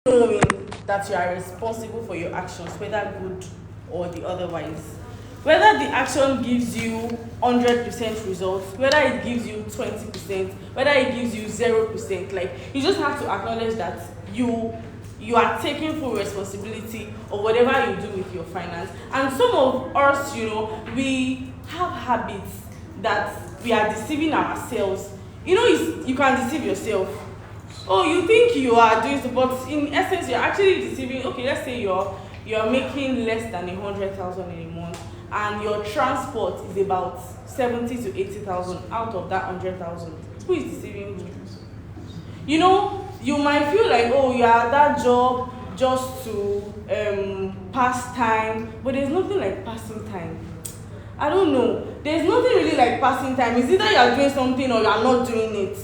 knowing that you are responsible for your actions, whether good or the otherwise. Whether the action gives you 100% results, whether it gives you 20%, whether it gives you 0%, like you just have to acknowledge that you are taking full responsibility of whatever you do with your finance. And some of us, we have habits that we are deceiving ourselves. You can deceive yourself. Oh, you think you are doing so, but in essence, you're actually deceiving. Okay, let's say you're making less than 100,000 in a month, and your transport is about 70 to 80,000 out of that 100,000. Who is deceiving who? You might feel like, oh, you are at that job just to pass time, but there's nothing like passing time. I don't know. There's nothing really like passing time. It's either you are doing something or you are not doing it.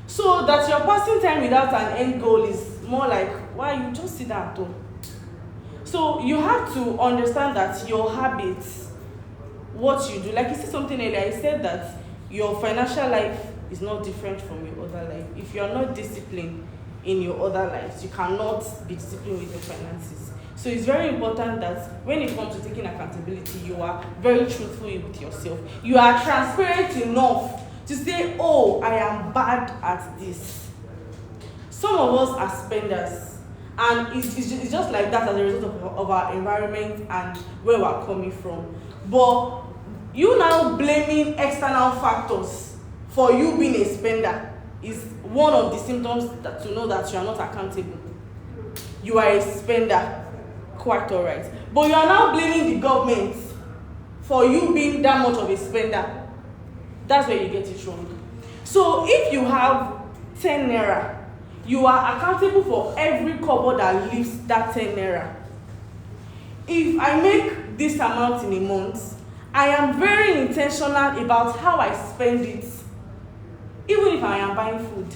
So that you're passing time without an end goal is more like, why you just sit down at home. So you have to understand that your habits, what you do, like you said something earlier, I said that your financial life is not different from your other life. If you're not disciplined in your other lives, you cannot be disciplined with your finances. So it's very important that when it comes to taking accountability, you are very truthful with yourself. You are transparent enough to say, oh, I am bad at this. Some of us are spenders, and it's just like that as a result of our environment and where we're coming from. But you now blaming external factors for you being a spender is one of the symptoms to know that you are not accountable. You are a spender, quite all right. But you are now blaming the government for you being that much of a spender. That's where you get it wrong. So if you have 10 naira, you are accountable for every kobo that leaves that 10 naira. If I make this amount in a month, I am very intentional about how I spend it. Even if I am buying food.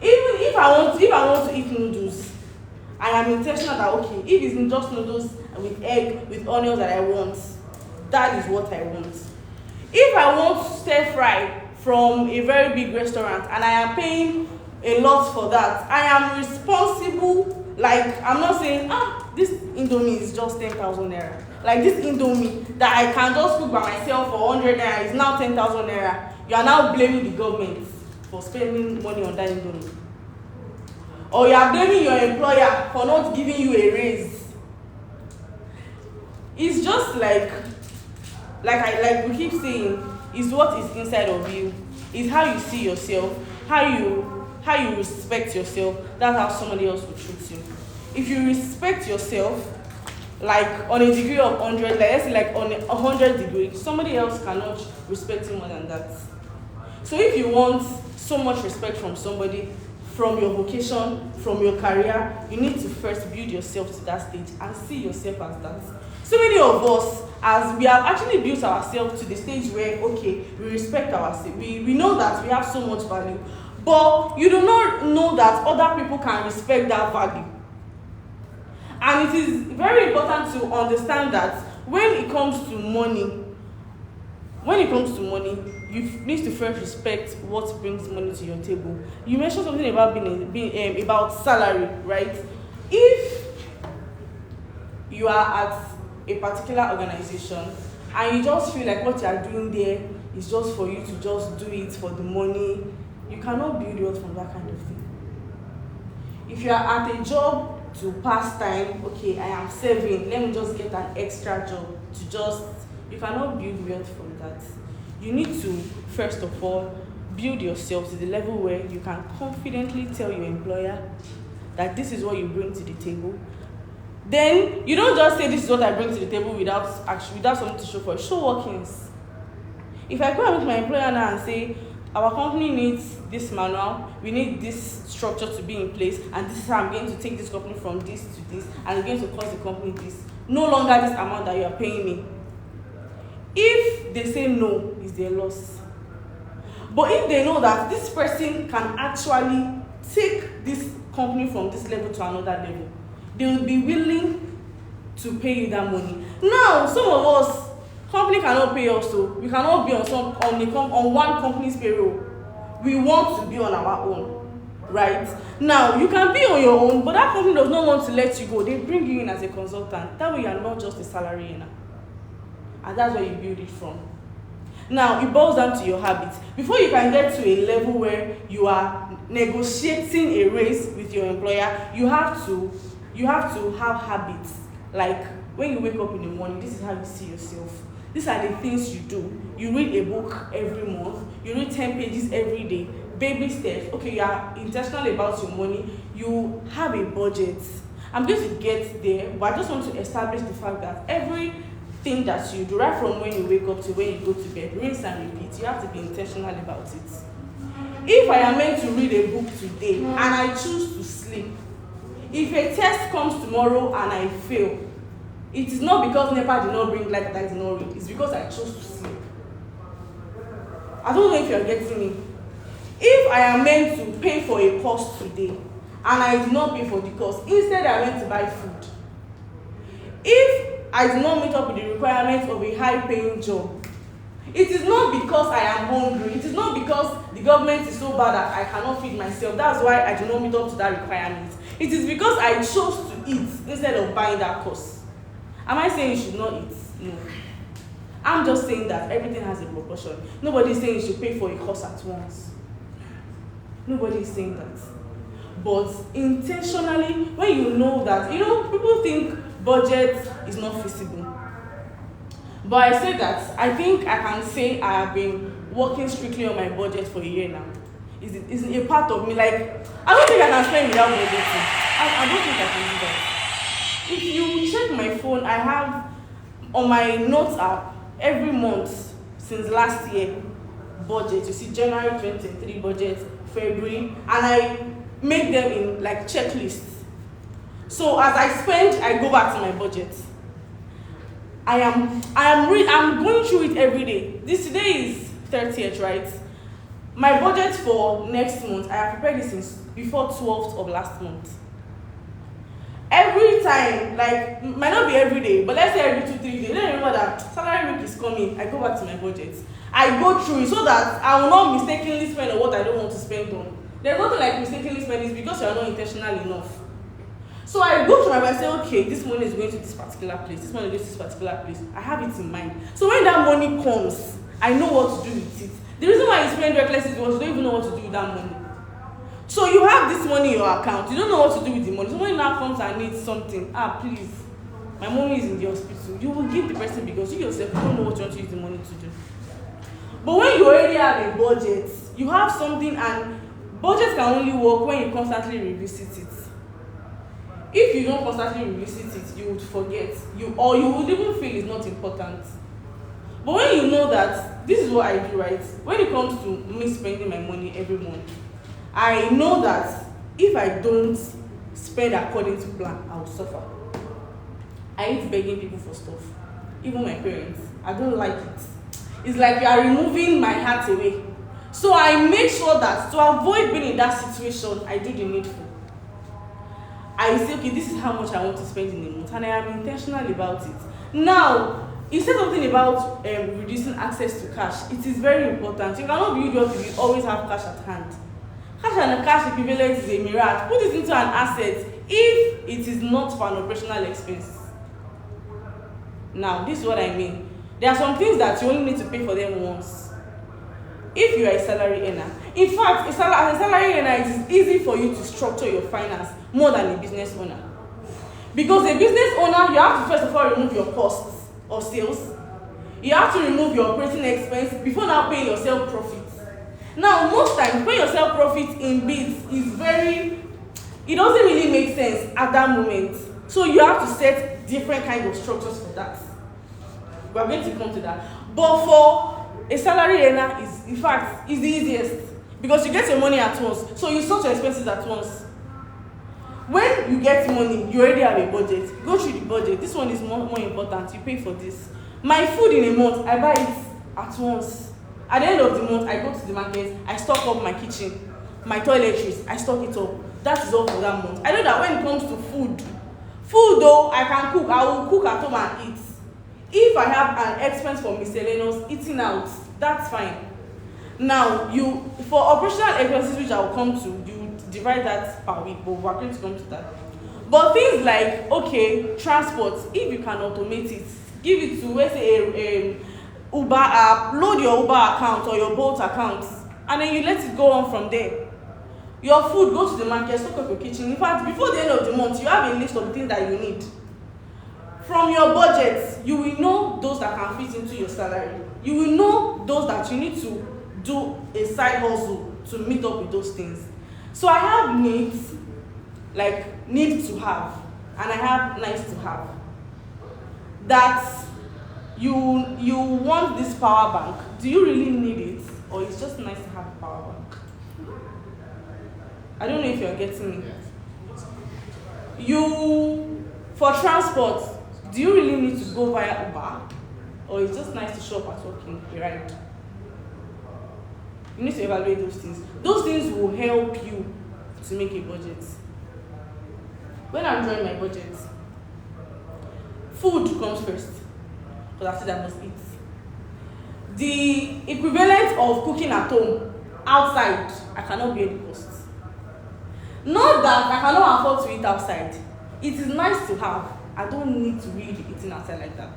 Even if I want to eat noodles, I am intentional that, okay, if it's just noodles with egg, with onions that I want, that is what I want. If I want stir fry from a very big restaurant and I am paying a lot for that, I am responsible. Like, I'm not saying, this Indomie is just 10,000 naira. Like, this Indomie that I can just cook by myself for 100 naira is now 10,000 naira. You are now blaming the government for spending money on that Indomie. Or you are blaming your employer for not giving you a raise. It's just like we keep saying, is what is inside of you. Is how you see yourself, how you respect yourself. That's how somebody else will treat you. If you respect yourself, like on a degree of 100, like let's say like on 100 degrees, somebody else cannot respect you more than that. So if you want so much respect from somebody, from your vocation, from your career, you need to first build yourself to that stage and see yourself as that. So many of us, as we have actually built ourselves to the stage where, okay, we respect ourselves, we know that we have so much value, but you do not know that other people can respect that value. And it is very important to understand that when it comes to money, you need to first respect what brings money to your table. You mentioned something about being about salary, right? If you are at a particular organization and you just feel like what you are doing there is just for you to just do it for the money, you cannot build wealth from that kind of thing. If you are at a job to pass time, okay, I am serving, let me just get an extra job you cannot build wealth from that. You need to first of all build yourself to the level where you can confidently tell your employer that this is what you bring to the table. Then you don't just say this is what I bring to the table without something to show for it. Show workings. If I go and meet my employer now and say our company needs this manual, we need this structure to be in place, and this is how I'm going to take this company from this to this, and I'm going to cost the company this, no longer this amount that you are paying me. If they say no, it's their loss. But if they know that this person can actually take this company from this level to another level, they will be willing to pay you that money. Now, some of us, company cannot pay us, so we cannot be on one company's payroll. We want to be on our own. right? Now, you can be on your own, but that company does not want to let you go. They bring you in as a consultant. That way, you are not just a salary earner. And that's where you build it from. Now, it boils down to your habits. Before you can get to a level where you are negotiating a raise with your employer, you have to have habits. Like, when you wake up in the morning, this is how you see yourself. These are the things you do. You read a book every month. You read 10 pages every day. Baby steps. Okay, you are intentional about your money. You have a budget. I'm going to get there, but I just want to establish the fact that everything that you do, right from when you wake up to when you go to bed, rinse and repeat, you have to be intentional about it. If I am meant to read a book today and I choose to sleep, if a test comes tomorrow and I fail, it is not because NEPA did not bring light that I did not read. It's because I chose to sleep. I don't know if you're getting me. If I am meant to pay for a course today and I did not pay for the course, instead I went to buy food. If I did not meet up with the requirements of a high-paying job, it is not because I am hungry. It is not because the government is so bad that I cannot feed myself. That's why I do not meet up to that requirement. It is because I chose to eat instead of buying that course. Am I saying you should not eat? No. I'm just saying that everything has a proportion. Nobody is saying you should pay for a course at once. Nobody is saying that. But intentionally, when you know that, people think budget is not feasible. But I say that, I think I can say I have been working strictly on my budget for a year now. It's a part of me. Like, I don't think I can spend without budgeting. I don't think I can do that. If you check my phone, I have on my notes app every month since last year budget. You see January 2023 budget, February, and I make them in like checklists. So as I spend, I go back to my budget. I'm going through it every day. Today is 30th, right? My budget for next month, I have prepared this since before 12th of last month. Every time, like, might not be every day, but let's say every 2-3 days, then remember that salary week is coming, I go back to my budget. I go through it so that I will not mistakenly spend on what I don't want to spend on. There's nothing like mistakenly spending, it's because you are not intentional enough. So I go through my budget and say, okay, this money is going to this particular place, this money goes to this particular place. I have it in mind. So when that money comes, I know what to do with it. The reason why you spend recklessly is because you don't even know what to do with that money. So you have this money in your account, you don't know what to do with the money. Somebody now comes and needs something. Please, my mommy is in the hospital. You will give the person because you yourself don't know what you want to use the money to do. But when you already have a budget, you have something, and budget can only work when you constantly revisit it. If you don't constantly revisit it, you would forget. You would even feel it's not important. But when you know that this is what I do, right? When it comes to me spending my money every month, I know that if I don't spend according to plan, I will suffer. I hate begging people for stuff. Even my parents. I don't like it. It's like you are removing my heart away. So I make sure that to avoid being in that situation, I do the needful. I say, okay, this is how much I want to spend in a month, and I am intentional about it. Now, you said something about reducing access to cash. It is very important. You cannot be able to always have cash at hand. Cash and cash equivalent is a mirage. Put it into an asset if it is not for an operational expense. Now, this is what I mean. There are some things that you only need to pay for them once. If you are a salary earner, in fact, as a salary earner, it is easy for you to structure your finance more than a business owner. Because a business owner, you have to first of all remove your costs of sales. You have to remove your operating expense before now paying yourself profit. Now, most times, paying yourself profit in bits it doesn't really make sense at that moment. So you have to set different kinds of structures for that. We are going to come to that. But for a salary earner, in fact, is the easiest. Because you get your money at once. So you sort your expenses at once. When you get money, you already have a budget. Go through the budget. This one is more important. You pay for this. My food in a month, I buy it at once. At the end of the month, I go to the market, I stock up my kitchen, my toiletries, I stock it up. That is all for that month. I know that when it comes to food though, I can cook. I will cook at home and eat. If I have an expense for miscellaneous, eating out, that's fine. Now, for operational expenses, which I will come to, divide that per week, but we're going to come to that. But things like, okay, transport, if you can automate it, give it to, let's say, a Uber app, load your Uber account or your Bolt account, and then you let it go on from there. Your food, go to the market, stock up your kitchen. In fact, before the end of the month, you have a list of things that you need. From your budget, you will know those that can fit into your salary. You will know those that you need to do a side hustle to meet up with those things. So I have needs, like need to have, and I have nice to have. That you want this power bank. Do you really need it, or it's just nice to have a power bank? I don't know if you're getting me. For transport, do you really need to go via Uber, or it's just nice to show up at work in a ride? You need to evaluate those things. Those things will help you to make a budget. When I'm drawing my budget, food comes first, because I said I must eat. The equivalent of cooking at home, outside, I cannot bear the cost. Not that I cannot afford to eat outside. It is nice to have. I don't need to really be eating outside like that.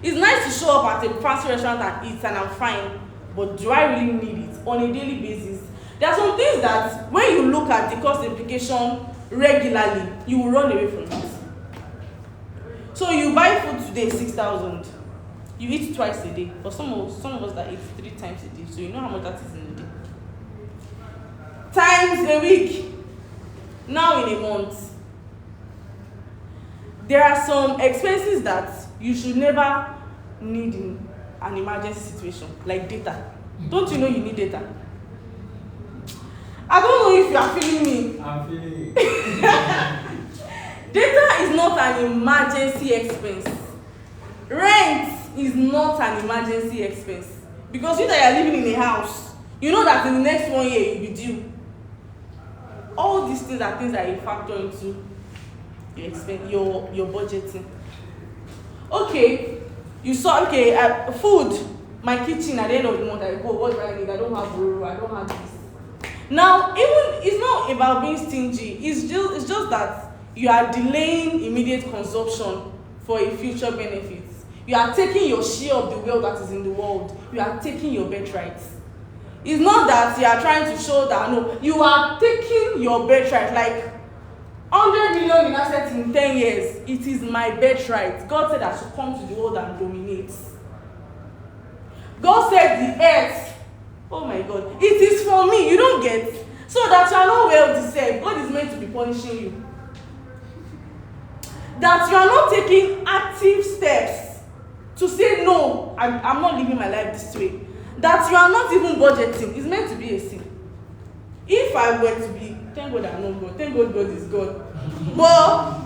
It's nice to show up at a fancy restaurant and eat, and I'm fine. But do I really need it on a daily basis? There are some things that when you look at the cost implication regularly, you will run away from it. So you buy food today, 6,000. You eat twice a day. For some of us that eat 3 times a day, so you know how much that is in a day. Times a week. Now in a month. There are some expenses that you should never need in an emergency situation, like data. Don't you know you need data? I don't know if you are feeling me. I'm feeling it. Data is not an emergency expense. Rent is not an emergency expense. Because you that are living in a house, you know that in the next 1 year you'll be due. All these things are things that you factor into your budgeting. Okay, you saw, food, my kitchen at the end of the month, I go, what do I need? I don't have Roro, I don't have this. Now, even it's not about being stingy, it's just that you are delaying immediate consumption for a future benefit. You are taking your share of the wealth that is in the world. You are taking your birthright. It's not that you are trying to show that, no, you are taking your birthright, like 100 million in assets in 10 years. It is my birthright. God said I should come to the world and dominate. God said the earth, oh my God, it is for me. You don't get, so that you are not well deserved. God is meant to be punishing you. That you are not taking active steps to say, no, I'm not living my life this way. That you are not even budgeting is meant to be a sin. If I were to be, thank God I'm not God, thank God God is God. But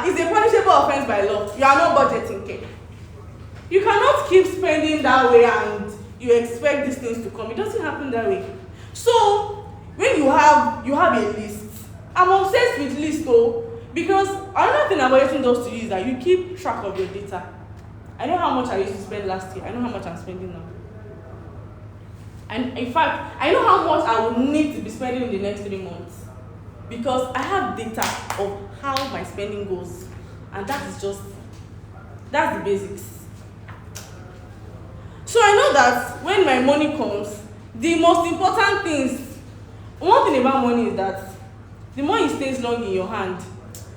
it's a punishable offense by law. You are not budgeting, okay? You cannot keep spending that way and you expect these things to come. It doesn't happen that way. So when you have a list, I'm obsessed with lists though, because another thing about using those to you is that you keep track of your data. I know how much I used to spend last year. I know how much I'm spending now. And in fact, I know how much I will need to be spending in the next 3 months. Because I have data of how my spending goes. And that's the basics. So I know that when my money comes, the most important things, one thing about money is that the more it stays long in your hand,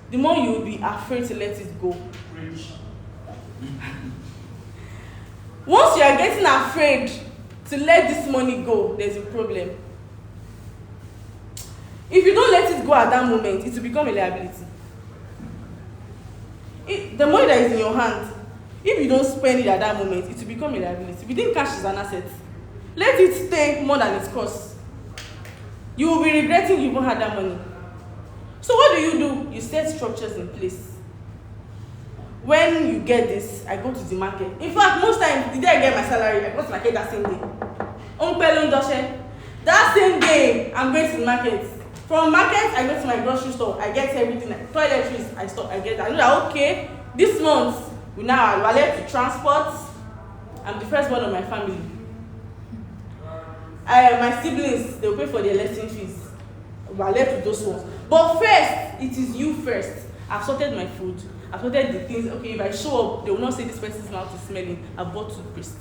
the more you will be afraid to let it go. Once you are getting afraid to let this money go, there's a problem. If you don't let it go at that moment, it will become a liability. The money that is in your hand, if you don't spend it at that moment, it will become a liability. We think cash is an asset. Let it stay more than it costs. You will be regretting you even had that money. So what do? You set structures in place. When you get this, I go to the market. In fact, most times, the day I get my salary, I go to the market that same day. That same day, I'm going to the market. From market, I go to my grocery store. I get everything. Toiletries, I get that. I know that, okay, this month, we now are left to transport. I'm the firstborn of my family. My siblings, they will pay for their lesson fees. we are left with those ones. But first, it is you first. I've sorted my food. I've sorted the things. Okay, if I show up, they will not say this person's mouth is smelling. I bought toothpaste.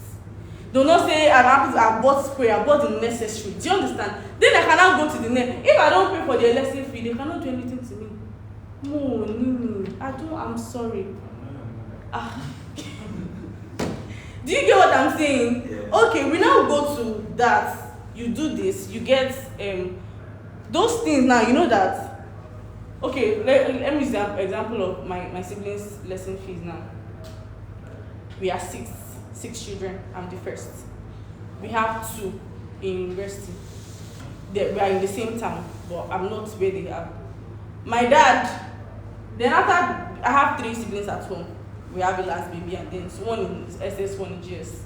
They will not say I bought spray. I bought the necessary. Do you understand? Then I cannot go to the next. If I don't pay for their lesson fee, they cannot do anything to me. No, Nini, I'm sorry. Do you get what I'm saying? Yeah. Okay, we now go to that. You do this, you get those things now, you know that. Okay, let me use the example of my siblings' lesson fees now. We are six children. I'm the first. We have 2 in university. We are in the same town, but I'm not where they are. My dad, then after I have 3 siblings at home. We have a last baby and then one in SS, one in GS.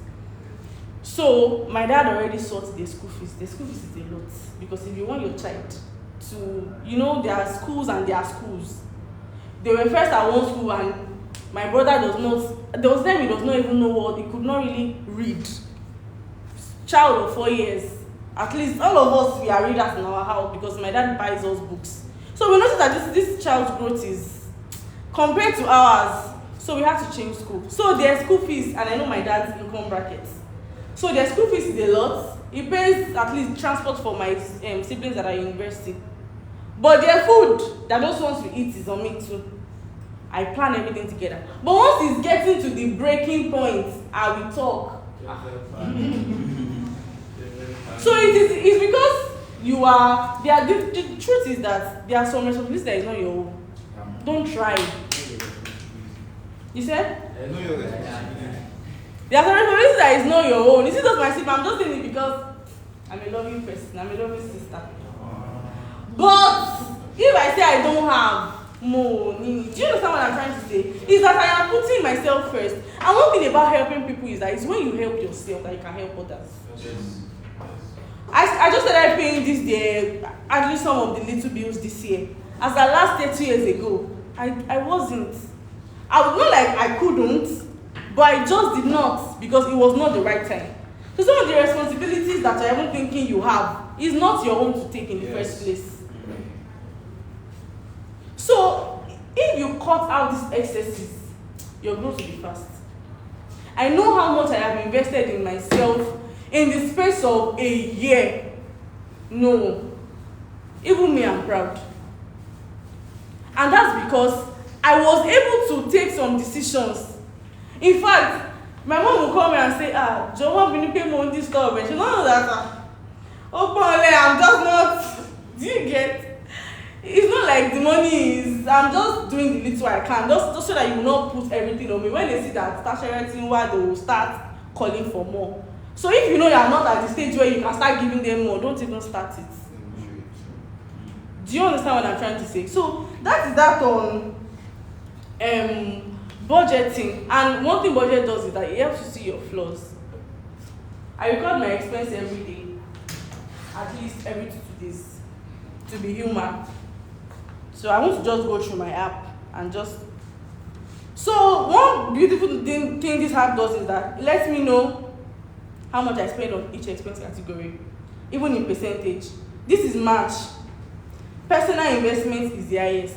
So my dad already sorted the school fees. The school fees is a lot because if you want your child to, there are schools and there are schools. They were first at one school and my brother does not even know what, he could not really read. Child of 4 years, at least all of us, we are readers in our house because my dad buys us books. So we noticed that this child's growth is compared to ours. So we have to change school. So their school fees, and I know my dad's income bracket. So their school fees is a lot. He pays at least transport for my siblings that are in university. But their food that those ones we eat is on me too. I plan everything together. But once it's getting to the breaking point, I will talk. So it's because you are. The truth is that there are some responsibilities that is not your own. Don't try. You said? I know your responsibility. There are some responsibilities that is not your own. You see, those my sister, I'm just saying it because I'm a loving person. I'm a loving sister. But if I say I don't have money, do you understand what I'm trying to say? Is that I am putting myself first. And one thing about helping people is that it's when you help yourself that you can help others. Yes. I just started paying this year, at least some of the little bills this year. As I last 30 years ago, I wasn't. I was not like I couldn't, but I just did not because it was not the right time. So some of the responsibilities that you're even thinking you have is not your own to take in the first place. So if you cut out these excesses, your growth will be fast. I know how much I have invested in myself in the space of a year. No. Even me, I'm proud. And that's because I was able to take some decisions. In fact, my mom will come here and say, Joe, when you pay more on this stuff, and she knows that. I'm just not. Do you get? It's not like the money is. I'm just doing the little I can, just so that you will not put everything on me. When they see that start sharing, why they will start calling for more. So if you know you are not at the stage where you can start giving them more, don't even start it. Do you understand what I'm trying to say? So that is that on budgeting. And one thing budget does is that it helps you see your flaws. I record my expense every day, at least every 2 days, to be human. So I want to just go through my app and just. So one beautiful thing this app does is that it lets me know how much I spend on each expense category, even in percentage. This is March. Personal investment is the highest.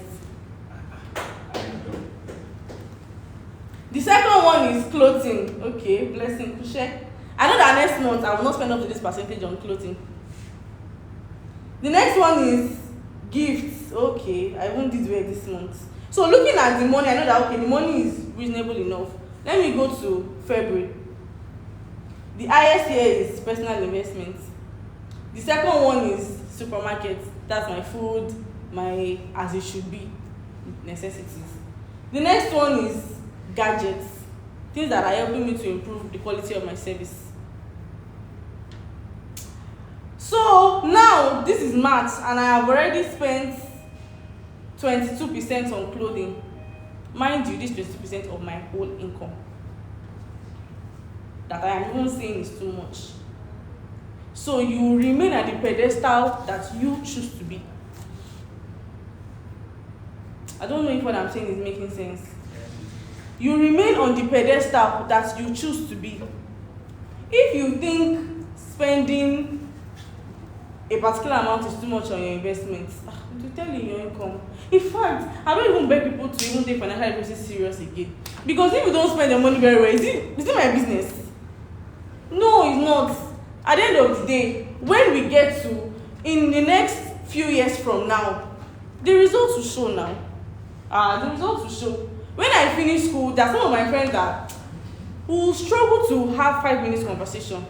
The second one is clothing. Okay, blessing. I know that next month I will not spend up to this percentage on clothing. The next one is gifts. Okay, I won't do it this month. So looking at the money, I know that okay, the money is reasonable enough. Let me go to February. The highest here is personal investment. The second one is supermarket. That's my food, my as it should be necessities. The next one is gadgets, things that are helping me to improve the quality of my service. So now this is March and I have already spent 22% on clothing. Mind you, this 22% of my whole income that I am even saying is too much. So you remain at the pedestal that you choose to be. I don't know if what I'm saying is making sense. You remain on the pedestal that you choose to be. If you think spending a particular amount is too much on your investment, to tell you your income. In fact, I don't even beg people to even take financial literacy serious again. Because if you don't spend your money very well, is it my business? No, it's not. At the end of the day, when we get to, in the next few years from now, the results will show now. The results will show. When I finish school, there are some of my friends that will struggle to have 5 minutes conversation.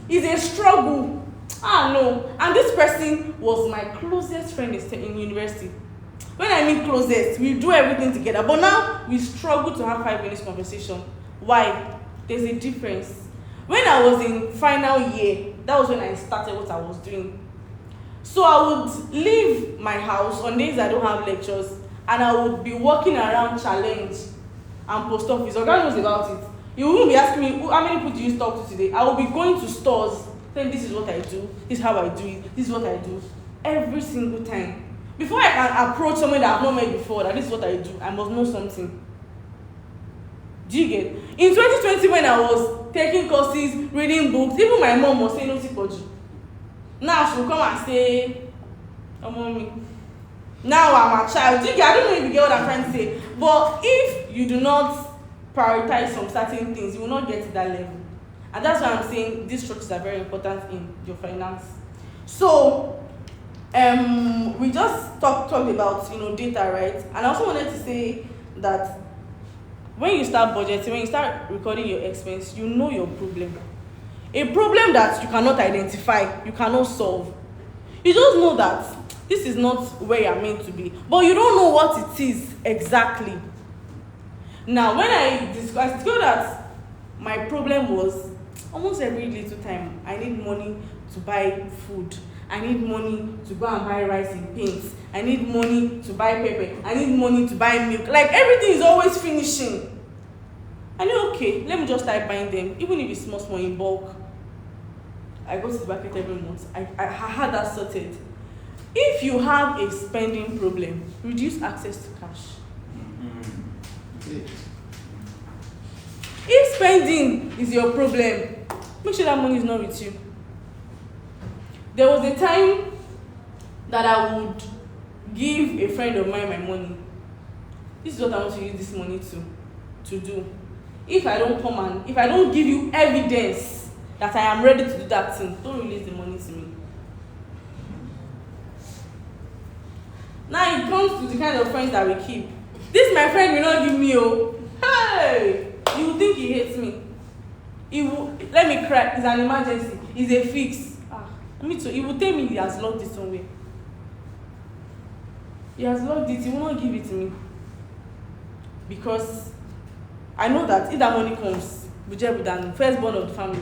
It's a struggle. No. And this person was my closest friend in university. When I mean closest, we do everything together. But now, we struggle to have 5 minutes conversation. Why? There's a difference. When I was in final year, that was when I started what I was doing. So I would leave my house on days I don't have lectures, and I would be walking around Challenge and post office. Oga knows about it. You won't be asking me, how many people do you talk to today? I will be going to stores, saying this is what I do, this is how I do it, this is what I do. Every single time. Before I can approach someone that I've not met before, that this is what I do, I must know something. Do you get? In 2020, when I was taking courses, reading books, even my mom was saying, no, Sikoju. Now she will come and say, oh, mommy. Now I'm a child. Do you get? I don't know if you get what I'm trying to say. But if you do not prioritize some certain things, you will not get to that level. And that's why I'm saying these structures are very important in your finance. So, we just talked about data, right? And I also wanted to say that when you start budgeting, when you start recording your expense, you know your problem. A problem that you cannot identify, you cannot solve. You just know that this is not where you're meant to be, but you don't know what it is exactly. Now, when I discussed that my problem was almost every little time, I need money to buy food. I need money to go and buy rice and paints. I need money to buy pepper. I need money to buy milk. Like, everything is always finishing. I know, okay, let me just start buying them, even if it's small in bulk. I go to the market every month. I had that sorted. If you have a spending problem, reduce access to cash. If spending is your problem, make sure that money is not with you. There was a time that I would give a friend of mine my money. This is what I want to use this money to do. If I don't give you evidence that I am ready to do that thing, don't release the money to me. Now it comes to the kind of friends that we keep. This my friend will not give me, hey! You will think he hates me. He will, let me cry, it's an emergency, it's a fix. Me too. He will tell me he has locked it somewhere. He has locked it, he will not give it to me. Because I know that if that money comes, Bujebu than firstborn of the family.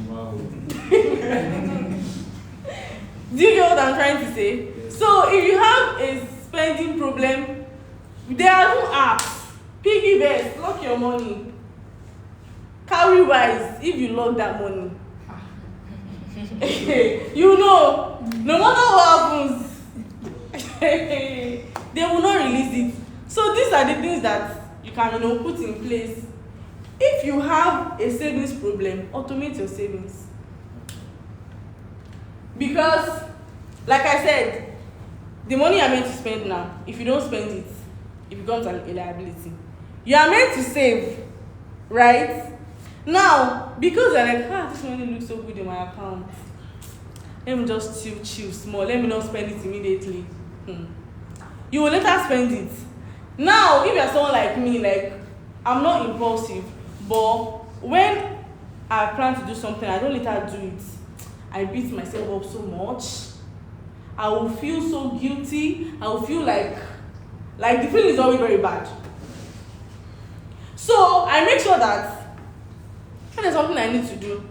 Wow. Do you get what I'm trying to say? So if you have a spending problem, there are no apps. Piggy banks, lock your money. Carry wise, if you lock that money. You know, no matter what happens, they will not release it. So these are the things that you can put in place. If you have a savings problem, automate your savings. Because, like I said, the money you're meant to spend now, if you don't spend it, it becomes a liability. You are meant to save, right? Now, because you're like, this money looks so good in my account, let me just chill small, let me not spend it immediately. You will later spend it. Now, if you're someone like me, like, I'm not impulsive, but when I plan to do something, I don't later do it. I beat myself up so much. I will feel so guilty. I will feel like the feeling is always very bad. So I make sure that when there's something I need to do,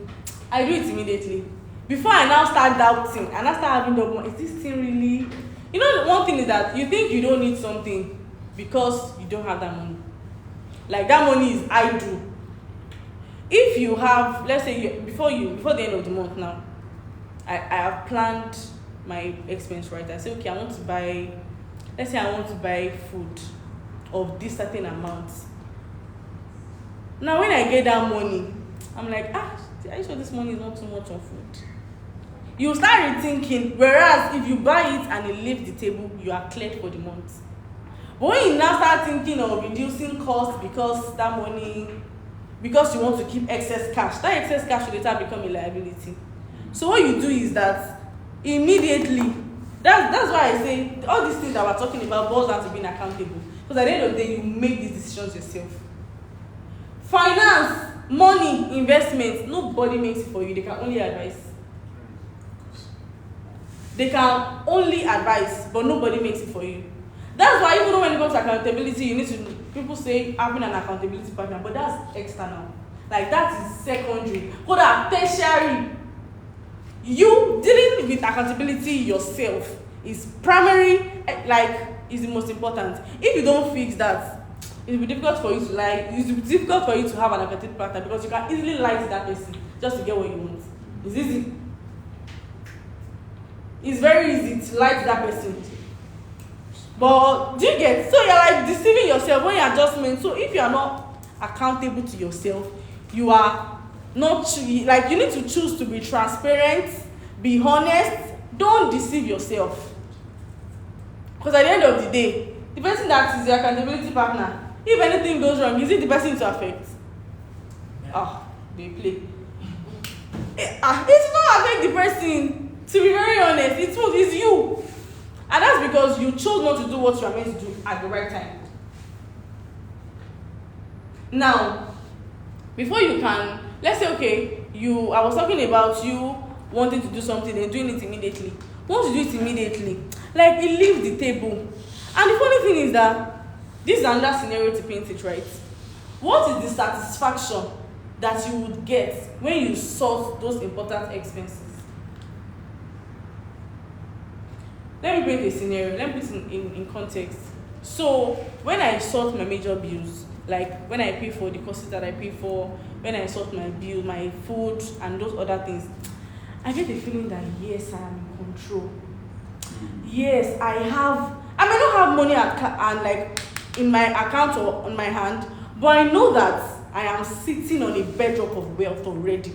I do it immediately. Before I now start doubting, and I start having double, is this thing really? One thing is that you think you don't need something because you don't have that money. Like, that money is idle. If you have, let's say, before the end of the month now, I have planned my expense, right? I say, okay, let's say I want to buy food of this certain amount. Now, when I get that money, I'm like, are you sure this money is not too much on food? You start rethinking. Whereas if you buy it and it leaves the table, you are cleared for the month. But when you now start thinking of reducing costs because that money, because you want to keep excess cash, that excess cash will later become a liability. So what you do is that immediately, that's why I say all these things that we're talking about boils down to being accountable. Because at the end of the day, you make these decisions yourself. Finance, money, investment, nobody makes it for you. They can only advise. They can only advise, but nobody makes it for you. That's why even when it comes to accountability, you need to, people say having an accountability partner, but that's external. Like that is secondary. Hold on, tertiary. You dealing with accountability yourself is primary, like is the most important. If you don't fix that, it will be difficult for you to lie. It will be difficult for you to have an accountability partner because you can easily lie to that person just to get what you want. It's easy. It's very easy to lie to that person. But do you get? So you're like deceiving yourself when you're just meant. So if you are not accountable to yourself, you are not like you need to choose to be transparent, be honest. Don't deceive yourself. Because at the end of the day, the person that is your accountability partner, if anything goes wrong, is it the person to affect? They play. It's not affect the person. To be very honest, it's you. And that's because you chose not to do what you are meant to do at the right time. Now, before you can, let's say, okay, I was talking about you wanting to do something and doing it immediately. Once you do it immediately, like it leaves the table. And the funny thing is that this is another scenario to paint it, right? What is the satisfaction that you would get when you sort those important expenses? Let me paint a scenario. Let me put it in context. So when I sort my major bills, like when I pay for the courses that I pay for, when I sort my bill, my food, and those other things, I get the feeling that yes, I am in control. Yes, I may not have money and like in my account or on my hand, but I know that I am sitting on a bedrock of wealth already.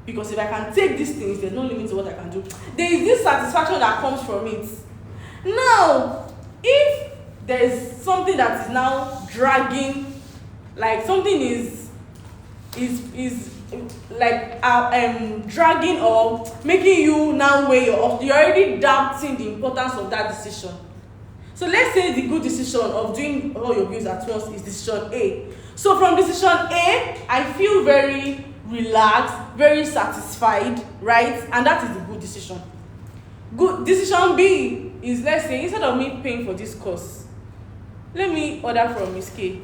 Because if I can take these things, there's no limit to what I can do. There is this satisfaction that comes from it. Now, if there is something that is now dragging, like something is like dragging or making you now weigh your options, you're already doubting the importance of that decision. So let's say the good decision of doing all your bills at once is decision A. So from decision A, I feel very relaxed, very satisfied, right? And that is the good decision. Good decision B is, let's say, instead of me paying for this course, let me order from Miss K.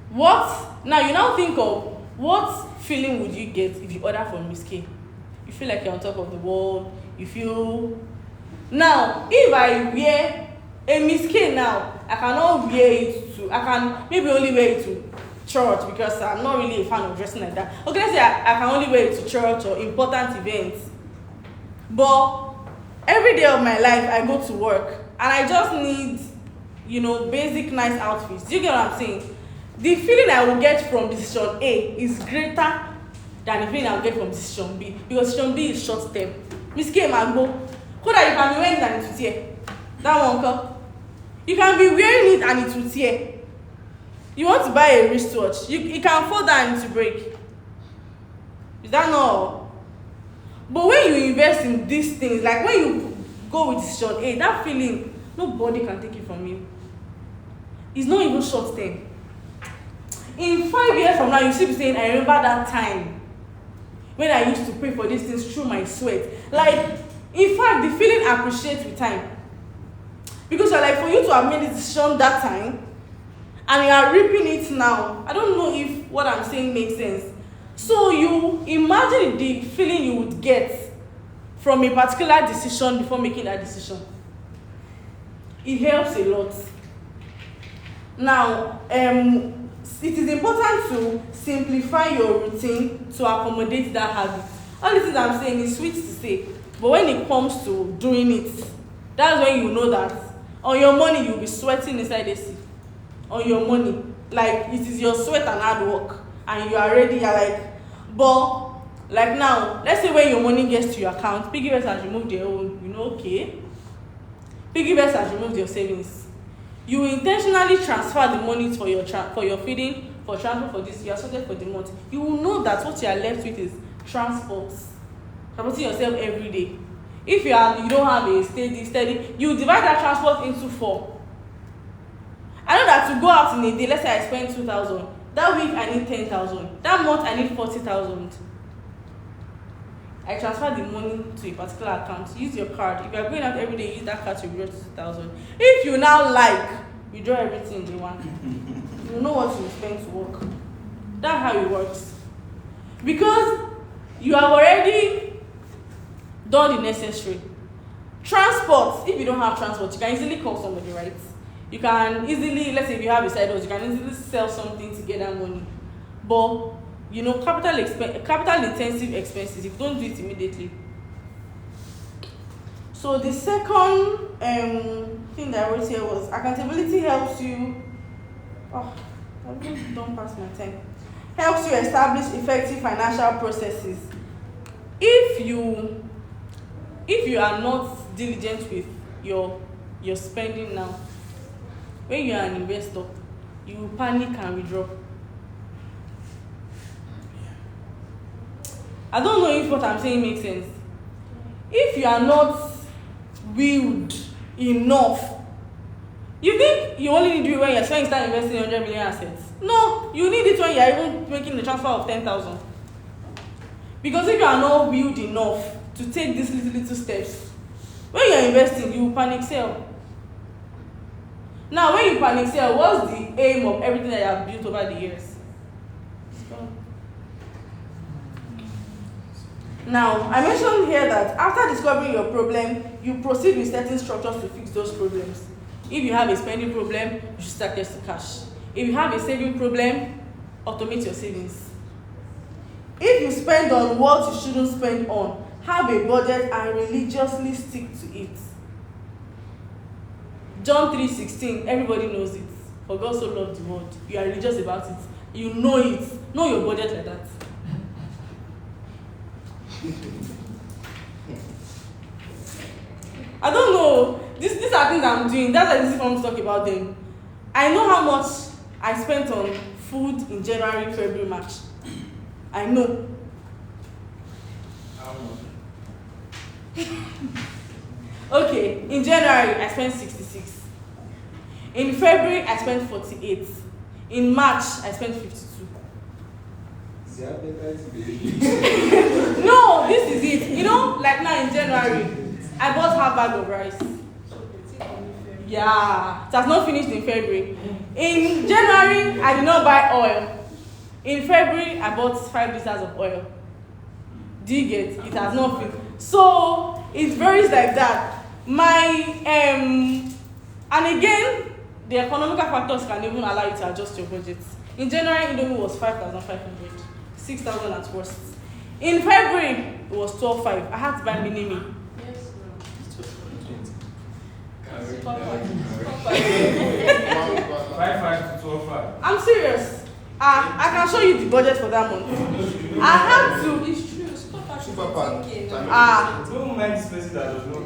Now you now think of what feeling would you get if you order from Miss K? You feel like you're on top of the world. You feel. Now, if I wear a Miss K now, I cannot wear it to. I can maybe only wear it to church because I'm not really a fan of dressing like that. Okay, let's say I can only wear it to church or important events. But every day of my life, I go to work and I just need, basic nice outfits. Do you get what I'm saying? The feeling I will get from decision A is greater than the feeling I will get from decision B, because decision B is short term. Miss K might go, so that you can be wearing it and it will tear. That one come. You can be wearing it and it will tear. You want to buy a wristwatch, you can fall down and it will break. Is that not? But when you invest in these things, like when you go with decision A, that feeling, nobody can take it from you. It's not even short term. In 5 years from now, you still be saying, I remember that time when I used to pay for these things through my sweat. Like, in fact, the feeling appreciates with time. Because you're like, for you to have made a decision that time, and you are reaping it now. I don't know if what I'm saying makes sense. So you imagine the feeling you would get from a particular decision before making that decision. It helps a lot. Now, it is important to simplify your routine to accommodate that habit. All the things I'm saying is sweet to say, but when it comes to doing it, that's when you know that on your money you'll be sweating inside AC. On your money, like it is your sweat and hard work, and you're like, but Like now, let's say when your money gets to your account, piggyvest has removed their own, okay. Piggyvest has removed your savings. You intentionally transfer the money for your feeding, for transport, for this, you are sorted for the month. You will know that what you are left with is transport. Transporting yourself every day. If you don't have a steady, you divide that transport into 4. I know that to go out in a day, let's say I spend 2,000. That week I need 10,000. That month I need 40,000. I transfer the money to a particular account. Use your card. If you are going out every day, use that card to withdraw 2,000. If you now withdraw everything in the one. You know what you spend to work. That's how it works. Because you have already done the necessary. Transport, if you don't have transport, you can easily call somebody, right? You can easily, let's say if you have a side hustle, you can easily sell something to get that money. But capital intensive expenses, if you don't do it immediately. So the second thing that I wrote here was accountability helps you. I've just done past my time. Helps you establish effective financial processes. If you are not diligent with your spending now, when you are an investor, you panic and withdraw. I don't know if what I'm saying makes sense. If you are not willed enough, you think you only need to do it when you start investing in 100 million assets. No, you need it when you are even making the transfer of 10,000. Because if you are not willed enough to take these little steps, when you are investing, you will panic sell. Now, when you panic sell, what's the aim of everything that you have built over the years? Now, I mentioned here that after discovering your problem, you proceed with certain structures to fix those problems. If you have a spending problem, you should start getting cash. If you have a saving problem, automate your savings. If you spend on what you shouldn't spend on, have a budget and religiously stick to it. John 3:16, everybody knows it. For God so loved the world. You are religious about it. You know it. Know your budget like that. I don't know. These are things I'm doing. That's why it's easy for me to talk about them. I know how much I spent on food in January, February, March. I know. How much? Okay, in January I spent 66. In February I spent 48. In March I spent 52. No, this is it. You know, like now in January, I bought half bag of rice. Yeah, it has not finished in February. In January, I did not buy oil. In February, I bought 5 liters of oil. Do you get? It has not finished. So it varies like that. And again, the economical factors can even allow you to adjust your budget. In January, Indomie was 5,500. 6,000 at worst. In February, it was 12,500. I had to buy minimi. Yes, no. 5,500 to 12,500. I'm serious. I can show you the budget for that month. I had to. It's true. Super Don't mind this person that does not.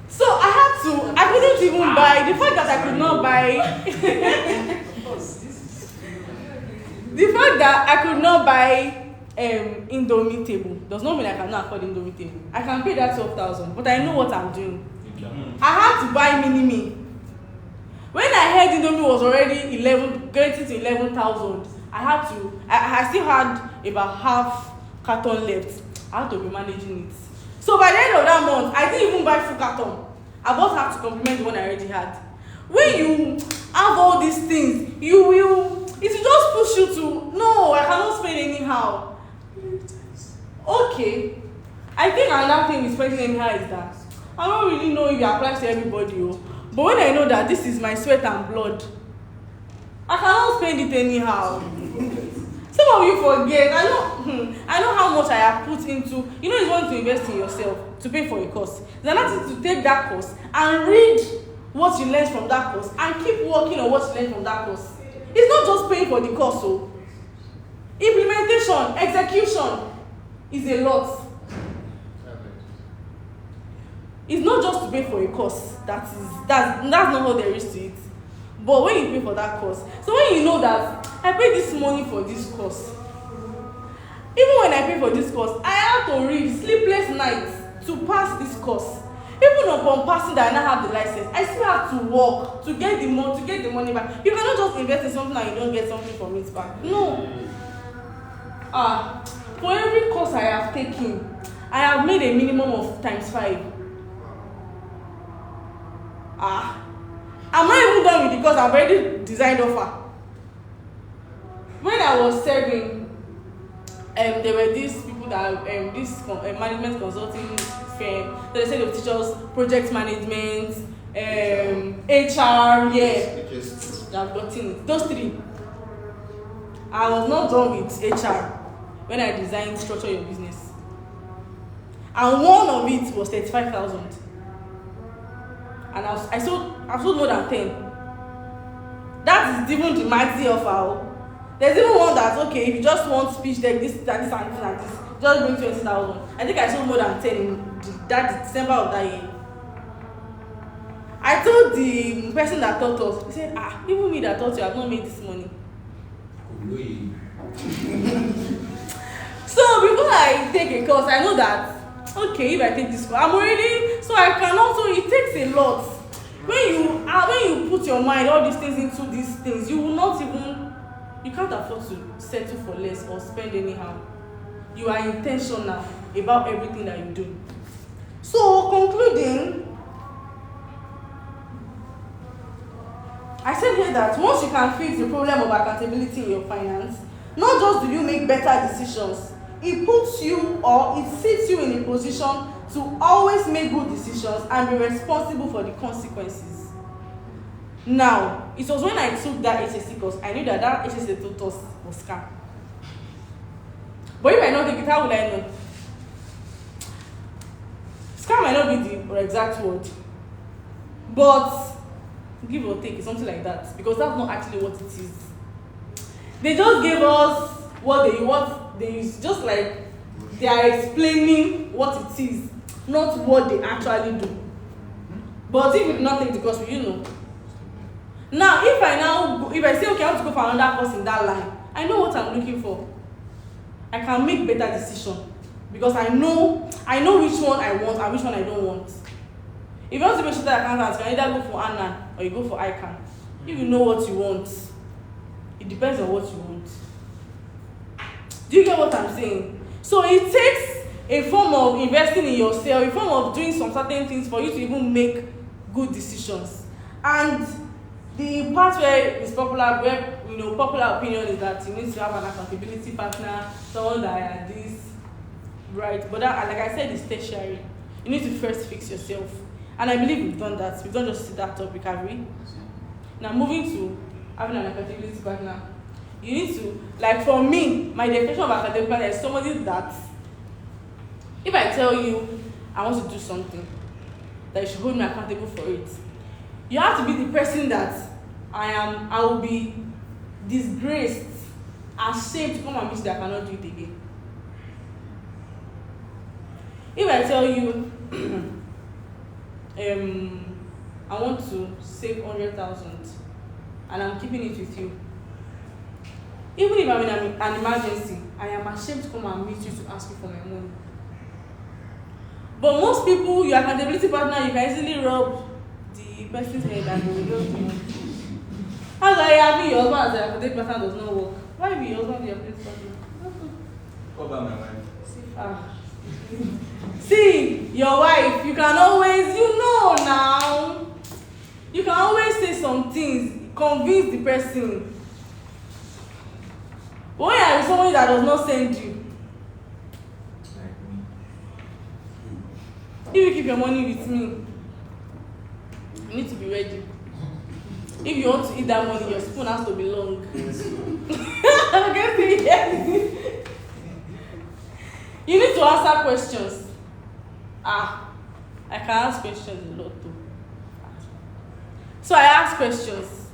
So I couldn't even buy. The fact that I could not buy. The fact that I could not buy Indomie table does not mean I cannot afford Indomie table. I can pay that 12,000, but I know what I'm doing. I had to buy mini-me. When I heard Indomie was already getting to 11,000, I still had about half carton left. I had to be managing it. So by the end of that month, I didn't even buy full carton. I bought half to complement the one I already had. When you have all these things, it will just push you to, no, I cannot spend anyhow. Okay. I think another thing with spending anyhow is that I don't really know if it applies to everybody, but when I know that this is my sweat and blood, I cannot spend it anyhow. Some of you forget. I know how much I have put into. You know, it's one to invest in yourself to pay for a course. It's another to take that course and read what you learned from that course and keep working on what you learned from that course. It's not just paying for the course, Implementation, execution is a lot. It's not just to pay for a course. That's not all there is to it. But when you pay for that course, so when you know that I paid this money for this course, even when I pay for this course, I have to read sleepless nights to pass this course. Even upon passing that I now have the license, I still have to work to get the money back. You cannot just invest in something and you don't get something from it back. No. For every course I have taken, I have made a minimum of ×5. I'm not even done with the course. I've already designed offer. When I was serving, there were these people that this management consulting firm. So they said they would teach us project management, HR. Yeah, I've gotten it. Those 3. I was not done with HR when I designed structure your business, and one of it was 35,000, and I've sold more than 10. That is even the mighty offer. There's even one that, okay, if you just want speech deck, this, and this, just bring 20,000. I think I sold more than 10 in that December of that year. I told the person that taught us, he said, even me that taught you, I've not made this money. So before I take a course, I know that, okay, if I take this course, I'm already, so I can also, it takes a lot. When you put your mind, all these things into these things, you can't afford to settle for less or spend anyhow. You are intentional about everything that you do. So, concluding, I said here that once you can fix the problem of accountability in your finance, not just do you make better decisions, it sets you in a position to always make good decisions and be responsible for the consequences. Now, it was when I took that HSC course, I knew that HSC taught us was scam. But if I not take it, how would I know? Scam might not be the exact word, but give or take, something like that, because that's not actually what it is. They just gave us what they use, just like they are explaining what it is, not what they actually do. But if you do not take the course, you know. Now, if I say, okay, I want to go for another course in that line, I know what I'm looking for. I can make better decisions because I know which one I want and which one I don't want. If you want to be a chartered accountant, you can either go for ANAN or you go for ICANN. If you know what you want, it depends on what you want. Do you get what I'm saying? So it takes a form of investing in yourself, a form of doing some certain things for you to even make good decisions. And the part where it's popular opinion is that you need to have an accountability partner, someone that this, right? But that, like I said, is tertiary. You need to first fix yourself. And I believe we've done that. We've not just see that topic, have we? Now moving to having an accountability partner. You need to, like for me, my definition of accountability partner is somebody that, if I tell you I want to do something, that you should hold me accountable for it. You have to be the person that I will be disgraced, ashamed to come and meet that I cannot do it again. If I tell you I want to save 100,000 and I'm keeping it with you, even if I'm in an emergency, I am ashamed to come and meet you to ask you for my money. But most people, your accountability partner, you can easily rub the person's head and they will love you. How do I have your husband as a accountability partner does not work? Why be your husband your accountability partner? Cover my wife. See, your wife, you can always, now, you can always say some things, convince the person. But when you are with somebody that does not send you, if you keep your money with me, you need to be ready. If you want to eat that money, your spoon has to be long. Okay, you need to answer questions. I can ask questions a lot too. So I ask questions.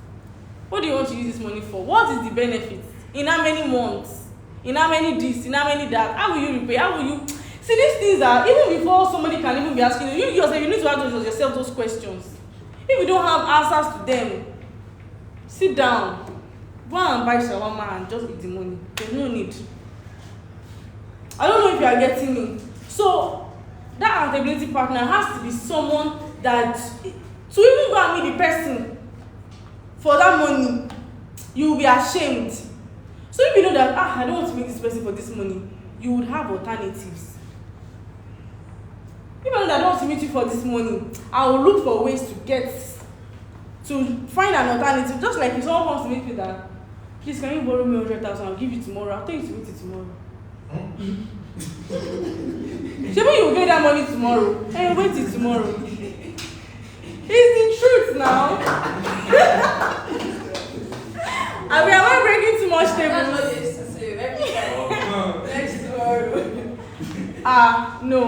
What do you want to use this money for? What is the benefit? In how many months? in how many this, in how many that. How will you repay? How will you see these things are even before somebody can even be asking you yourself, you need to ask yourself those questions. If you don't have answers to them, sit down, go and buy shawarma and just eat the money. There's no need. I don't know if you are getting me. So that accountability partner has to be someone that to even go and meet the person for that money, you will be ashamed. So if you know that I don't want to meet this person for this money, you would have alternatives. If I know that I don't want to meet you for this money, I will look for ways to find an alternative. Just like if someone comes to meet me that, please can you borrow me 100,000? I'll give you tomorrow. I'll tell you to meet you tomorrow. So when you get that money tomorrow, and you wait till tomorrow. It's the truth now. I mean, am I breaking too much tables? That's what they used to say. Every time. Next tomorrow. No.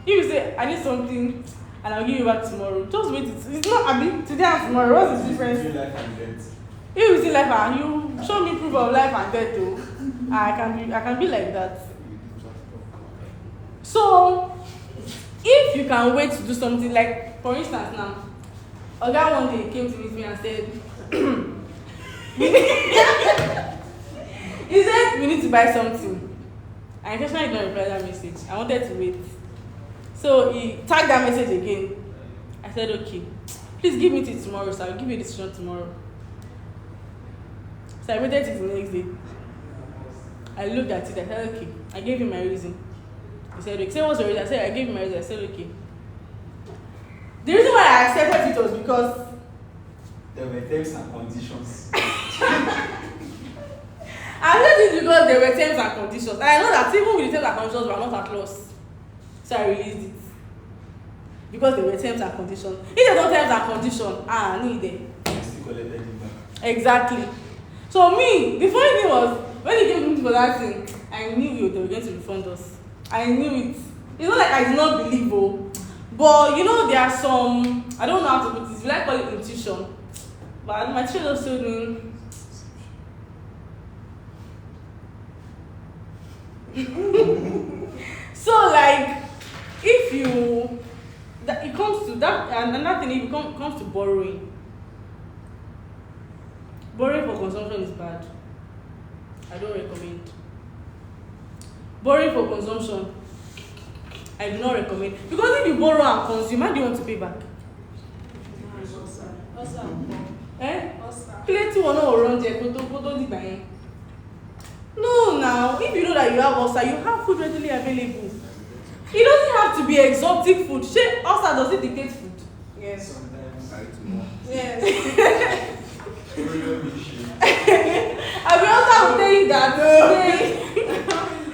If you say, I need something, and I'll give you back tomorrow, just wait. It's not, I mean, today and tomorrow. What's the difference? Life and death. If you see life, you show me proof of life and death, though. I can be like that. So, if you can wait to do something, like for instance now, a guy one day came to meet me and said, he said we need to buy something. I intentionally did not reply that message. I wanted to wait. So he tagged that message again. I said, okay, please give me till tomorrow, so I'll give you a decision tomorrow. So I waited till the next day. I looked at it, I said, okay. I gave him my reason. He said, okay. He said, what's your reason? I said, I gave him my reason. I said, okay. The reason why I accepted it was because there were terms and conditions. I accepted it because there were terms and conditions. And I know that even with the terms and conditions, we are not at loss. So I released it. Because there were terms and conditions. If there are no terms and conditions, I need it. I still collected it back. Exactly. So me, the funny thing was, when he gave me for that thing, I knew they were going to refund us. I knew it. It's not like I did not believe, but you know there are some, I don't know how to put it, you like call it intuition. But my teacher just told me, so like, if you, that it comes to that, and another thing, if it comes to borrowing for consumption is bad. I don't recommend. Borrowing for consumption, I do not recommend. Because if you borrow and consume, how do you want to pay back? Plenty will not run there. No, now, if you know that you have ulcer, you have food readily available. It doesn't have to be exotic food. Ulcer, does it dictate food? Yes. Sometimes. Yes. I will also tell you that today.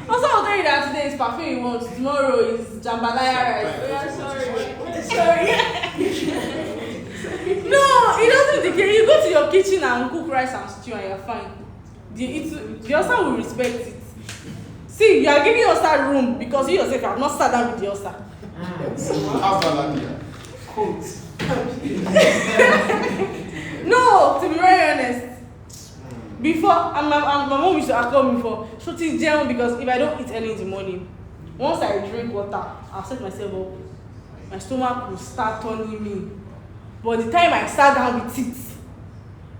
Also, I'll tell you that today is parfait you want. Tomorrow is jambalaya rice. Yeah, sorry. No, it doesn't decay. You go to your kitchen and cook rice and stew and you're fine. The ulcer will respect it. See, you are giving ulcer room because you yourself have not sat down with the ulcer. No, to be very honest. Before, my mom used to call me for shooting down because if I don't eat early in the morning, once I drink water, I'll set myself up. My stomach will start turning me. But the time I sat down with it,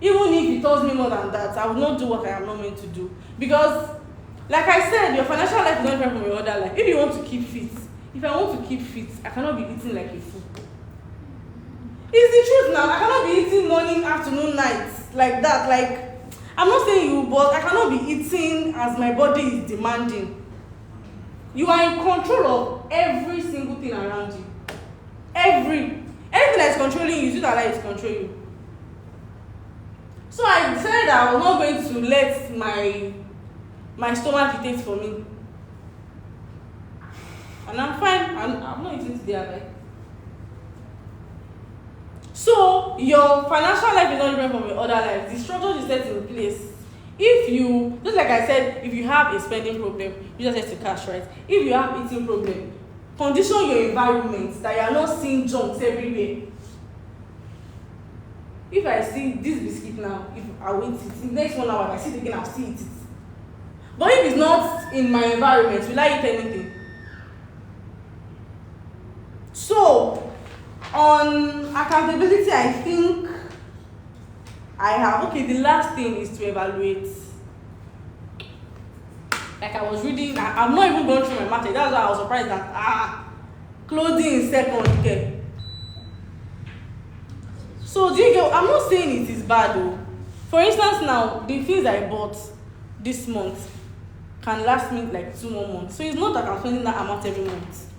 even if it tells me more than that, I will not do what I am not meant to do. Because, like I said, your financial life is not different from your other life. If you want to keep fit, if I want to keep fit, I cannot be eating like a fool. It's the truth now. I cannot be eating morning, afternoon, night like that. Like, I'm not saying you, but I cannot be eating as my body is demanding. You are in control of every single thing around you. Anything that is controlling you, that life is controlling you. So I decided that I was not going to let my stomach dictate for me. And I'm fine. I'm not eating today, am I? So your financial life is not different from your other life. The structure is set in place. If you, just like I said, if you have a spending problem, you just have to cash, right? If you have eating problem, condition your environment that you are not seeing junks everywhere. If I see this biscuit now, if I wait it, in the next 1 hour, if I see it again, I'll still eat it. But if it's not in my environment, will I eat anything? So, on accountability, I think I have, okay, the last thing is to evaluate. Like I was reading, I'm not even going through my matter. That's why I was surprised that, clothing is second, okay. So, do you get, I'm not saying it is bad though. For instance now, the things I bought this month can last me like 2 more months. So it's not that I'm spending that amount every month.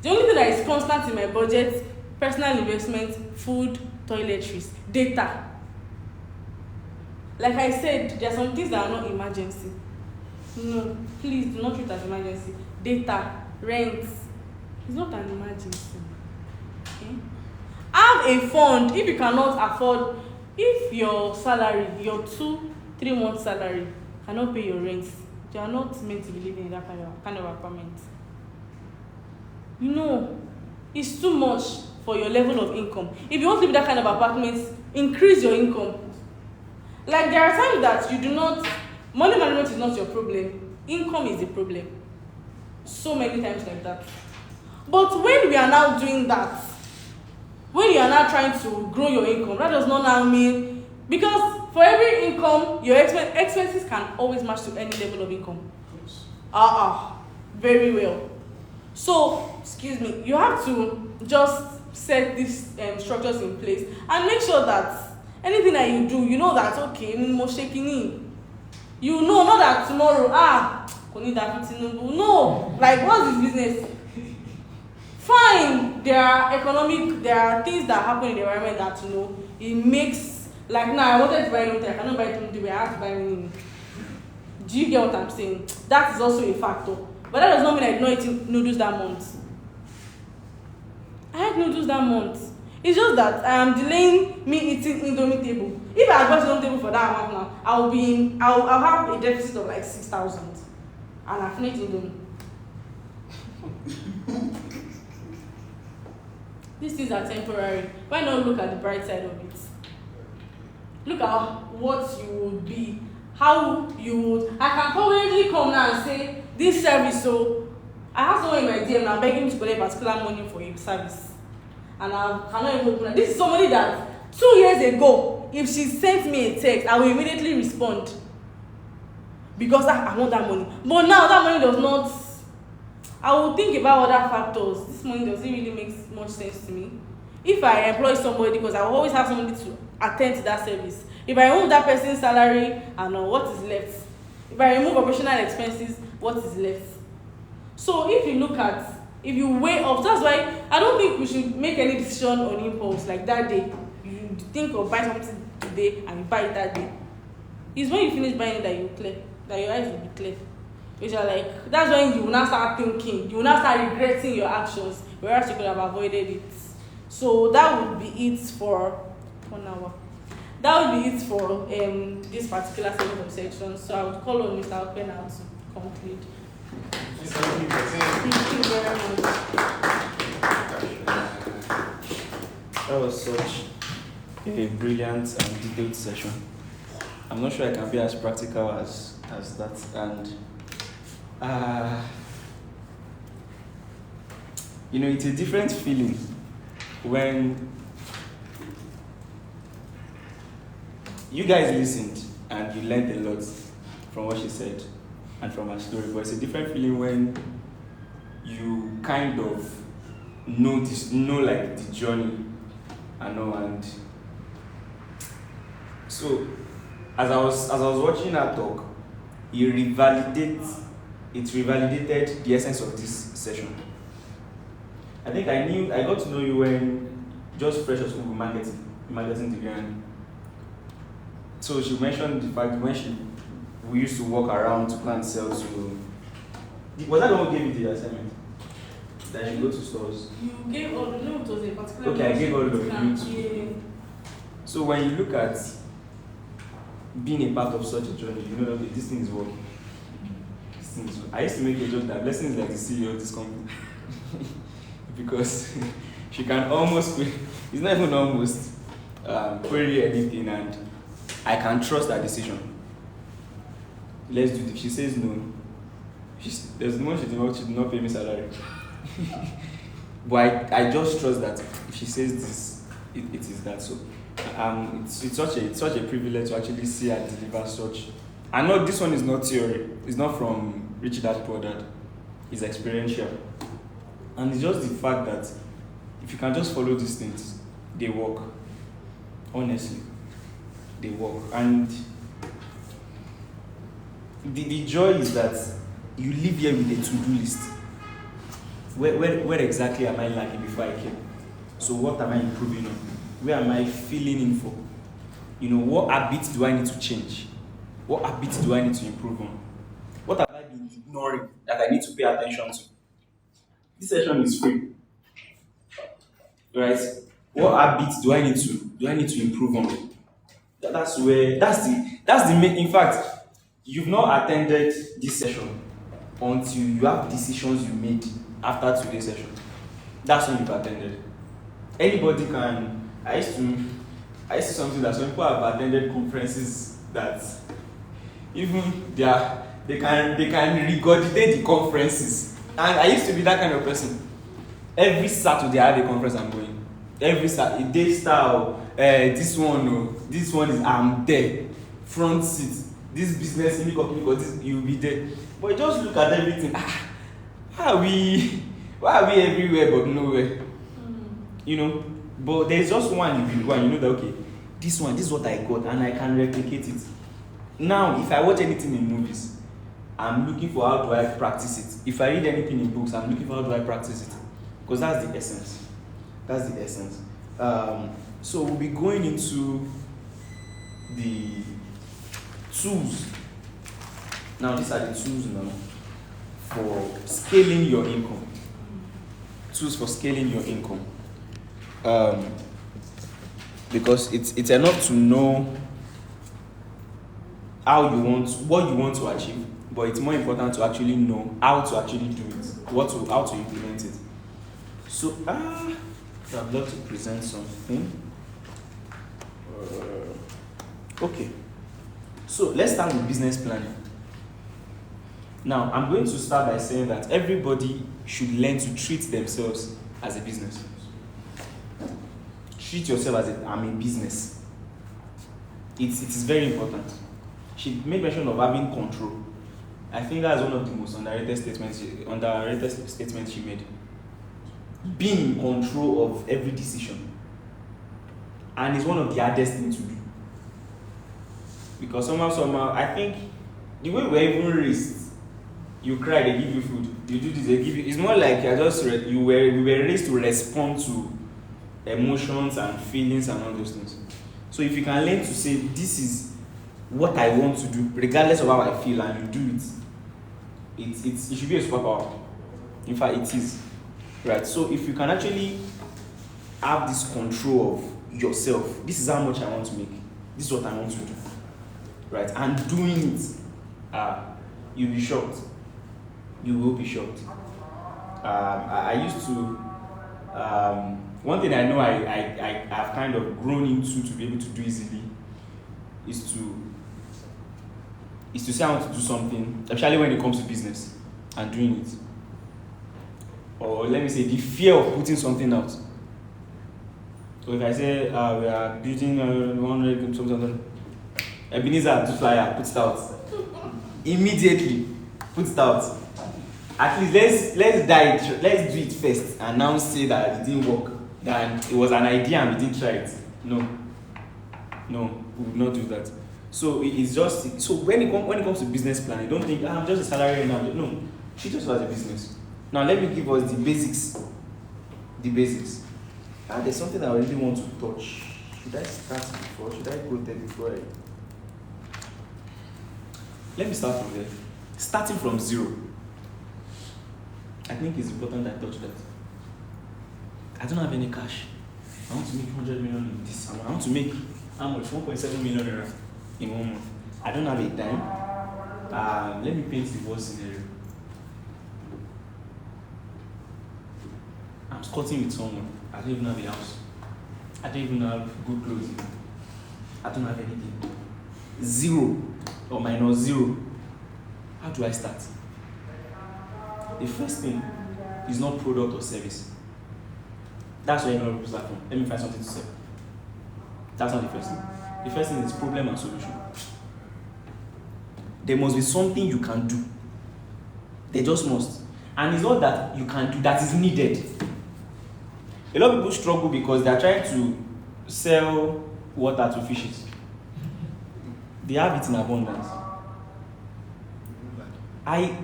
The only thing that is constant in my budget, personal investment, food, toiletries, data. Like I said, there are some things that are not emergency. No, please do not treat it as emergency. Data, rent, it's not an emergency. Okay? Have a fund if you cannot afford, if your salary, your 2-3 months salary cannot pay your rent, you are not meant to be living in that kind of apartment. You know, it's too much for your level of income. If you want to live in that kind of apartment, increase your income. Like there are times that you do not, money management is not your problem, income is the problem. So many times like that. But when we are now doing that, when you are now trying to grow your income, that does not now mean, because for every income, your expenses can always match to any level of income. Very well. So, excuse me, you have to just set these structures in place and make sure that anything that you do, you know that, okay, more shaking in. You know, not that tomorrow, no, like, what's this business? Fine, there are things that happen in the environment that, you know, it makes, like now I wanted to buy nothing, I cannot buy it, I have to buy money. Do you get what I'm saying? That is also a factor. But that does not mean I did not eat noodles that month. I had noodles that month. It's just that I am delaying me eating Indomie table. If I had bought Indomie table for that amount now, I'll have a deficit of like 6,000. And I've finished Indomie. These things are temporary. Why not look at the bright side of it? Look at what you would be, how you would. I can probably come now and say, this service, so I have someone in my DM now begging me to collect particular money for a service. And I cannot even open it. This is somebody that 2 years ago, if she sent me a text, I will immediately respond. Because I want that money. But now that money does not, I will think about other factors. This money doesn't really make much sense to me. If I employ somebody, because I will always have somebody to attend to that service. If I remove that person's salary, I know what is left. If I remove operational expenses, what is left? So if you weigh up, that's why I don't think we should make any decision on impulse like that day. You think of buying something today and you buy it that day. It's when you finish buying it that you clear, that your eyes will be clear. Which are like, that's when you will now start thinking, you will now start regretting your actions, whereas you could have avoided it. So that would be it for 1 hour. That would be it for this particular segment of section. So I would call on Mr. Opena to conclude. Thank you very much. That was such a brilliant and detailed session. I'm not sure I can be as practical as that. And you know, it's a different feeling when you guys listened and you learned a lot from what she said and from her story, but it's a different feeling when you kind of know like the journey and so as I was watching her talk, it revalidated the essence of this session. I think I got to know you when just fresh as Google marketing degree. And so she mentioned the fact when we used to walk around to plan sales to. Was that the one who gave you the assignment? That you go to stores? You gave all the notes of a particular. Okay, I gave all of you. So when you look at being a part of such a journey, you know that this thing is working. I used to make a joke that Blessing is like the CEO of this company. Because she can almost, it's not even almost, query anything, and I can trust that decision. Let's do this. She says no. There's no, she did not pay me salary. But I just trust that if she says this, it is that. So it's such a privilege to actually see her deliver such. I know this one is not theory. It's not from Rich Dad Poor Dad. It's experiential. And it's just the fact that if you can just follow these things, they work. Honestly, they work. And the joy is that you live here with a to-do list. Where exactly am I lacking before I came? So what am I improving on? Where am I filling in for? What habits do I need to change? What habits do I need to improve on? What have I been ignoring that I need to pay attention to? This session is free. Right? What habits do I need to improve on? That's the main. In fact, you've not attended this session until you have decisions you made after today's session. That's when you've attended. Anybody can. I used to something that some people have attended conferences that even they can regurgitate the conferences. And I used to be that kind of person. Every Saturday I had a conference I'm going. Every Saturday, Daystar, this one is I'm there, front seat. This business, this you'll be there. But just look at everything. Why are we everywhere but nowhere? But there's just one you know that okay, this is what I got and I can replicate it. Now, if I watch anything in movies, I'm looking for how do I practice it. If I read anything in books, I'm looking for how do I practice it. Because that's the essence. That's the essence. So we'll be going into the tools. Now, these are the tools now for scaling your income. Tools for scaling your income. Because it's enough to know what you want to achieve, but it's more important to actually know how to actually do it, how to implement it. So, I'd love to present something. Okay. So let's start with business planning. Now, I'm going to start by saying that everybody should learn to treat themselves as a business. Treat yourself as I'm a business. It is very important. She made mention of having control. I think that's one of the most underrated statements she made. Being in control of every decision. And it's one of the hardest things to do. Because somehow, I think the way we're even raised, you cry, they give you food. You do this, they give you. It's more like we were raised to respond to emotions and feelings and all those things. So if you can learn to say, this is what I want to do, regardless of how I feel, and you do it, it should be a superpower. In fact, it is. Right? So if you can actually have this control of yourself, this is how much I want to make, this is what I want to do. Right? And doing it, you'll be shocked. You will be shocked. I used to, one thing I know I've kind of grown into to be able to do easily is to say I want to do something, especially when it comes to business and doing it. Or let me say, the fear of putting something out. So if I say, we are building 100 something, Ebenezer to flyer, put it out. Immediately, put it out. At least let's do it first and now say that it didn't work. That it was an idea and we didn't try it. No, we would not do that. So it's just, so when it comes to business planning, don't think, I'm just a salary now. No, treat yourself as a business. Now let me give us the basics. There's something I really want to touch. Should I start before? Should I go there before Let me start from there. Starting from zero. I think it's important I touch that. I don't have any cash. I want to make 100 million in this summer. I want to make how much? 1.7 million in 1 month. I don't have a dime. Let me paint the worst scenario. I'm squatting with someone. I don't even have a house. I don't even have good clothes. I don't have anything. 0 or minus 0. How do I start? The first thing is not product or service. That's where a lot of people start from. Let me find something to sell. That's not the first thing. The first thing is problem and solution. There must be something you can do. They just must. And it's not that you can do, that is needed. A lot of people struggle because they are trying to sell water to fishes. They have it in abundance.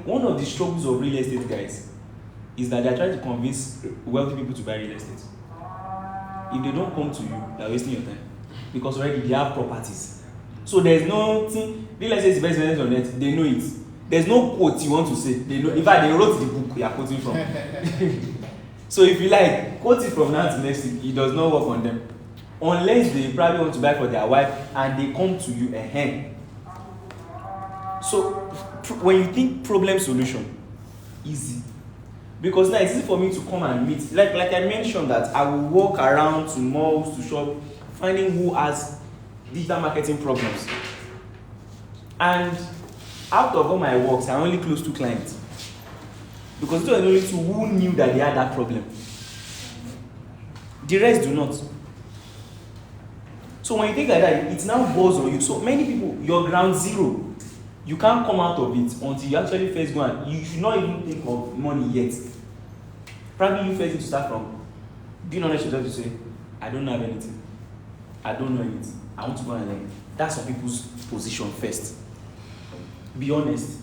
One of the struggles of real estate guys is that they are trying to convince wealthy people to buy real estate. If they don't come to you, they are wasting your time. Because already they have properties. So there's nothing, real estate is best on net, they know it. There's no quote you want to say. They know. In fact, they wrote the book you are quoting from. So if you like, quote it from now to next week, it does not work on them. Unless they probably want to buy for their wife and they come to you ahead. So when you think problem solution, easy. Because now it's easy for me to come and meet. Like I mentioned that I will walk around to malls, to shop, finding who has digital marketing problems. And out of all my works, I only close 2 clients. Because those are the only 2 who knew that they had that problem. The rest do not. So when you think like that, it's now balls on you. So many people, you're ground zero. You can't come out of it until you actually first go and you should not even think of money yet. Probably you first need to start from being honest with yourself to say, I don't have anything. I don't know anything. I want to go and learn. That's some people's position first. Be honest.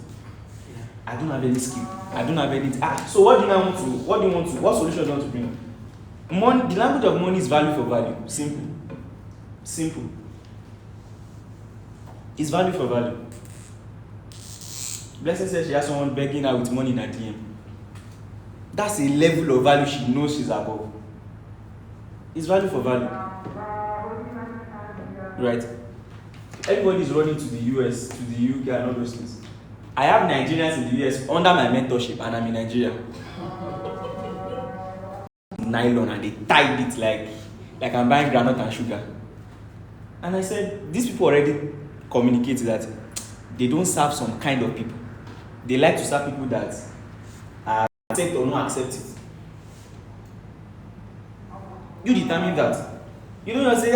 I don't have any skill. I don't have anything. So what do you want to, what solution do you want to bring? Money, the language of money is value for value. Simple. It's value for value. Blessing says she has someone begging her with money in her DM. That's a level of value she knows she's above. It's value for value. Right? Everybody's running to the US, to the UK and all those things. I have Nigerians in the US under my mentorship and I'm in Nigeria. Nylon and they tied it like I'm buying granite and sugar. And I said, these people already communicated that they don't serve some kind of people. They like to serve people that accept or not accept it. You determine that. You don't say,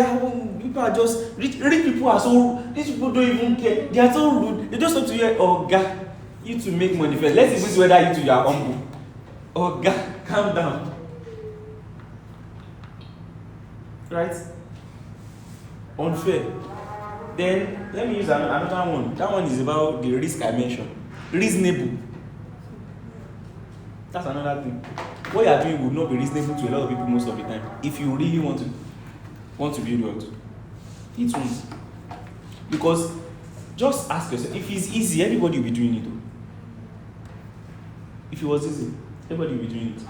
people are just, rich people are so, rich people don't even care. They are so rude. They just want to hear, oh God, you to make money first. Let's even see whether you two are humble. Oh God, calm down. Right? Unfair. Then, let me use another one. That one is about the risk I mentioned. Reasonable. That's another thing. What you are doing would not be reasonable to a lot of people most of the time. If you really want to build wealth, it won't. Because just ask yourself, if it's easy, everybody will be doing it. If it was easy, everybody will be doing it.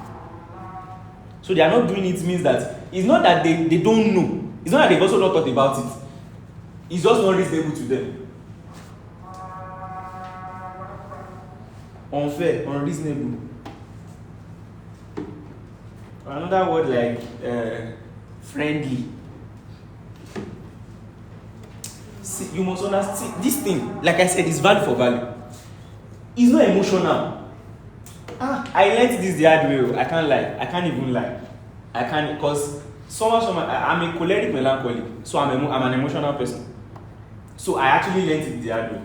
So they are not doing it means that it's not that they don't know. It's not that they've also not thought about it. It's just not reasonable to them. Unfair, unreasonable. Another word like friendly. See, you must understand this thing, like I said, is value for value. It's not emotional. I learned this the hard way. I can't lie. I can't even lie. I can't, because I'm a choleric melancholic, so I'm an emotional person. So I actually learned it the hard way.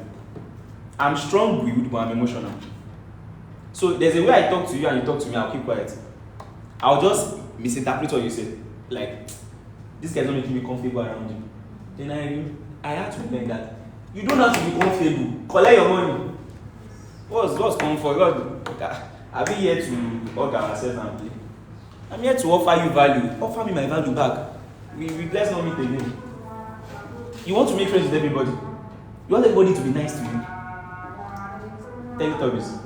I'm strong-willed, but I'm emotional. So there's a way I talk to you and you talk to me, I'll keep quiet. I'll just misinterpret what you said. Like, this guy's not making me comfortable around you. Then I had to learn that you don't have to be comfortable. Collect your money. What's comfort? I'll be here to hug ourselves and play. I'm here to offer you value. Offer me my value back. We let's not meet again. You want to make friends with everybody. You want everybody to be nice to you. Teletubbies.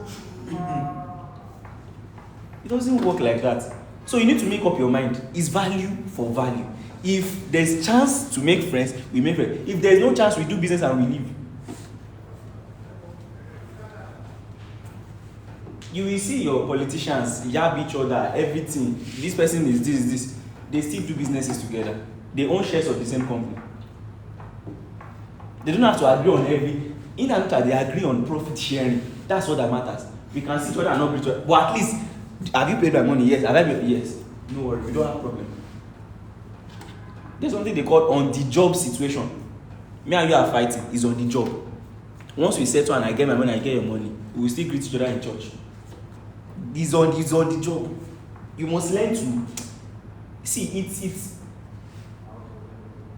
It doesn't work like that. So you need to make up your mind. It's value for value. If there's chance to make friends, we make friends. If there's no chance, we do business and we leave. You will see your politicians yab each other, everything. This person is this. They still do businesses together. They own shares of the same company. They don't have to agree on every. In and out, they agree on profit sharing. That's what that matters. We can see each other and not each other. But at least, have you paid my money? Yes. Have I paid? Yes. No worry. We don't have a problem. There's something they call on the job situation. Me and you are fighting. It's on the job. Once we settle and I get my money, I get your money, we will still greet each other in church. It's on the job. You must learn to see it's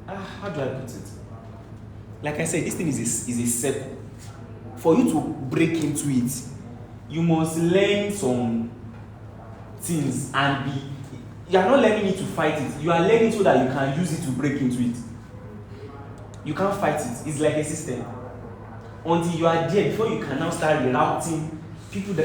how do I put it? Like I said, this thing is a circle. For you to break into it, you must learn some things and be. You are not learning it to fight it. You are learning so that you can use it to break into it. You can't fight it. It's like a system. Until you are there, before you can now start rerouting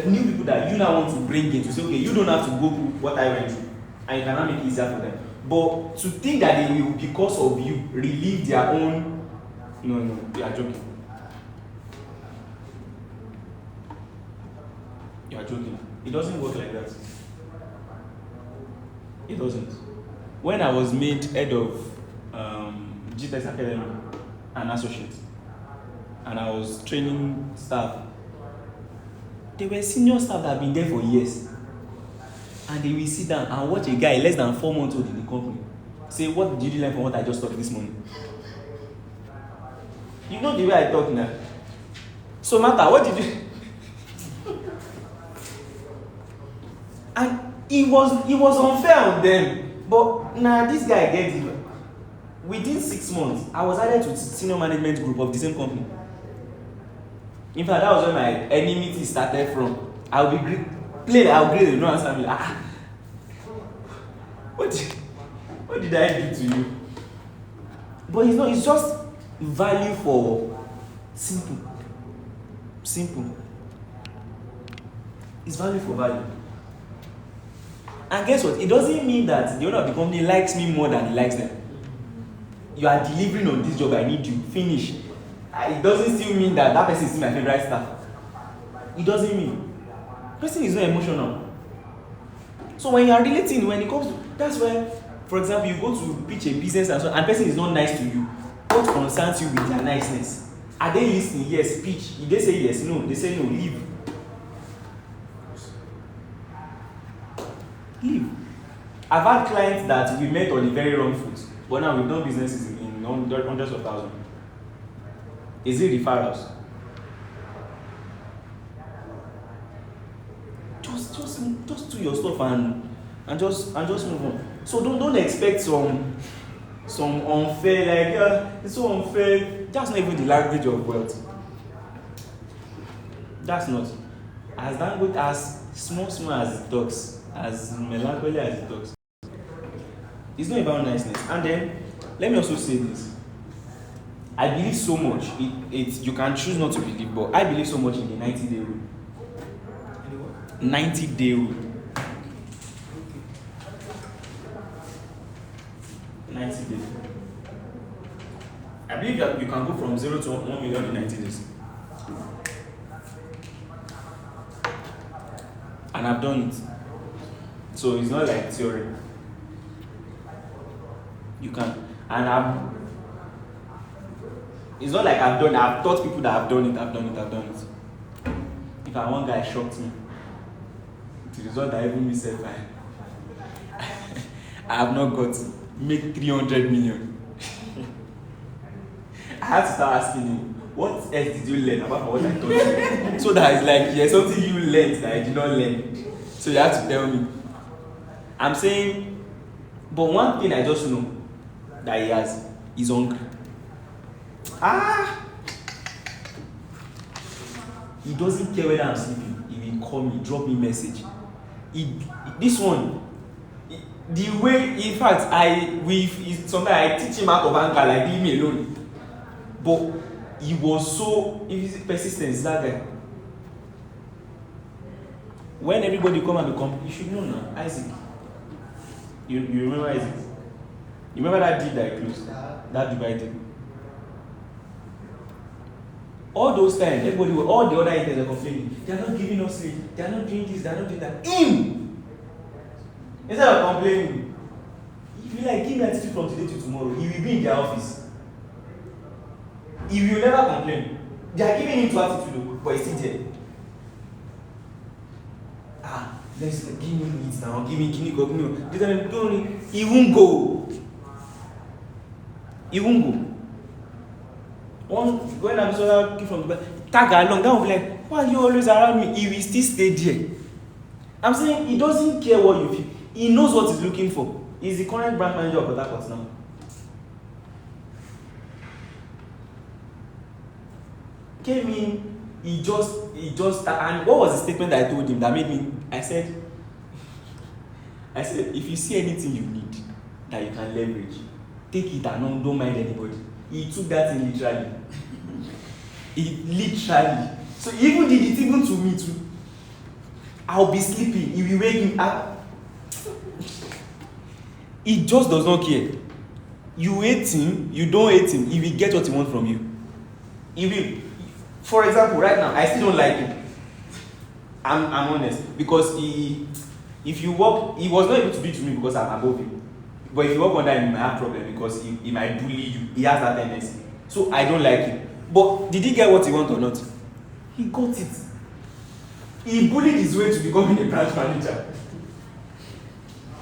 new people that you now want to bring in to say, okay, you don't have to go through what I went through, and you cannot make it easier for them. But to think that they will, because of you, relieve their own. No, you are joking. You are joking. It doesn't work like that. It doesn't. When I was made head of GTEX Academy, an associate, and I was training staff, there were senior staff that have been there for years, and they will sit down and watch a guy less than 4 months old in the company say, what did you learn from what I just taught this morning? You know the way I talk now. So Martha, what did you and it was unfair on them, but this guy gets it. Within 6 months, I was added to the senior management group of the same company. In fact, that was where my enmity started from. I'll be played, I'll grade, you know, answer me. What did I do to you? But it's just value for simple. It's value for value. And guess what? It doesn't mean that the owner of the company likes me more than he likes them. You are delivering on this job, I need you. Finish. It doesn't still mean that person is my favorite staff. It doesn't mean. Person is not emotional. So when you are relating, when it comes to, that's where, for example, you go to pitch a business and person is not nice to you. What concerns you with their niceness? Are they listening? Yes, pitch. If they say yes, no, they say no, leave. Leave. I've had clients that we met on the very wrong foot, but now we've done businesses in hundreds of thousands. Is it referrals? Just do your stuff and just move on. So don't expect some unfair, like it's so unfair. That's not even the language of wealth. That's not. As language as small as it talks, as melancholy as it talks. It's not about niceness. And then let me also say this. I believe so much. You can choose not to believe, but I believe so much in the 90-day rule. 90-day rule. 90 days. I believe that you can go from 0 to 1 million in 90 days. And I've done it. So it's not like theory. You can. And it's not like I've taught people that I've done it. If one guy shocked me, the result I even myself, I have not got make 300 million. I had to start asking him, what else did you learn apart from what I taught you? So that it's like, yeah, something you learned that I did not learn. So you have to tell me. I'm saying, but one thing I just know that he has is hungry. He doesn't care whether I'm sleeping. He will call me, drop me message. This one, the way, in fact, sometimes I teach him out of anger, like leave me alone. But he was so persistent, that guy. When everybody come and become, you should know now, Isaac. You remember Isaac? You remember that deal that I closed? That Dubai deal. All those times, everybody, all the other interns are complaining. They are not giving us sleep. They are not doing this. They are not doing that. Him! Instead of complaining, if you like, give me attitude from today to tomorrow, he will be in their office. He will never complain. They are giving him to attitude, but he's still there. Let's give me it now, give me go, give me. He won't go. He won't go. When I'm so from the back, tag along, that will be like, why are you always around me? He will still stay there. I'm saying he doesn't care what you feel. He knows what he's looking for. He's the current brand manager of Port Harcourt now. Came in, he just, and what was the statement that I told him that made me, I said, if you see anything you need that you can leverage, take it and don't mind anybody. He took that in literally. Literally. So he even did it even to me too. I'll be sleeping, he will wake me up. He just does not care. You hate him, you don't hate him, he will get what he wants from you. He will. For example, right now, I still don't like him. I'm honest. Because if you work, he was not able to be to me because I'm above him. But if you work under him, you might have problem because he might bully you. He has that tendency. So I don't like him. But did he get what he want or not? He got it. He bullied his way to becoming a branch manager.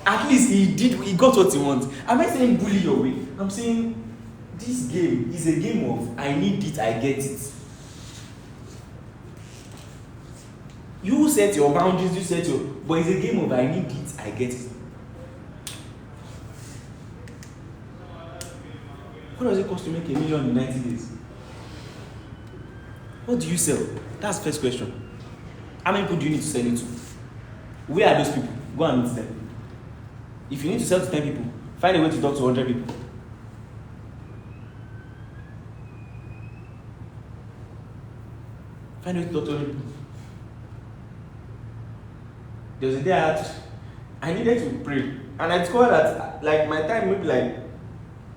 At least he got what he wants. I'm not saying bully your way. I'm saying this game is a game of I need it, I get it. You set your boundaries, but it's a game of I need it, I get it. What does it cost to make $1 million in 90 days? What do you sell? That's the first question. How many people do you need to sell it to? Where are those people? Go and meet them. If you need to sell to 10 people, find a way to talk to 100 people. Find a way to talk to 100 people. There was a day I needed to pray. And I discovered that like my time maybe like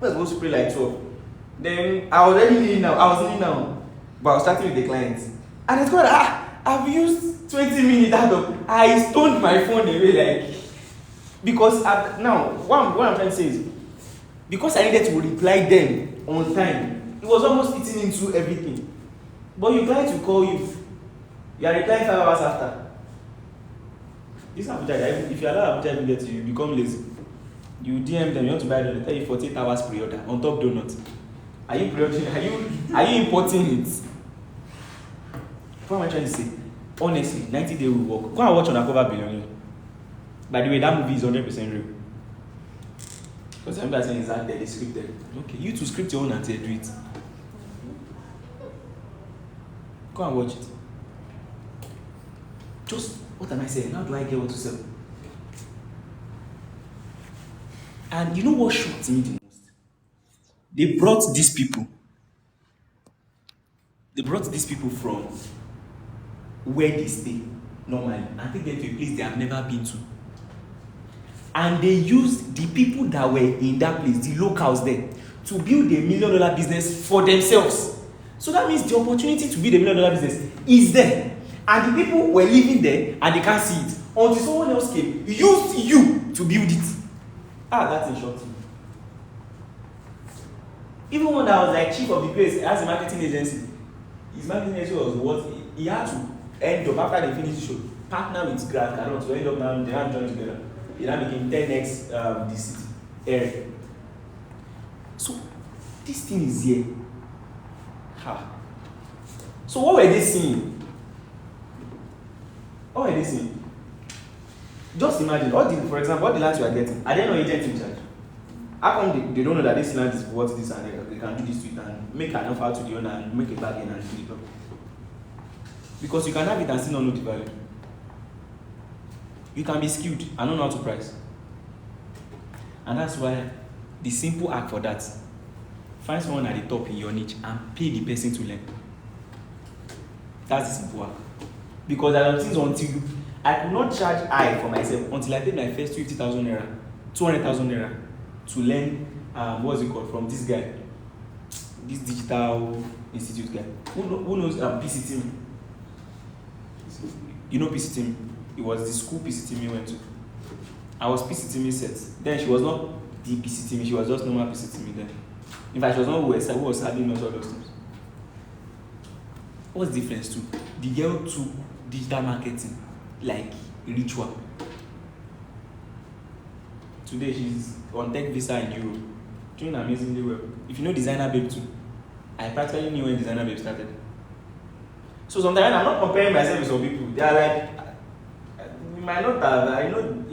I was supposed to pray like 12. Then I was already kneeling now. But I was starting with the clients. And I discovered I've used 20 minutes out of I stoned my phone away like because now what I'm trying to say is because I needed to reply them on time, it was almost eating into everything. But your client will call you. You are replying 5 hours after. This Abuja, if you allow Abuja to get to you, become lazy. You DM them, you want to buy donut, tell you 48 hours pre-order on top donut. Are you pre-ordering? Are you importing it? What am I trying to say? Honestly, 90 Day will work. Go and watch Undercover Billionaire. By the way, that movie is 100% real. Because everybody saying is that they scripted. Okay, you to script your own and do it. Go and watch it. Just, what am I saying? How do I get what to sell? And you know what shocked me the most? They brought these people from where they stay normally and take them to a place they have never been to. And they used the people that were in that place, the locals there, to build a $1 million business for themselves. So that means the opportunity to build a $1 million business is there. And the people were living there and they can't see it. Until someone else came, used you to build it. That's in short. Even when I was like chief of the place as a marketing agency, his marketing agency was what he had to end up after they finished the show, partner with Grant Caron to end up now they have joined together. It now became 10x the city area. So this thing is here. So what were they seeing? What were they seeing? Just imagine, for example, all the lands you are getting, are there no agents in charge? How come they don't know that this land is worth this and they can do this to it and make an offer to the owner and make a bargain and do it up? Because you can have it and still not know the value. You can be skewed and not know how to price. And that's why the simple act for that, find someone at the top in your niche and pay the person to learn. That's the simple act. Because there are things I could not charge high for myself until I paid my first 50,000 naira, 200,000 naira to learn what's it called from this guy, this digital institute guy. Who knows PCT? You know PCT? It was the school PCT went to. I was PCT set. Then she was not PCT me. She was just normal PCT me then. In fact, she was not who was having most of those things. What's the difference too? The girl took digital marketing like ritual. Today she's on tech visa in Europe, doing amazingly well. If you know Designer Babe too, I practically knew when Designer Babe started. So sometimes I'm not comparing myself with some people. They are like, we might not have. I know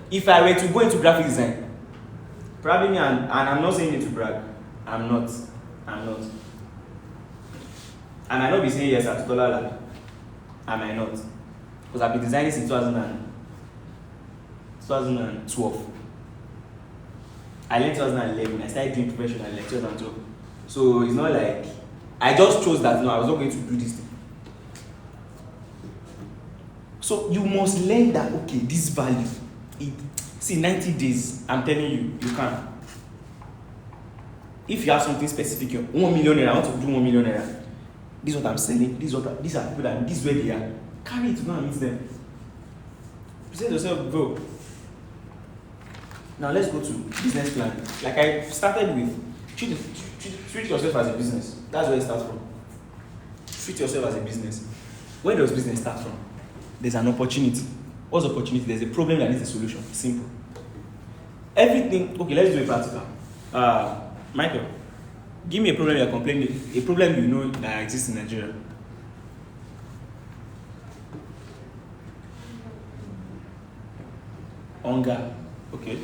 if I were to go into graphic design, probably me and I'm not saying it to brag. I'm not. I might not be saying yes at $2 Lab. I might not. Because I've been designing since 2012. I learned 2011. I started doing professional in 2012. So it's not like I just chose that no, I was not going to do this thing. So you must learn that okay, this value. See, 90 days, I'm telling you, you can. If you have something specific, 1 million naira, I want to do 1 million naira. This is what I'm selling. These are people that this is where they are. Carry it to go and meet them. You say to yourself, bro. Now let's go to business plan. Like I started with, treat yourself as a business. That's where it starts from. Treat yourself as a business. Where does business start from? There's an opportunity. What's the opportunity? There's a problem that needs a solution. Simple. Everything. Okay, let's do it practical. Michael, give me a problem you're complaining. A problem you know that exists in Nigeria. Hunger. Okay.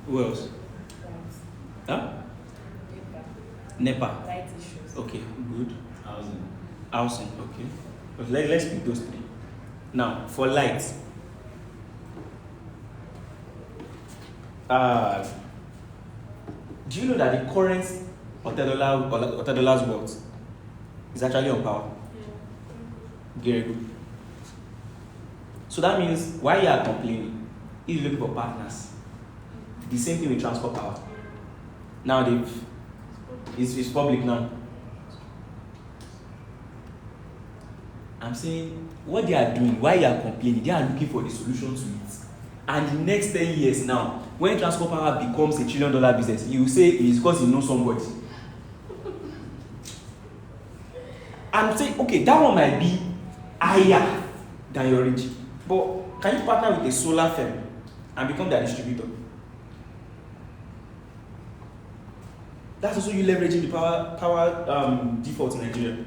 Who else? Huh? NEPA. Light issues. Okay, good. Housing. Okay. But let's pick those three. Now, for light. Do you know that the current Otedola's wealth is actually on power? Very good. So that means why you are complaining, he's looking for partners. The same thing with transport power. Now it's public now. I'm saying what they are doing, why you are complaining, they are looking for the solution to it. And the next 10 years now, when transport power becomes $1 trillion business, you will say it's because you know somebody. I'm saying, okay, that one might be higher than your reach. But can you partner with a solar firm and become their distributor? That's also you leveraging the power default in Nigeria.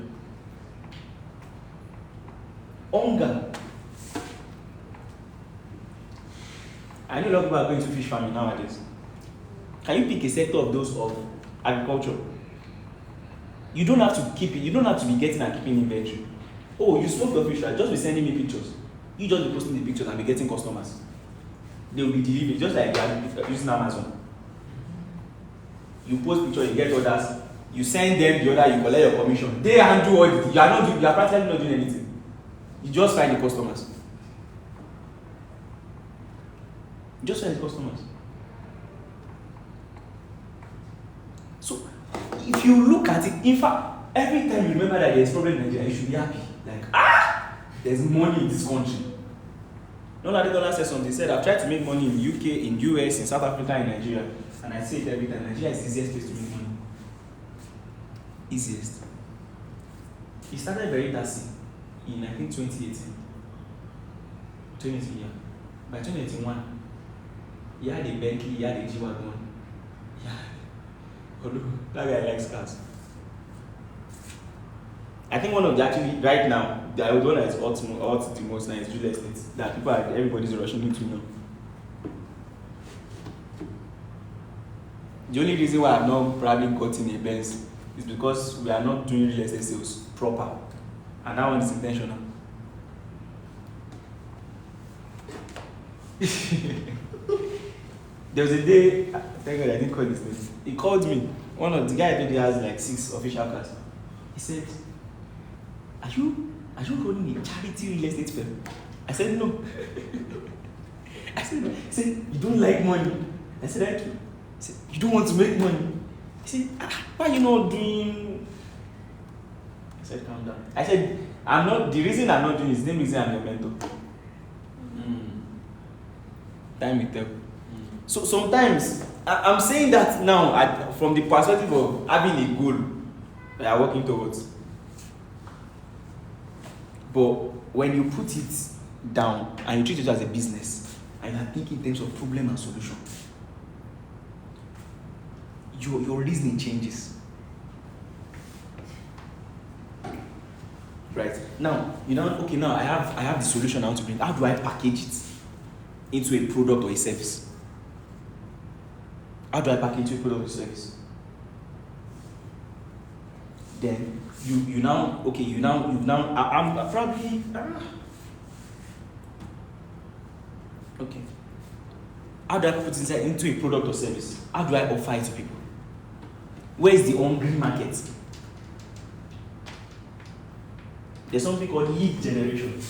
Hunger. I know a lot of people are going to fish farming nowadays. Can you pick a sector of those of agriculture? You don't have to keep it. You don't have to be getting and keeping inventory. Oh, you smoke your fish, right? Just be sending me pictures. You just be posting the pictures and be getting customers. They will be delivering, just like you are using Amazon. You post pictures, you get orders. You send them the order, you collect your commission. They handle all it. You are practically not doing anything. You just find the customers. Just find the customers. So, if you look at it, in fact, every time you remember that there's problem in Nigeria, you should be happy. Like, there's money in this country. No, Adesina said something. He said, I've tried to make money in the UK, in US, in South Africa, in Nigeria. And I say it every time. Nigeria is the easiest place to make money. Easiest. He started Veritasi in, I think, 2018. 2018, yeah. By 2021, he had a Bentley, he had a G-Wagon. Yeah. Although, that guy likes cars. I think one of the actually, right now, the one that is hot the most now is real estate. That everybody's rushing into now. The only reason why I've not probably gotten a Benz is because we are not doing real estate sales proper. And that one is intentional. There was a day, thank God I didn't call this name. He called me. One of the guy I told he has like 6 official cars. He said, Are you running a charity real estate firm? I said, no. I said, you don't like money. I said, I do. He said, you don't want to make money. He said, why are you not doing? I said, calm down. I said, the reason I'm not doing is the same reason I'm your mentor. Time will tell. So sometimes I'm saying that now from the perspective of having a goal that you are working towards. But when you put it down and you treat it as a business and you are thinking in terms of problem and solution, your reasoning changes. Right? Now, now I have the solution I want to bring. How do I package it into a product or a service? How do I package a product or service? Then I'm probably okay. How do I put it into a product or service? How do I offer it to people? Where is the hungry market? There's something called lead generation.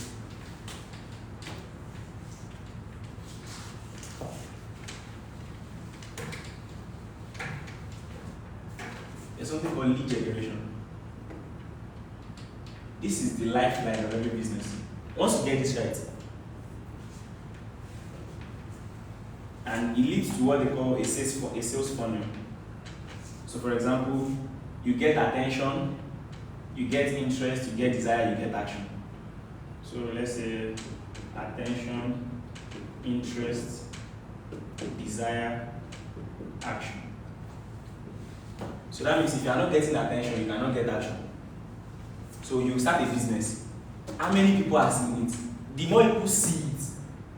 There's something called lead generation. This is the lifeline of every business. Once you get this right, and it leads to what they call a sales funnel. So, for example, you get attention, you get interest, you get desire, you get action. So, let's say attention, interest, desire, action. So that means if you are not getting attention, you cannot get action. So you start a business. How many people are seeing it? The more people see it,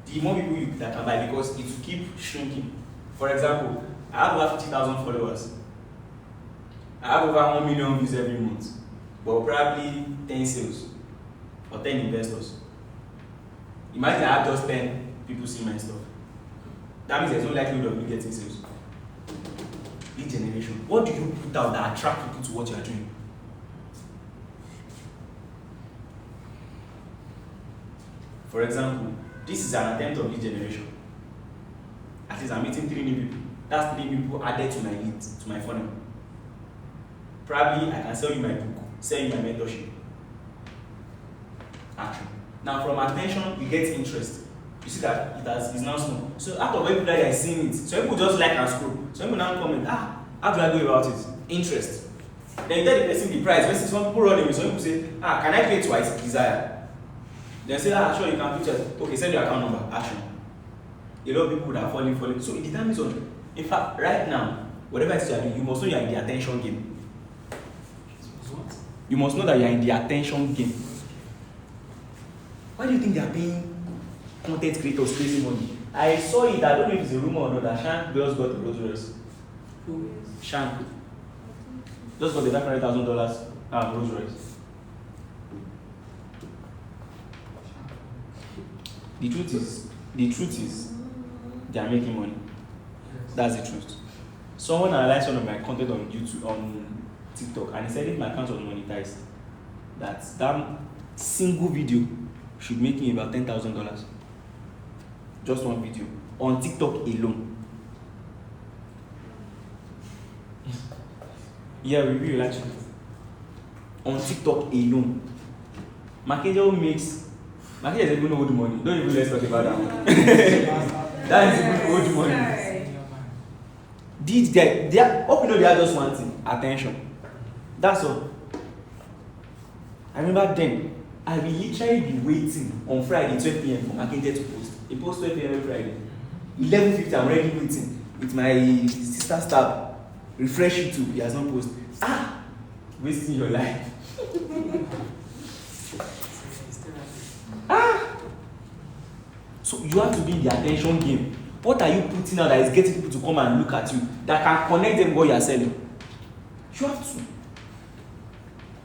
the more people that can buy, because it will keep shrinking. For example, I have over 50,000 followers. I have over 1 million views every month, but probably 10 sales or 10 investors. Imagine I have just 10 people see my stuff. That means there's no likelihood of me getting sales. Lead generation. What do you put out that attract people to what you are doing? For example, this is an attempt of lead generation. At least I'm meeting 3 new people. That's 3 people added to my lead, to my funnel. Probably I can sell you my book, sell you my mentorship. Action. Now from attention, we get interest. You see that it's now small. So out of everybody that is seeing it, some people just like and scroll. Some people now comment, how do I go about it? Interest. Then you tell the person the price. Some people run away. Some people say, can I pay twice? Desire. Then say, sure, you can put it. Okay, send your account number. Action. A lot of people would have fallen. So it determines on. In fact, right now, whatever it is you are doing, you must know you are in the attention game. You must know that you are in the attention game. Why do you think they are paying content creators crazy money? I saw it. I don't know if it's a rumor or not that Shank just got a Rolls Royce. Who? Shank. Just got the $500,000 Rolls Royce. The truth is, they are making money. That's the truth. Someone analyzed one of my content on YouTube, on TikTok, and he said if my account was monetized, that single video should make me about $10,000. Just one video on TikTok alone. Yeah, review actually. On TikTok alone, Mackenzie is even old money. Don't even let's talk about that one. That is even old money. These guys, they are just one thing: attention. That's all. I remember then, I will literally be waiting on Friday 12 p.m. for Mackenzie to post. He posts 12 p.m. every Friday. 11:50, I'm already waiting with my sister's tab. Refresh YouTube, he has not posted. Wasting your life. So you have to be in the attention game. What are you putting out that is getting people to come and look at you, that can connect them with what you are selling? You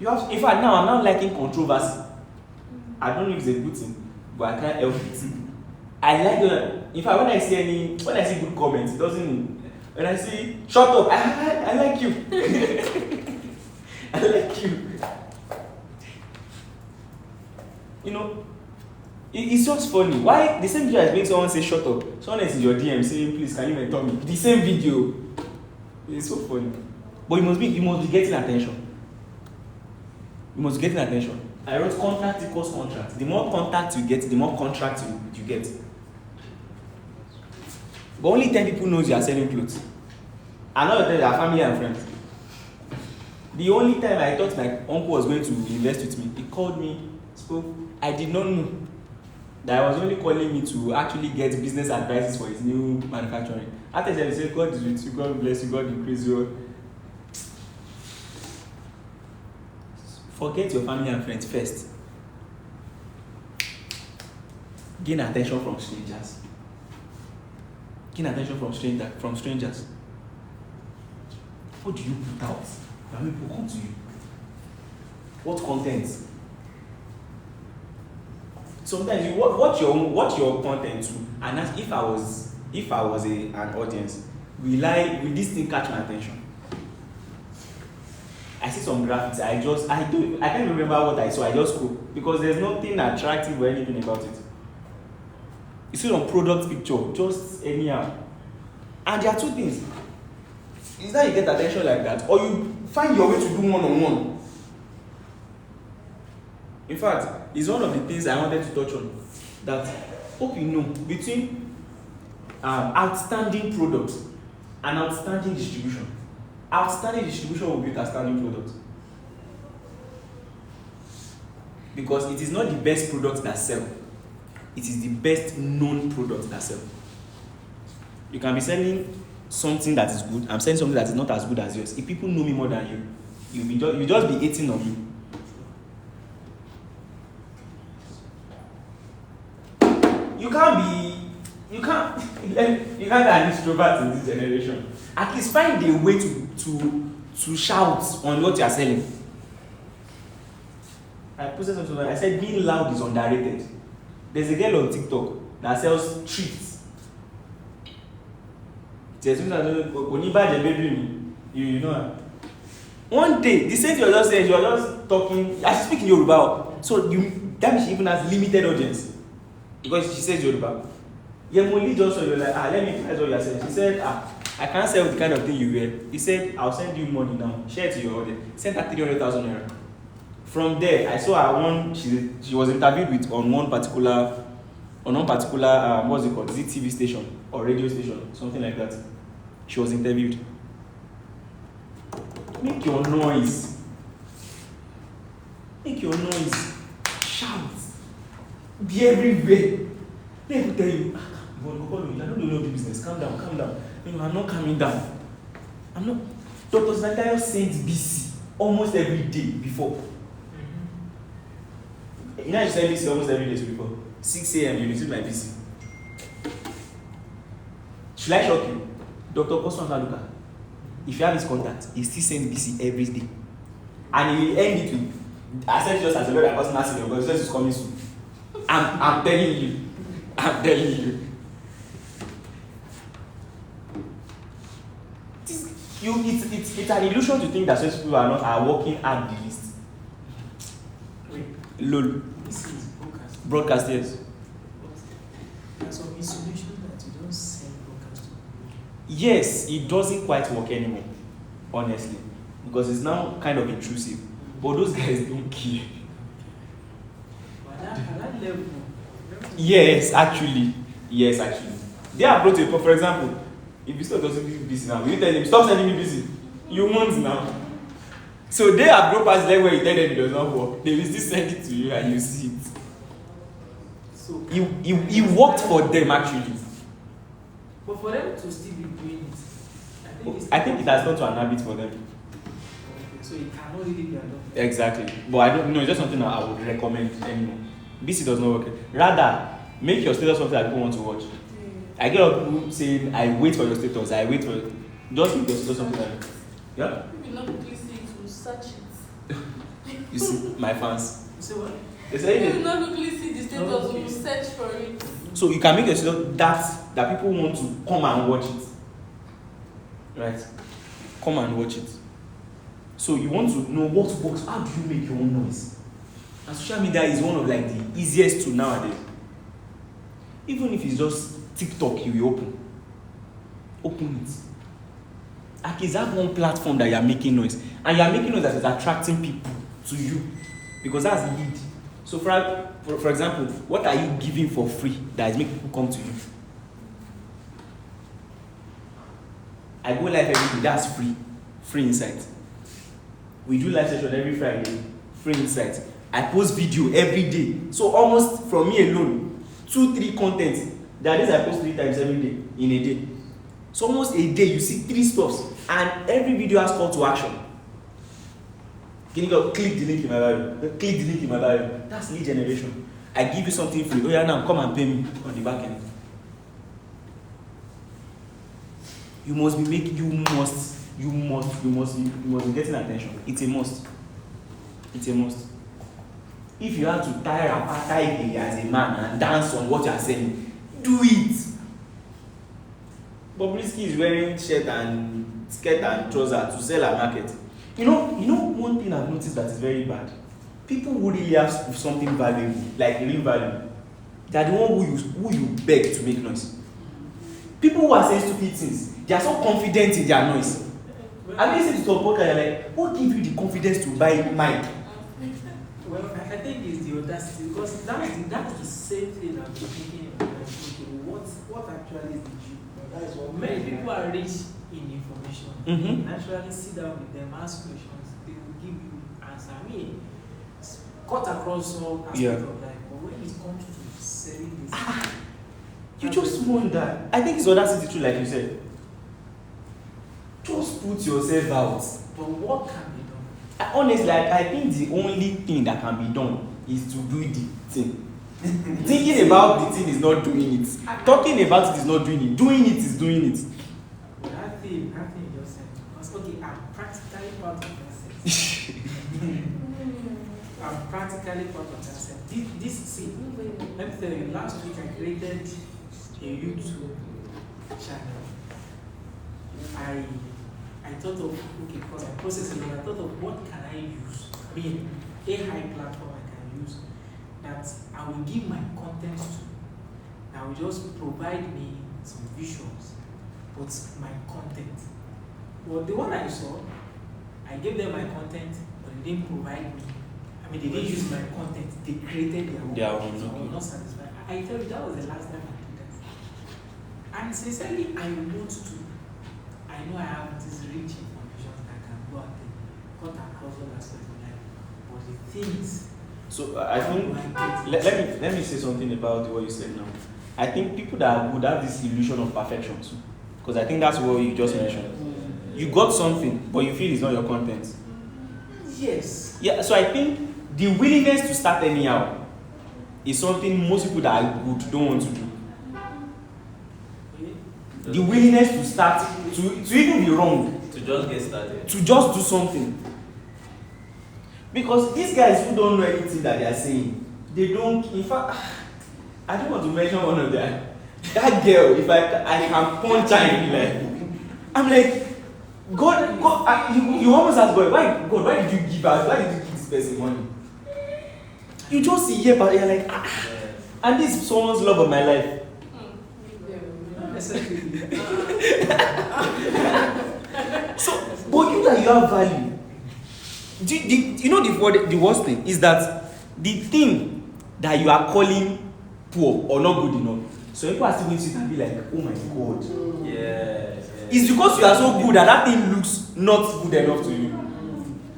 have to. In fact, now I'm not liking controversy. I don't know if it's a good thing, but I can't help it. I like in fact, when I see good comments, it doesn't. When I see shut up, I like you. I like you. It's just funny. Why the same video as making someone say shut up, someone else in your DM saying please can you mentor me? The same video. It's so funny. But you must be getting attention. You must be getting attention. I wrote contact equals contract. The more contact you get, the more contract you get. But only 10 people knows you are selling clothes. And all of them are family and friends. The only time I thought my uncle was going to invest with me, he called me, spoke. I did not know that I was only calling me to actually get business advices for his new manufacturing. After that, he said, God is with you, God bless you, God increase you. Forget your family and friends first. Gain attention from strangers. Gain attention from strangers. What do you put out? How many people come to you? What content? Sometimes you watch your content too, and ask if I was an audience, will this thing catch my attention? I see some graphics, I can't remember what I saw, I just go because there's nothing attractive or anything about it. You see some product picture, just anyhow. And there are two things. Is that you get attention like that, or you find your way to do one-on-one. In fact, it's one of the things I wanted to touch on. That, hope you know, between outstanding product and outstanding distribution. Outstanding distribution will beat outstanding product. Because it is not the best product that sell. It is the best known product that sell. You can be selling something that is good. I'm selling something that is not as good as yours. If people know me more than you, you'll just be hating on me. You can't be an introvert in this generation. At least find a way to shout on what you are selling. I posted something. I said being loud is underrated. There's a girl on TikTok that sells treats. You know her. One day, the same you're just saying, you're just talking. I speak in Yoruba, so that means she even has limited audience because she says Yoruba. Yemoli just saw you like, let me try what you're saying. She said, I can't sell the kind of thing you wear. He said, I'll send you money now. Share it to your audience. Send her 300,000 naira. From there, I saw her one. She was interviewed with on one particular what's it called? Is it TV station or radio station, something like that. She was interviewed. Make your noise. Make your noise. Shout. Be everywhere. Let me tell you, I don't know the business. Calm down. You know, I'm not calming down. I'm not. Dr. Zantayo sent BC almost every day before. You know, I send BC almost every day before. 6 a.m. you receive my BC. Should I shock you? Dr. Kosman Saluka, if you have his contact, he still sends BC every day. And he will end it with, I said just as a very personal senior, because this is coming soon. I'm telling you. It's an illusion to think that such people are working at the least. LOL. This is Broadcast, yes. There's some insinuation that you don't send broadcast to people. Yes, it doesn't quite work anymore, honestly, because it's now kind of intrusive. But those guys don't care. But at that level, Yes, actually. They are brought to a point. For example, if you start doesn't be busy now, you tell them stop sending me busy. You want now. So they have brought past level where you tell them it does not work. They will still send it to you and you see it. so He worked for them actually. but for them to still be doing it, I think it has gone to an habit for them. Okay, so it cannot really be adopted. Exactly. But I don't know, it's just something that I would recommend anymore. BC does not work. Rather, make your status something that people want to watch. I get a lot of people saying, I wait for your status, just make your status something like that. Yeah? People not quickly see it, will search it. You see, my fans. You say what? They say People not quickly see the status, Okay. will search for it. so you can make your status that people want to come and watch it. Right? Come and watch it. So you want to know what works. How do you make your own noise? And social media is one of like the easiest to nowadays. Even if it's just TikTok, you will open it. At least have one platform that you are making noise, and you are making noise that is attracting people to you, because that's the lead. So for example, what are you giving for free that is making people come to you? I go live every day, that's free insight. We do live session every Friday, free insight. I post video every day, so almost from me alone 2-3 contents. There are days I post 3 times every day in a day, so almost a day you see 3 stuffs, and every video has call to action. Can you go click the link in my bio? Click the link in my bio. That's lead generation. I give you something free. Oh yeah, now come and pay me on the back end. You must be making. You must be getting attention. It's a must. It's a must. If you have to tie as a man and dance on what you are saying, do it. Bobrisky is wearing skirt and trouser to sell a market. You know one thing I've noticed that is very bad. People who really have something valuable, like real value, they are the one who you beg to make noise. People who are saying stupid things, they are so confident in their noise. Have you listened to a podcast? You're like, what gives you the confidence to buy mic? Well, I think it's the audacity, because that's the same thing I've been thinking about. Okay, what actually is the truth? That is what many people are rich in information. Mm-hmm. Naturally sit down with them, ask questions, they will give you answer. I mean, it's cut across all aspects of life, but when it comes to selling this, You just wonder. I think it's audacity too, like you said. Just put yourself out. but what can be done? Honestly, I think the only thing that can be done is to do the thing. Thinking about the thing is not doing it. Talking about it is not doing it. Doing it is doing it. That thing you just said, because okay, I'm practically part of that set. I'm practically part of that set. See, let me tell you, last week I created a YouTube channel. I thought of, okay, because I processed it, I thought of what can I use? I mean, AI platform I can use that I will give my content to. I will just provide me some visuals, but my content. Well, the one I saw, I gave them my content, but they didn't provide me. I mean, they didn't use my content, they created their own. So I was not satisfied. I tell you, that was the last time I did that. And sincerely, I want to. I know I have this rich information that I can go out and cut across all aspects of life. But the things. So I think let me say something about what you said now. I think people that are good have this illusion of perfection too, because I think that's what you just mentioned. You got something, but you feel it's not your content. Yes. Yeah. So I think the willingness to start anyhow is something most people that are good don't want to do. The willingness to start, to even be wrong, To just get started. to just do something. Because these guys who don't know anything that they are saying, they don't. In fact, I don't want to mention one of them. That girl, if I can punch her in the leg, I'm like, God, you almost ask God, why did you give us? Why did you give this person money? You just see here, but you're like, and this is someone's love of my life. So, but you that you have value. You know the worst thing is that the thing that you are calling poor or not good enough, so people are still going to sit and be like, oh my God. Yes. It's because you are so good that thing looks not good enough to you.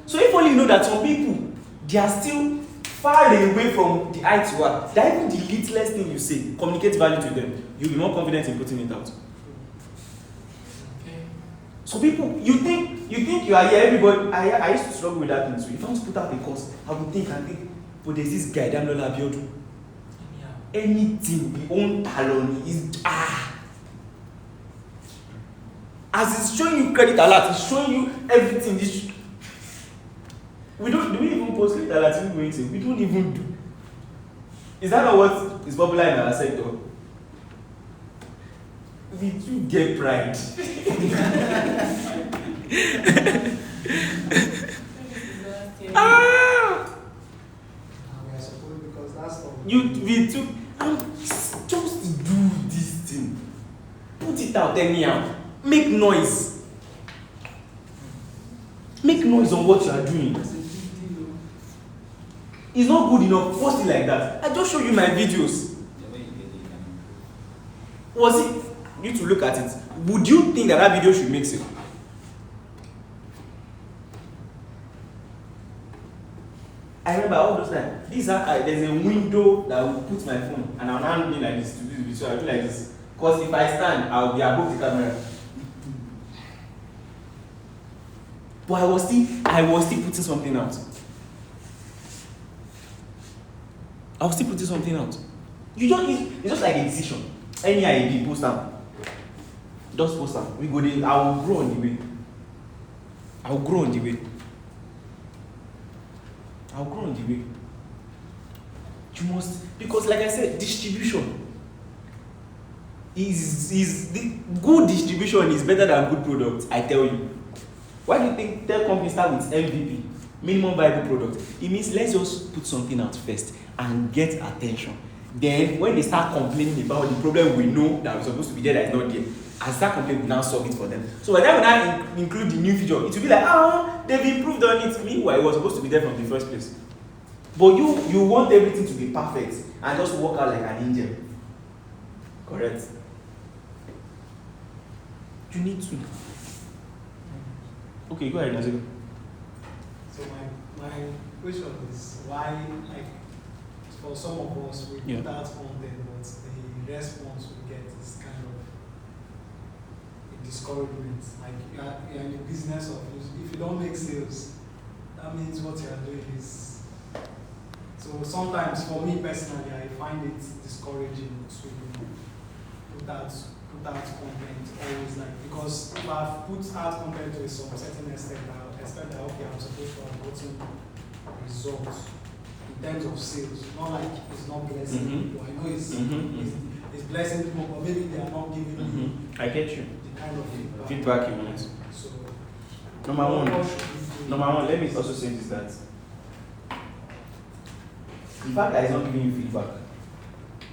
So if only you know that some people, they are still far away from the heights you are, that even the littlest thing you say communicates value to them, you'll be more confident in putting it out. So people, you think you are here, everybody. I used to struggle with that thing too. If I want to put out a course, I would think, but there's this guy, Damlola Abiodun. Anything we own talon is as it's showing you credit alert, it's showing you everything. Do we even post credit alert? We don't even do. Is that not what is popular in our sector? We do get pride. We are supposed, because that's all. We took just do this thing. Put it out anyhow. Make noise. Make noise on what you are doing. It's not good enough. Post it like that. I just show you my videos. Was it you to look at it? would you think that video should make sale? I remember all those times. There's a window that will put my phone and I'll now do like this to do this. So I'll do like this. Because if I stand, I'll be above the camera. But I was still putting something out. I was still putting something out. It's just like a decision. Any idea, post them. Just post them. We go there. I will grow on the way. I will grow on the way. I'll grow on the way. You must, because like I said, distribution is the good distribution is better than good products. I tell you. Why do you think tech companies start with MVP, minimum viable product? It means let's just put something out first and get attention. Then when they start complaining about the problem we know that was supposed to be there that is not there, as that complaint we now solve it for them. So by the time we now include the new feature, it will be like, they've improved on it. Meanwhile, it was supposed to be there from the first place. But you want everything to be perfect and just work out like an angel. Correct? You need to. Okay, go ahead, Nazir. So my question is why, like, for some of us, we put out content, but the response we get is kind of a discouragement. Like, you're in the business of, if you don't make sales, that means what you are doing is. So sometimes, for me personally, I find it discouraging to put out content always, like, because if I've put out content to some certain extent, I expect that, okay, I'm supposed to have gotten results in terms of sales. Not like it's not blessing people. I know it's blessing people, but maybe they are not giving me I get you. the kind of Feedback you want. So Number one, let me also say this, that the fact that it's not giving you feedback,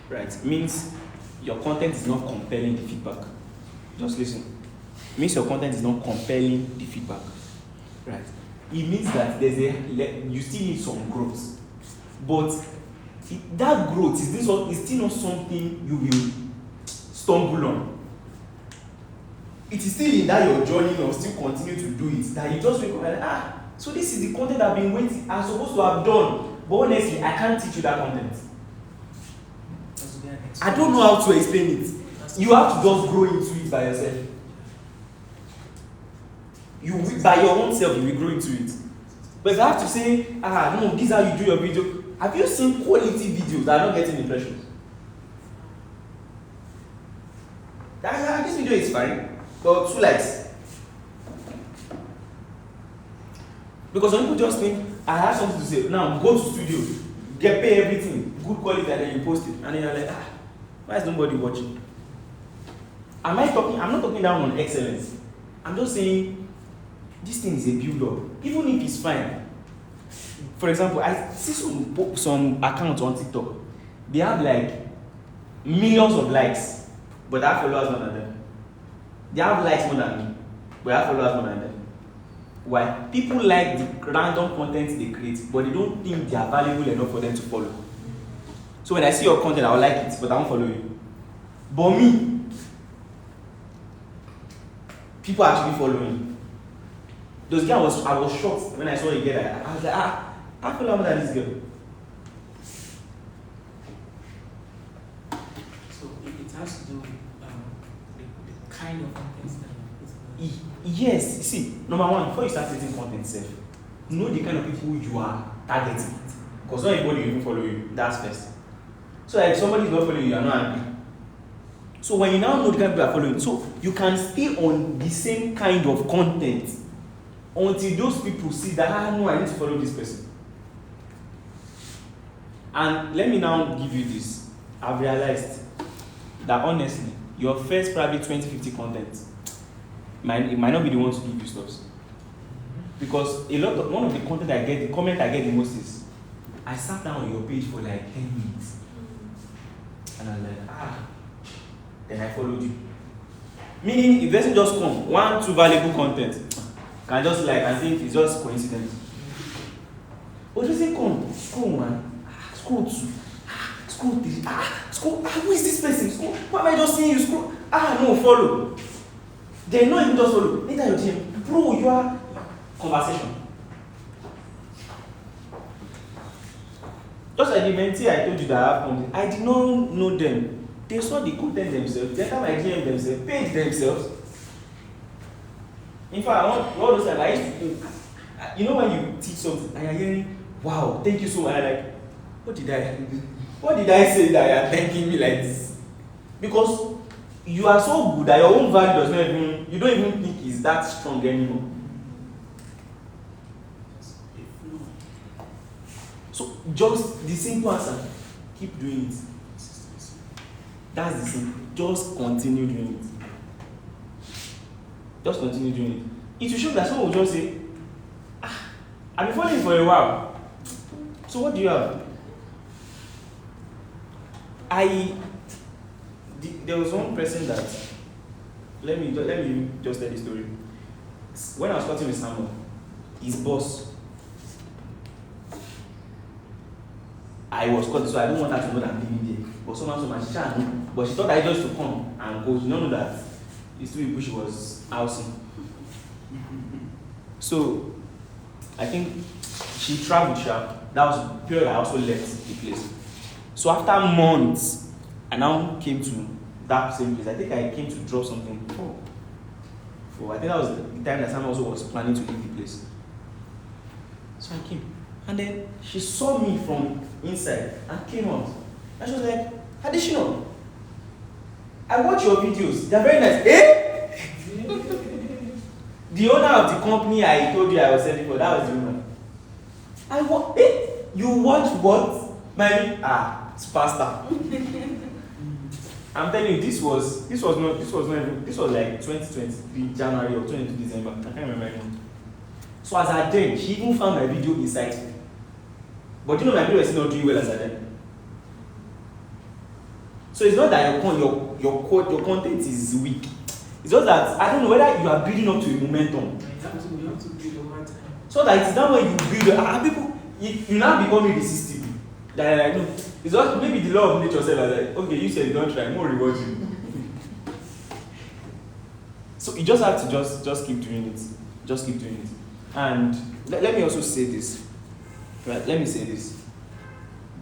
right, means your content is not compelling the feedback. Just listen. It means your content is not compelling the feedback. Right? It means that you still need some growth. But that growth is still not something you will stumble on. It is still in that your journey or still continue to do it, that you just wake up and like, so this is the content I've been waiting, I'm supposed to have done. But honestly, I can't teach you that content. I don't know how to explain it. You have to just grow into it by yourself. By your own self, you will grow into it. But if I have to say, no, this is how you do your video. Have you seen quality videos that are not getting impressions? This video is fine, but 2 likes. Because some people just think, I have something to say. Now, go to studio, pay everything, good quality, and then you post it. And then you're like, why is nobody watching? I'm not talking down on excellence. I'm just saying, this thing is a build-up. Even if it's fine. For example, I see some accounts on TikTok. They have like millions of likes, but I have followers more than them. They have likes more than me, but I have followers more than them. Why? People like the random content they create, but they don't think they are valuable enough for them to follow. So when I see your content, I will like it, but I won't follow you. But me, people actually following. Those girls, I was shocked when I saw a girl. I was like, I follow more than this girl. So it has to do with the kind of content that you put. Yes, see, number one, before you start creating content, know the kind of people you are targeting. Because not everybody will even follow you. That's first. So if somebody is not following you, you are not happy. So when you now know the kind of people are following, so you can stay on the same kind of content until those people see that, no, I need to follow this person. And let me now give you this. I've realized that honestly, your first probably 20-50 content, it might not be the one to give you stuff. Because one of the content I get, the comment I get the most is, I sat down on your page for like 10 minutes. And I'm like, then I followed you. Meaning, if person just come, 1-2 valuable content, can just like, I think it's just coincidence. But just say, come, scroll 1, scroll 2, scroll 3, scroll, who is this person? Scroll, why am I just seeing you scroll? No, follow. They not even just follow. Later your team, bro, you are conversation. Just like the mentee I told you that happened, I did not know them. They saw the content themselves. They time I DM themselves, paid themselves. In fact, I want all those times I used to, you know when you teach something and you're hearing, wow, thank you so much. I'm like, what did I say that you're thanking me like this? Because you are so good that your own value does not even, you don't even think is that strong anymore. So just the simple answer, keep doing it. That's the simple. Just continue doing it. Just continue doing it. It will show that someone will just say, I've been following for a while. So what do you have? There was one person that, let me just tell the story. When I was talking with Samuel, his boss, I was caught, so I don't want her to know that I'm living there. But somehow, so much chance. But she thought I just to come and go. She don't know that it's two people she was housing. So I think she traveled sharp. That was the period I also left the place. So after months, I now came to that same place. I think I came to drop something for I think that was the time that Sam also was planning to leave the place. So I came. And then she saw me from inside and came out. And she was like, Adesina, I watch your videos. They're very nice. Eh? The owner of the company I told you I was selling for, that was the owner. You watch what? It's faster. I'm telling you, this was like 2023 January or 22 December. I can't remember anymore. So as I then, she even found my video insightful. But you know my video is not doing well as I then. So it's not that your content is weak. It's just that I don't know whether you are building up to a momentum. You have to build over time. So that it's that way you build people, you now become irresistible. That like no, it's just maybe the law of nature said like, okay, you said don't try, more reward you. So you just have to just keep doing it. Just keep doing it. And let me also say this. Right, let me say this.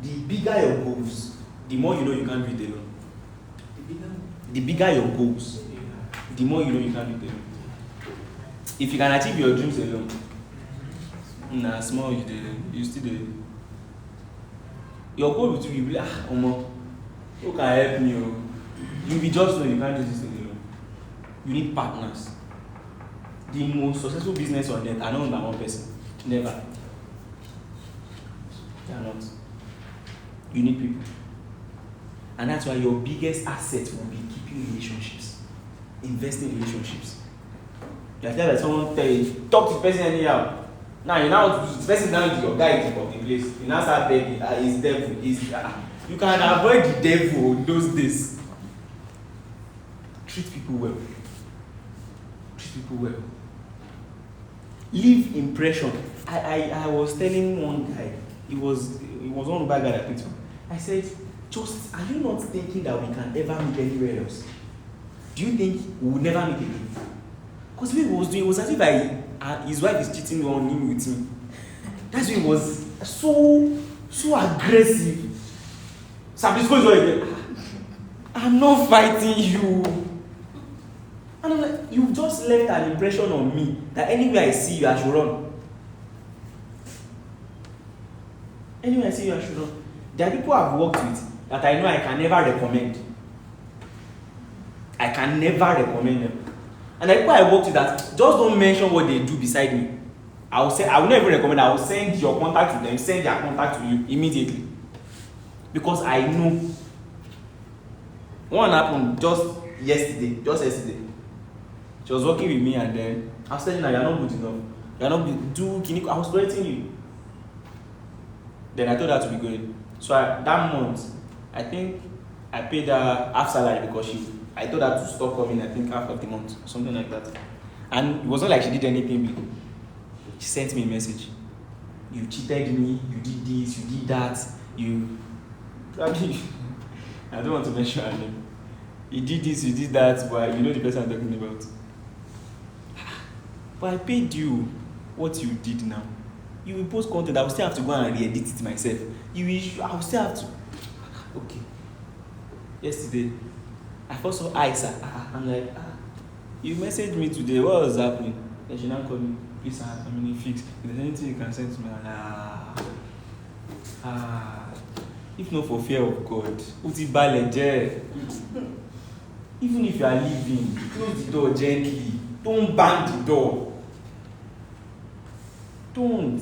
The bigger your goals, the more you know you can't do it alone. The bigger your goals, the more you know you can't do it alone. If you can achieve your dreams alone, small you still do. Your goal will be like, who can help me? You'll be just know you can't do this alone. You need partners. The most successful business on earth are not owned by one person. Never. They are not. You need people. And that's why your biggest asset will be keeping relationships. Investing in relationships. You have to tell someone, talk to the person anyhow. Now you now the person now your guide of the place. You now start begging, he's devil. You can avoid the devil those days. Treat people well. Treat people well. Leave impression. I was telling one guy, he was one bad guy that picked me. I said, just are you not thinking that we can ever meet anywhere else? Do you think we will never meet again? Because what he was doing was as if his wife is cheating on him with me. That's why he was so aggressive. I'm not fighting you. And I'm like, you've just left an impression on me that anywhere I see you, I should run. Anywhere I see you, I should run. There are people I've worked with that I know I can never recommend. I can never recommend them. And the people I worked with that just don't mention what they do beside me. I will not even recommend. I will send your contact to them, send their contact to you immediately. Because I know. One happened just yesterday. She was working with me and then I was telling her, you're not good enough. You're not good. I was threatening you. Then I told her to be going. So that month, I think I paid her half salary because I told her to stop coming, I think half of the month, something like that. And it wasn't like she did anything big. She sent me a message. You cheated me, you did this, you did that, I don't want to mention her name. You did this, you did that, but you know the person I'm talking about. But I paid you what you did now. You will post content, I will still have to go and re-edit it myself. I will still have to. Okay. Yesterday, I first saw Isa. I'm like, you messaged me today, what was happening? Then she now called me, please, I'm in a fix. If there's anything you can send to me, if not for fear of God, even if you are leaving, close the door gently. Don't bang the door. Don't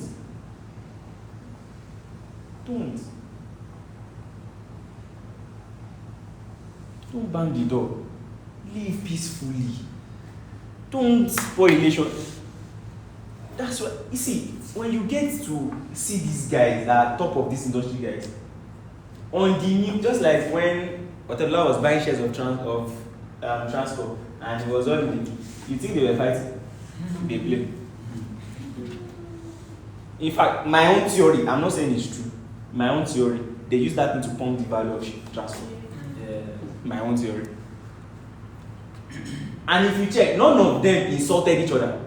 bang the door. Live peacefully. Don't spoil relation. That's what you see. When you get to see these guys that are top of this industry, guys, on the new, just like when Otedola was buying shares of transport and it was on the, you think they were fighting? They play. In fact, my own theory, I'm not saying it's true. My own theory, they use that thing to pump the value of transport. My own theory. And if you check, none of them insulted each other.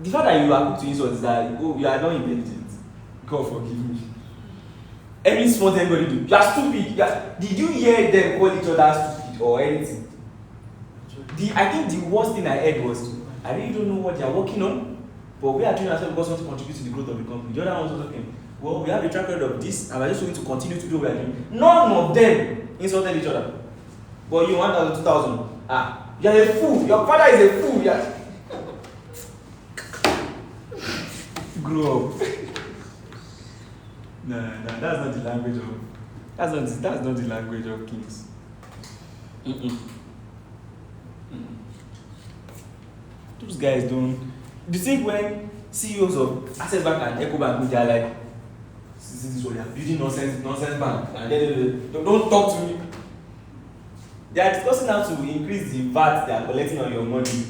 The fact that you are quick to insult is that, you are not intelligent. God forgive me. Every small thing anybody do, you are stupid. Did you hear them call each other stupid or anything? I think the worst thing I heard was, I really don't know what they are working on, but we are doing ourselves because we want to contribute to the growth of the company. The other one was talking, well, we have a track record of this, and we're just going to continue to do what we are doing. None of them insulted each other. But you 1,000, 2,000. You are a fool. Your father is a fool. Grow up. No, that's not the language of. That's not the language of kings. Those guys don't. Do you think when CEOs of Access Bank and EcoBank, they are like, this is what they are building nonsense bank, and then don't talk to me. They are discussing how to increase the VAT they are collecting on your money,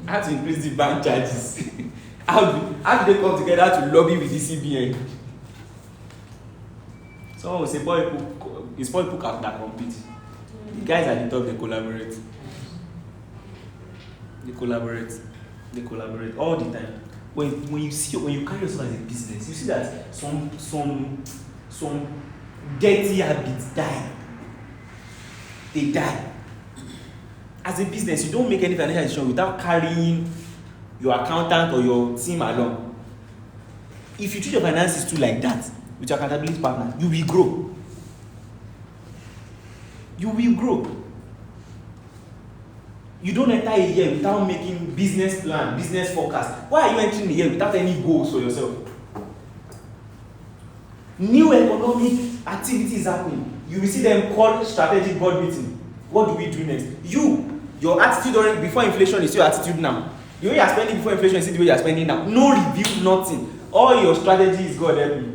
how to increase the bank charges. How do they come together to lobby with the CBN? Someone will say, it's poor people that compete. The guys at the top, they collaborate. They collaborate all the time. When you carry yourself as a business, you see that some dirty habits die. They die. As a business, you don't make any financial decision without carrying your accountant or your team along. If you treat your finances too like that, with your accountability partner, you will grow. You will grow. You don't enter a year without making business plan, business forecast. Why are you entering a year without any goals for yourself? New economic activity is happening. You will see them call strategic board meeting. What do we do next? Your attitude before inflation is your attitude now. The way you are spending before inflation is the way you are spending now. No review, nothing. All your strategy is God help me.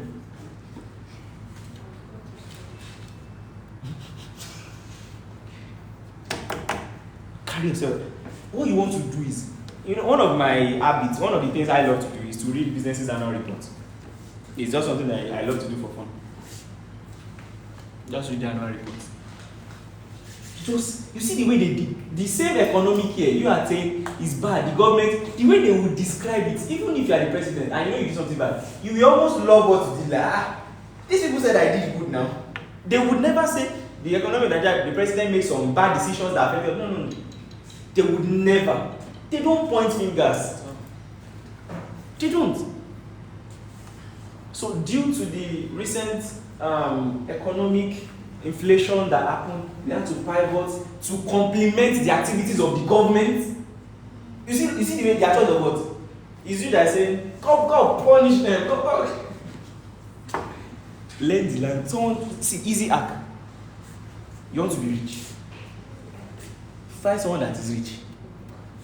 Carry yourself. What you want to do is, one of my habits, one of the things I love to do is to read businesses annual reports. It's just something that I love to do for fun. Just read the annual reports. You see the way they did the same economic year you are saying is bad. The government, the way they would describe it, even if you are the president and you know you do something bad, you will almost love what you did. Like, these people said I did good now. They would never say the economic the president made some bad decisions that affected. No. They would never. They don't point fingers. They don't. So due to the recent economic inflation that happened, we had to pivot to complement the activities of the government. You see the way they are told of what? Is you that saying, God, punish them. God. Learn the land. Someone, see, easy hack. You want to be rich. Find someone that is rich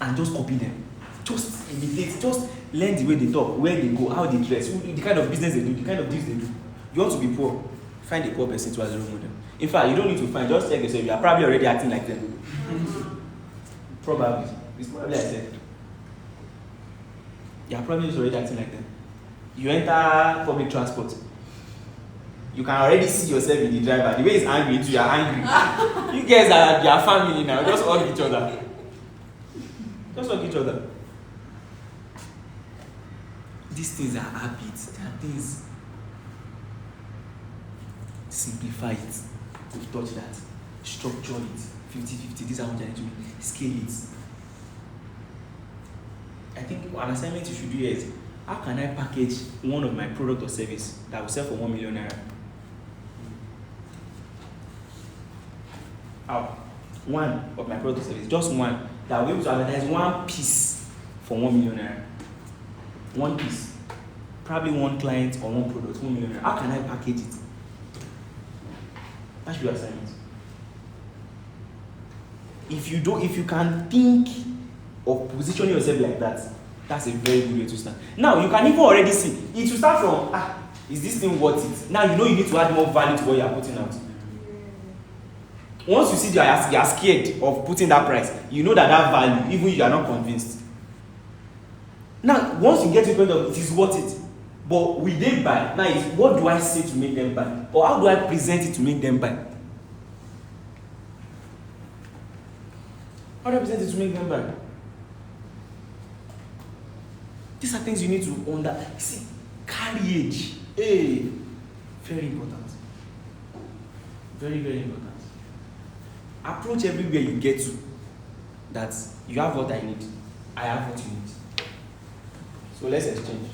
and just copy them. Just imitate, just learn the way they talk, where they go, how they dress, the kind of business they do, the kind of deals they do. You want to be poor, find a poor person to as a role model. In fact, you don't need to find, just check yourself. You are probably already acting like them. Probably. It's probably like that. You are probably already acting like them. You enter public transport. You can already see yourself in the driver. The way he's angry, you are angry. You guys are family now. Just hug each other. Just hug each other. these things are habits. They are things. Simplify it. We've touched that. Structure it. 50-50. This is how much I need to scale it. I think an assignment you should do is, how can I package one of my product or service that will sell for 1 million naira? How? One of my product or service, just one, that will be able to advertise one piece for 1 million naira. One piece. Probably one client or one product, 1 million naira. How can I package it? That should be assignment. If you can think of positioning yourself like that, that's a very good way to start. Now you can even already see it will start from is this thing worth it? Now you know you need to add more value to what you are putting out. Once you see you are scared of putting that price, you know that value, even if you are not convinced. Now once you get to the point of it is worth it, but will they buy? Now is what do I say to make them buy? Or how do I present it to make them buy? How do I present it to make them buy? These are things you need to see. Carriage. Hey, very important. Very, very important. Approach everywhere you get to that you have what I need. I have what you need. So let's exchange.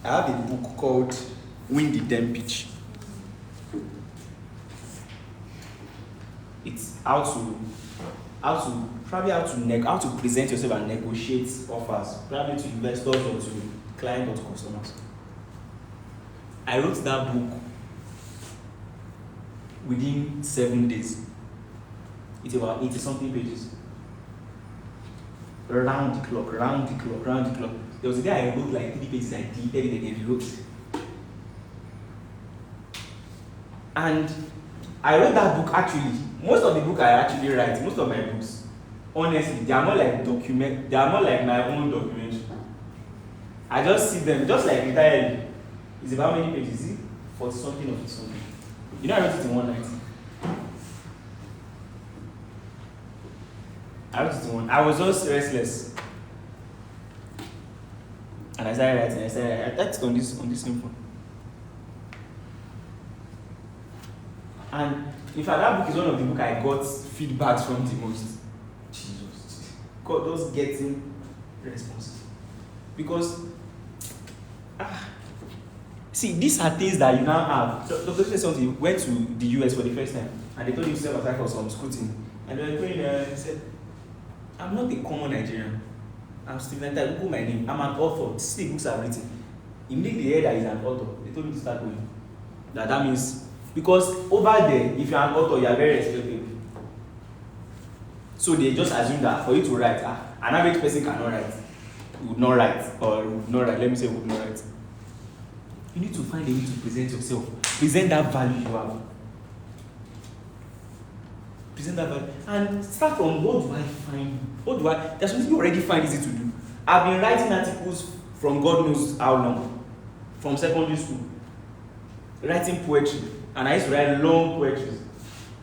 I have a book called Win the Damn Pitch. It's how to present yourself and negotiate offers, probably to investors or to clients or to customers. I wrote that book within 7 days. It's about 80-something pages. Round the clock. There was a day I wrote like 3 pages, I deleted it again, wrote. And I wrote that book actually. Most of the book I actually write, most of my books, honestly, they are more like my own documentary. I just see them, just like retired. It's about how many pages? Is it 40-something or 50-something? You know, I wrote it in one night. I was just restless. And I started writing. I typed on this same phone. And in fact, that book is one of the books I got feedbacks from the most. Jesus. God, just getting responses. Because, see, these are things that you now have. Dr. said something, went to the US for the first time, and they told him to self-apply for some scrutiny. And they were going there and said, I'm not a common Nigerian. I'm Stephen Tyler, Google my name. I'm an author. See, books are written. Immediately they heard that he's an author. They told him to start going. That means, because over there, if you're an author, you are very respected. So they just assume that for you to write, an average person cannot write. Would not write. Let me say would not write. You need to find a way to present yourself. Present that value you have. Present that value. And start from what do I find? There's something you already find easy to do. I've been writing articles from God knows how long. From secondary school. Writing poetry. And I used to write long poetry.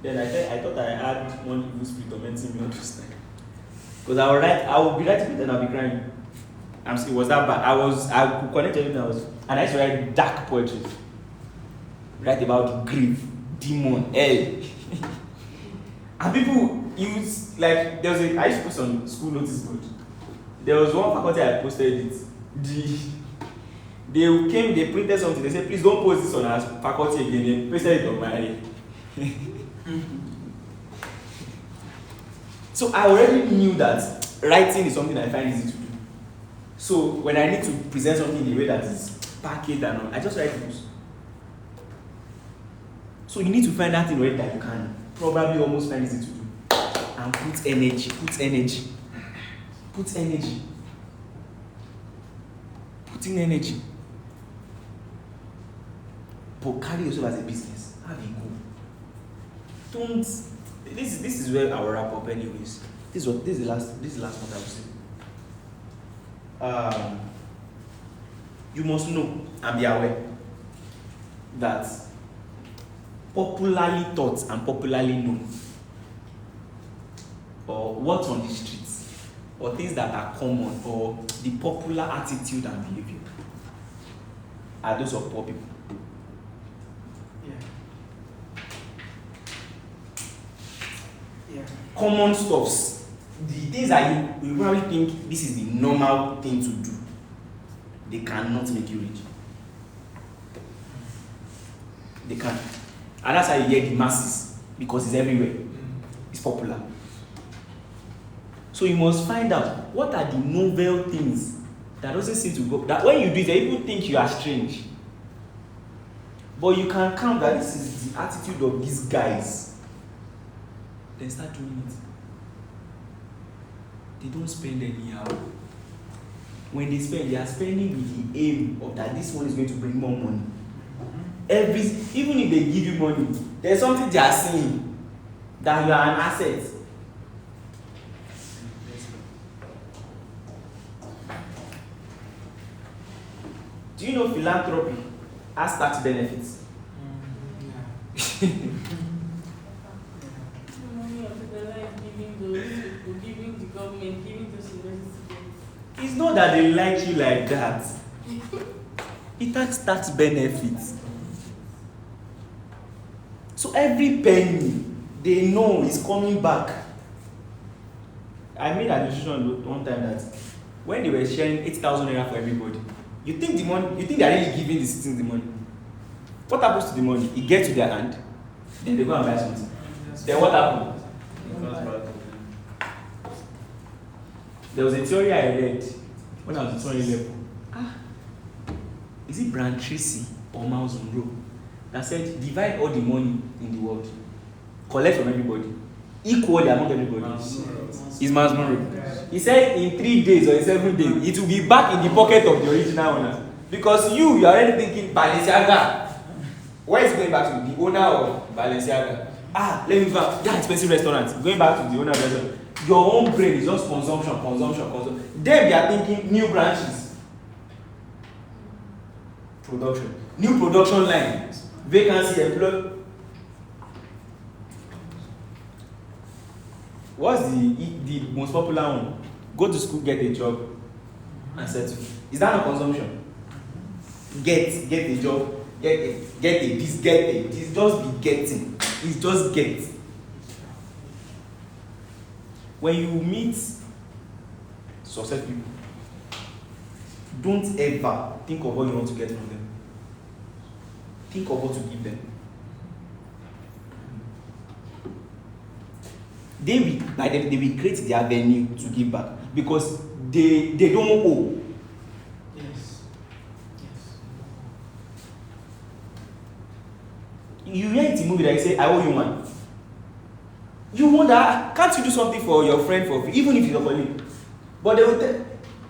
Then I thought I had one evil spirit tormenting me all this time. Because I would be writing it and I'll be crying. It was that bad. I could connect everything and I used to write dark poetry. Write about grief, demon, hell. And people use, like, I used to put some school notice board. There was one faculty I posted it. They printed something, they said, please don't post this on our faculty again. They pasted it on my So I already knew that writing is something I find easy to do. So when I need to present something in a way that is packaged and all, I just write books. So you need to find that in a way that you can probably almost find easy to do. And put energy. Putting energy. But carry yourself as a business. Have a goal. This is where I will wrap up anyways. This is the last one I will say. You must know and be aware that popularly taught and popularly known, or what's on the streets, or things that are common, or the popular attitude and behavior are those of poor people. Yeah. Common stuffs, the things that you probably think this is the normal thing to do, they cannot make you rich. They can't. And that's how you get the masses, because it's everywhere. It's popular. So you must find out what are the novel things that doesn't seem to go. That when you do it, people think you are strange. But you can count that this is the attitude of these guys. Then start doing it. They don't spend anyhow. When they spend, they are spending with the aim of that this one is going to bring more money. Even if they give you money, there's something they are seeing that you are an asset. Do you know philanthropy has tax benefits? Giving the government, giving those universities. It's not that they like you like that. It has tax benefits. So every penny they know is coming back. I made a decision one time that when they were sharing 8,000 naira for everybody, you think they are really giving the citizens the money? What happens to the money? It gets to their hand, then they go and buy something. Then what happened? There was a theory I read when I was in 2011. Is it Brian Tracy or Miles Monroe that said divide all the money in the world, collect from everybody, equally among everybody? It's Miles Monroe. He said in 3 days or in 7 days, it will be back in the pocket of the original owner. Because you are already thinking Balenciaga. Where is it going back to? The owner of Balenciaga. Let me go back. That expensive restaurant. Going back to the owner of the restaurant. Your own brain is just consumption. Then they are thinking new branches. Production. New production line. Vacancy, employ. What's the most popular one? Go to school, get a job, and settle. Is that not consumption? Get a job, get a this, get a this. Just be getting. It's just get. When you meet successful people, don't ever think of what you want to get from them. Think of what to give them. They will create the avenue to give back because they don't owe. Yes. You hear it in movie that you say, I owe you one. You wonder, can't you do something for your friend for free, even if you're your colleague? But they will tell,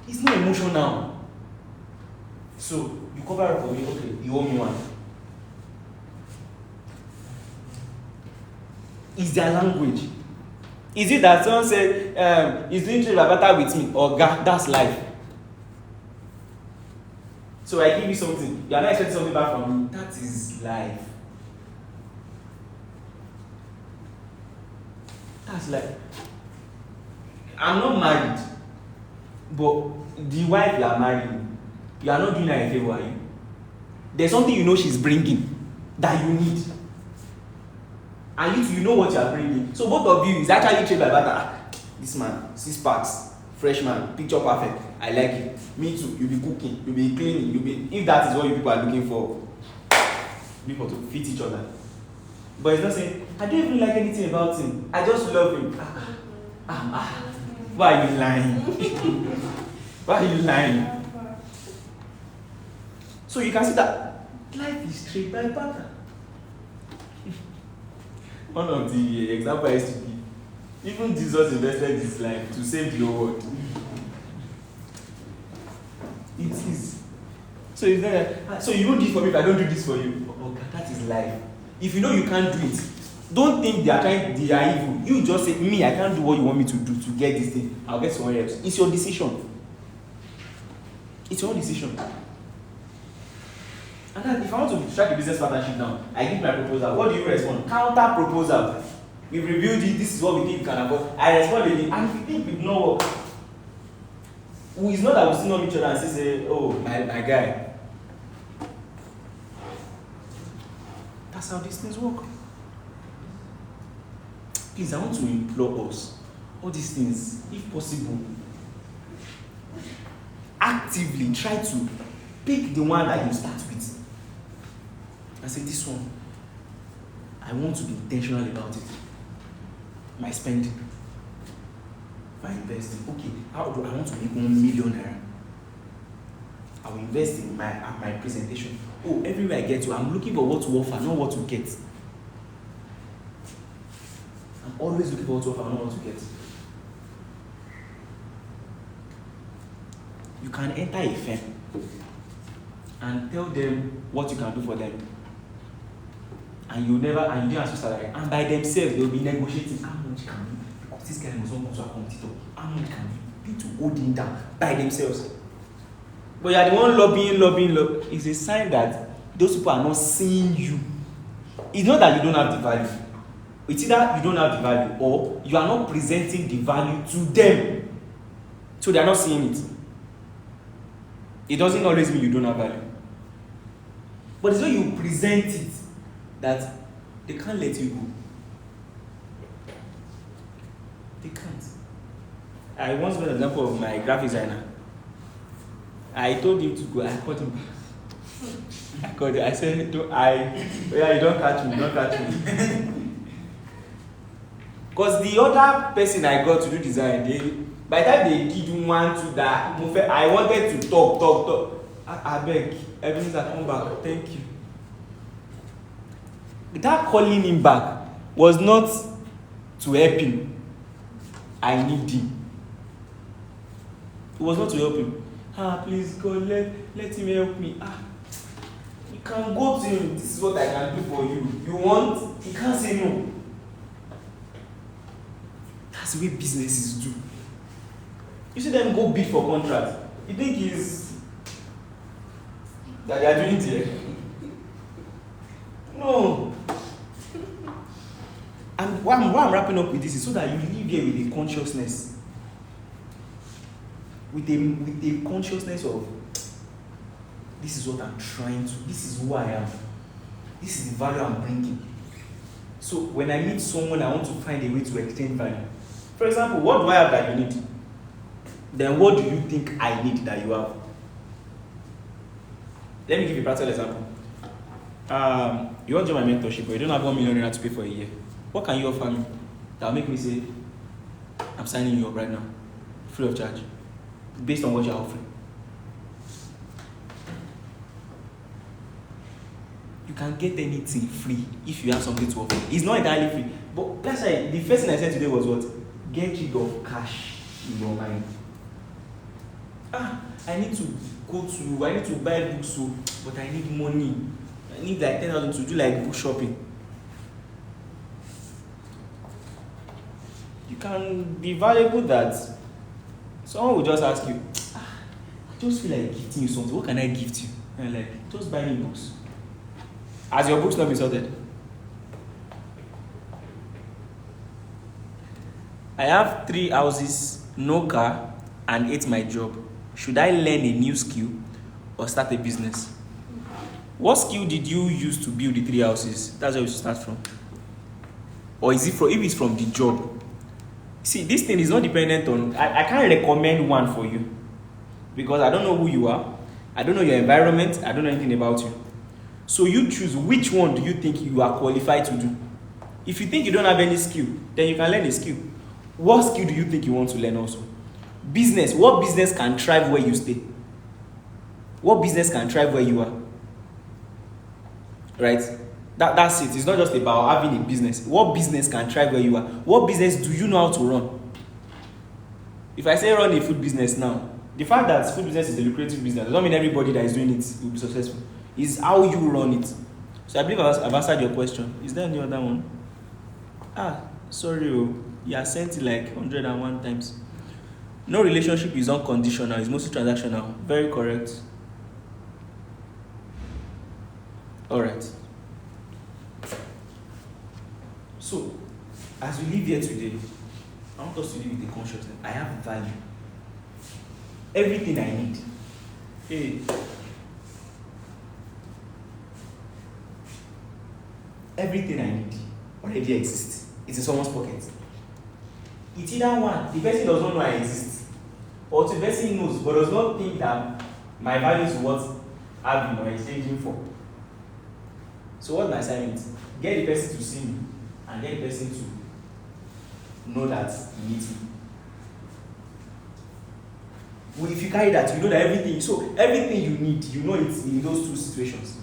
it's not emotional. So you cover up for me, okay, you owe me one. It's their language. Is it that someone said, he's doing trade better with me? Or God, that's life. So I give you something, you are not expecting something back from me. That is life. That's life. I'm not married, but the wife you are marrying, you are not doing her a favor, are you? There's something you know she's bringing that you need. And you know what you are bringing. So both of you is actually trade by barter. This man, 6 packs, freshman, picture perfect. I like it. Me too. You'll be cooking, you'll be cleaning, you'll be. If that is what you people are looking for, people to fit each other. But it's not saying I don't even like anything about him. I just love him. Why are you lying? Why are you lying? So you can see that life is trade by barter. One of the examples I used to give, even Jesus invested his life to save the whole world. It is. So it's not, so you won't do it for me if I don't do this for you. Oh God, that is life. If you know you can't do it, don't think they are evil. You just say, me, I can't do what you want me to do to get this thing. I'll get someone else. It's your decision. It's your own decision. And then if I want to strike a business partnership now, I give my proposal. What do you respond? Counter proposal. We've reviewed it. This is what we think we can afford. I respond again. And if you think it will not work, It's not that we still know each other and say, oh, my guy. That's how these things work. Please, I want to implore us, all these things, if possible, actively try to pick the one that you start with. I say, this one, I want to be intentional about it. My spending, my investing. Okay, how do I want to make 1 million naira? I will invest in my presentation. Oh, everywhere I get to, I'm looking for what to offer, not what to get. I'm always looking for what to offer, not what to get. You can enter a firm and tell them what you can do for them. And you don't ask for salary. And by themselves, they'll be negotiating. How much can you? Because this guy must not go to a competitor. How much can you? Need to hold him down by themselves. But you are the one lobbying. It's a sign that those people are not seeing you. It's not that you don't have the value. It's either you don't have the value or you are not presenting the value to them. So they are not seeing it. It doesn't always mean you don't have value. But it's when you present it that they can't let you go. They can't. I once got an example of my graphic designer. I told him to go. I called him. I said, you don't catch me. Because the other person I got to do design, by the time they did one to that, I wanted to talk. I beg, everything's at come back. Thank you. That calling him back was not to help him. I need him. It was not to help him. Please God, let him help me. You can go to him. This is what I can do for you. You want? He can't say no. That's the way businesses do. You see them go bid for contract. You think that they are doing it here? No. And why I'm wrapping up with this is so that you live here with a consciousness. With a consciousness of this is what I'm trying to, this is who I am. This is the value I'm bringing. So when I meet someone, I want to find a way to exchange value. For example, what do I have that you need? Then what do you think I need that you have? Let me give you a practical example. You want to join my mentorship, but you don't have 1 million naira to pay for a year. What can you offer me that will make me say, I'm signing you up right now, free of charge, based on what you're offering? You can get anything free if you have something to offer. It's not entirely free. But that's why the first thing I said today was what? Get rid of cash in your mind. I need to buy books, but I need money. I need like 10,000 to do like book shopping. You can be valuable that someone will just ask you, I just feel like gifting you something. What can I gift you? And you're like, just buy me books. Has your books not been sorted? I have 3 houses, no car, and 8 my job. Should I learn a new skill or start a business? What skill did you use to build the 3 houses? That's where we should start from. Or is it from, if it's from the job? See, this thing is not dependent on, I can't recommend one for you. Because I don't know who you are. I don't know your environment. I don't know anything about you. So you choose which one do you think you are qualified to do. If you think you don't have any skill, then you can learn a skill. What skill do you think you want to learn also? Business. What business can thrive where you stay? What business can thrive where you are? Right? That's it. It's not just about having a business. What business can thrive where you are? What business do you know how to run? If I say run a food business now, the fact that food business is a lucrative business does not mean everybody that is doing it will be successful. It's how you run it. So I believe I've answered your question. Is there any other one? Sorry. You are sent it like 101 times. No relationship is unconditional. It's mostly transactional. Very correct. Alright. So, as we live here today, I want us to live with a consciousness. I have value. everything I need. Hey. Everything I need already exists. It's in someone's pocket. It's either one, the person does not know I exist, or the person knows but does not think that my value is worth having or exchanging for. So what's my assignment? Get the person to see me and get the person to know that he needs me. Well, if you carry that, you know that everything you need, you know it's in those two situations.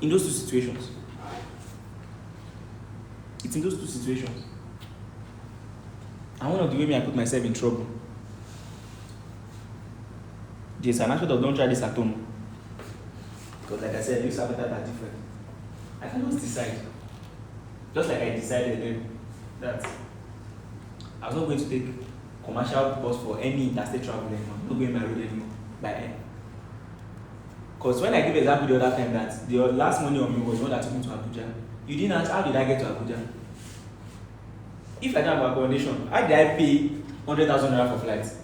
In those two situations. It's in those two situations. And one of the ways I put myself in trouble. There's an aspect of don't try this at home. Because like I said, you sabotage are different. I can just decide. Just like I decided then that I was not going to take commercial bus for any interstate travel anymore. I'm not going by road anymore. By air. Because when I gave example the other time that the last money on me was one that took me to Abuja. You didn't ask how did I get to Abuja? If I don't have accommodation, how did I pay 100,000 naira for flights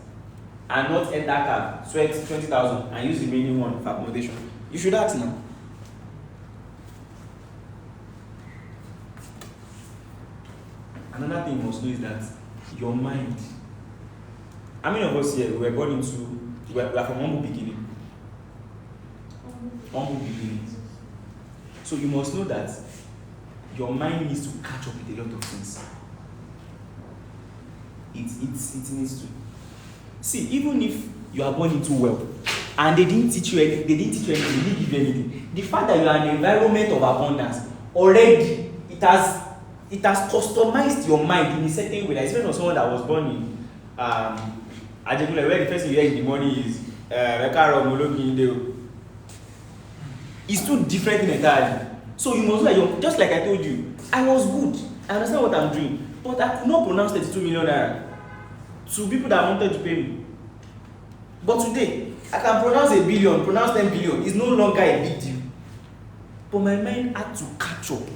and not enter cab, sweat 20,000 and use the remaining one for accommodation? You should ask now. Another thing you must know is that your mind. How many of us here we are from humble beginning? Humble beginnings. So you must know that your mind needs to catch up with a lot of things. It needs to. See, even if you are born into wealth and they didn't teach you anything, they didn't give you anything. The fact that you are in an environment of abundance already, it has customized your mind in a certain way. Like especially for someone that was born in Ajegule, where the first thing you hear in the morning is it's two different things entirely. So you must know, just like I told you, I was good. I understand what I'm doing, but I could not pronounce 32 million naira to people that wanted to pay me. But today, I can pronounce 1 billion, pronounce 10 billion. It's no longer a big deal. But my mind had to catch up.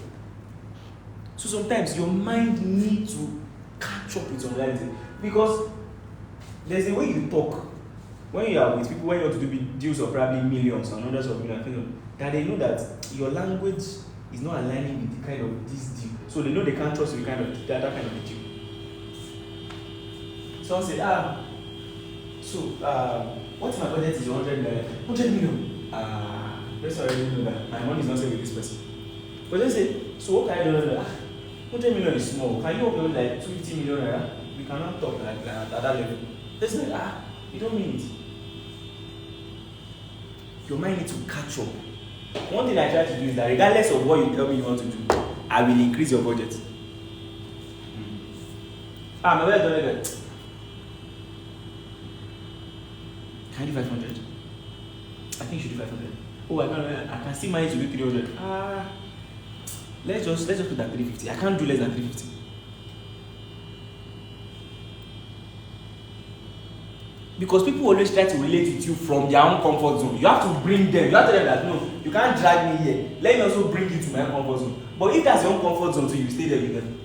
So sometimes your mind needs to catch up with some reality. Because there's a way you talk. When you are with people, when you want to do deals of probably millions and hundreds of millions, that they know that your language is not aligning with the kind of this deal. So they know they can't trust you that kind of a deal. Someone said, what if my budget is 100 million? Let's already know that my money is not safe with this person. But they say, so what can I do? 100 million is small. Can you open like 250 million? We cannot talk like that at that level. They say, you don't mean it. Your mind needs to catch up. One thing I try to do is that regardless of what you tell me you want to do, I will increase your budget. My budget don't know that. Can I do 500? I think you should do 500. Oh, I can still manage to do 300. Let's just put that 350. I can't do less than 350. Because people always try to relate with you from their own comfort zone. You have to bring them. You have to tell them that no, you can't drag me here. Let me also bring you to my own comfort zone. But if that's your own comfort zone, so you stay there with them.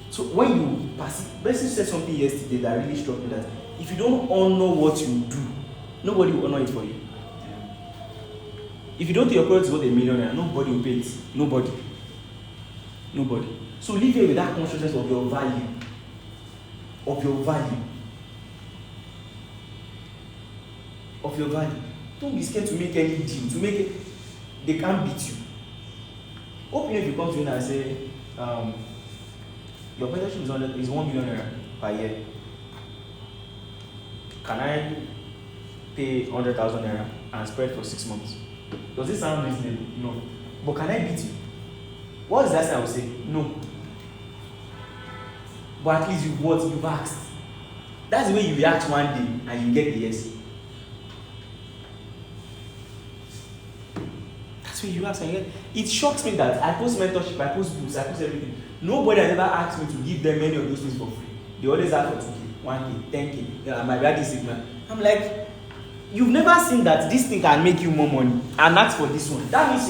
So when you pass it, Bessie said something yesterday that really struck me, that if you don't honor what you do, nobody will honor it for you. If you don't think your product is worth $1 million, nobody will pay it. Nobody. So live here with that consciousness of your value. Of your value. Don't be scared to make any deal. To make it, they can't beat you. Open if you come to me and say, your pension is 1 million naira per year. Can I pay 100,000 naira and spread for 6 months? Does this sound reasonable? No. But can I beat you? What is that I will say? No. But at least you've asked. That's the way you react one day and you get the yes. That's the way you ask and you get. It shocks me that I post mentorship, I post books, I post everything. Nobody has ever asked me to give them any of those things for free. They always ask for 2K, 1K, 10K. Yeah, my dad is sick, man. I'm like, you've never seen that this thing can make you more money and ask for this one. That means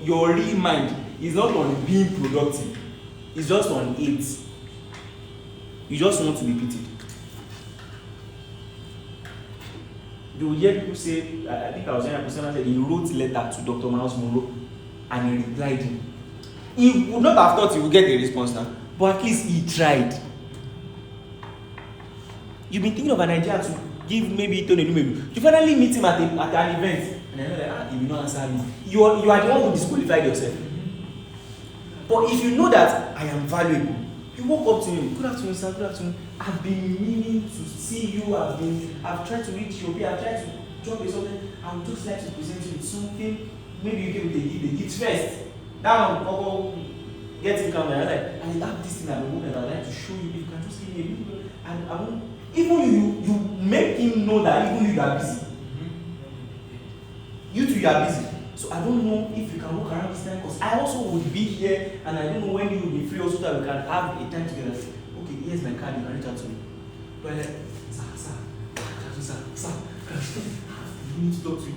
your real mind is not on being productive. It's just on it. You just want to be pitied. You will hear people say, I think I was hearing a person said he wrote letter to Dr. Miles Monroe and he replied him. He would not have thought he would get a response now, but at least he tried. You've been thinking of an idea to give maybe Tony Numelu. You finally meet him at an event, and I know that he will not answer me. You are the one who disqualified yourself. But if you know that I am valuable, you walk up to him. Good afternoon, sir. Good afternoon. I've been meaning to see you. I've tried to reach you. I've tried to drop you something. I would just like to present you with something. Maybe you give the gift first. That one, get him calm. And I have this thing at the moment. I'd like to show you. If you can just give me a little. And I won't. Even you make him know that even you are busy. You too, you are busy. So I don't know if you can walk around this time because I also would be here and I don't know when you will be free also that we can have a time together. Okay, here's my card, you can reach out to me. But like, sir, you need to talk to you.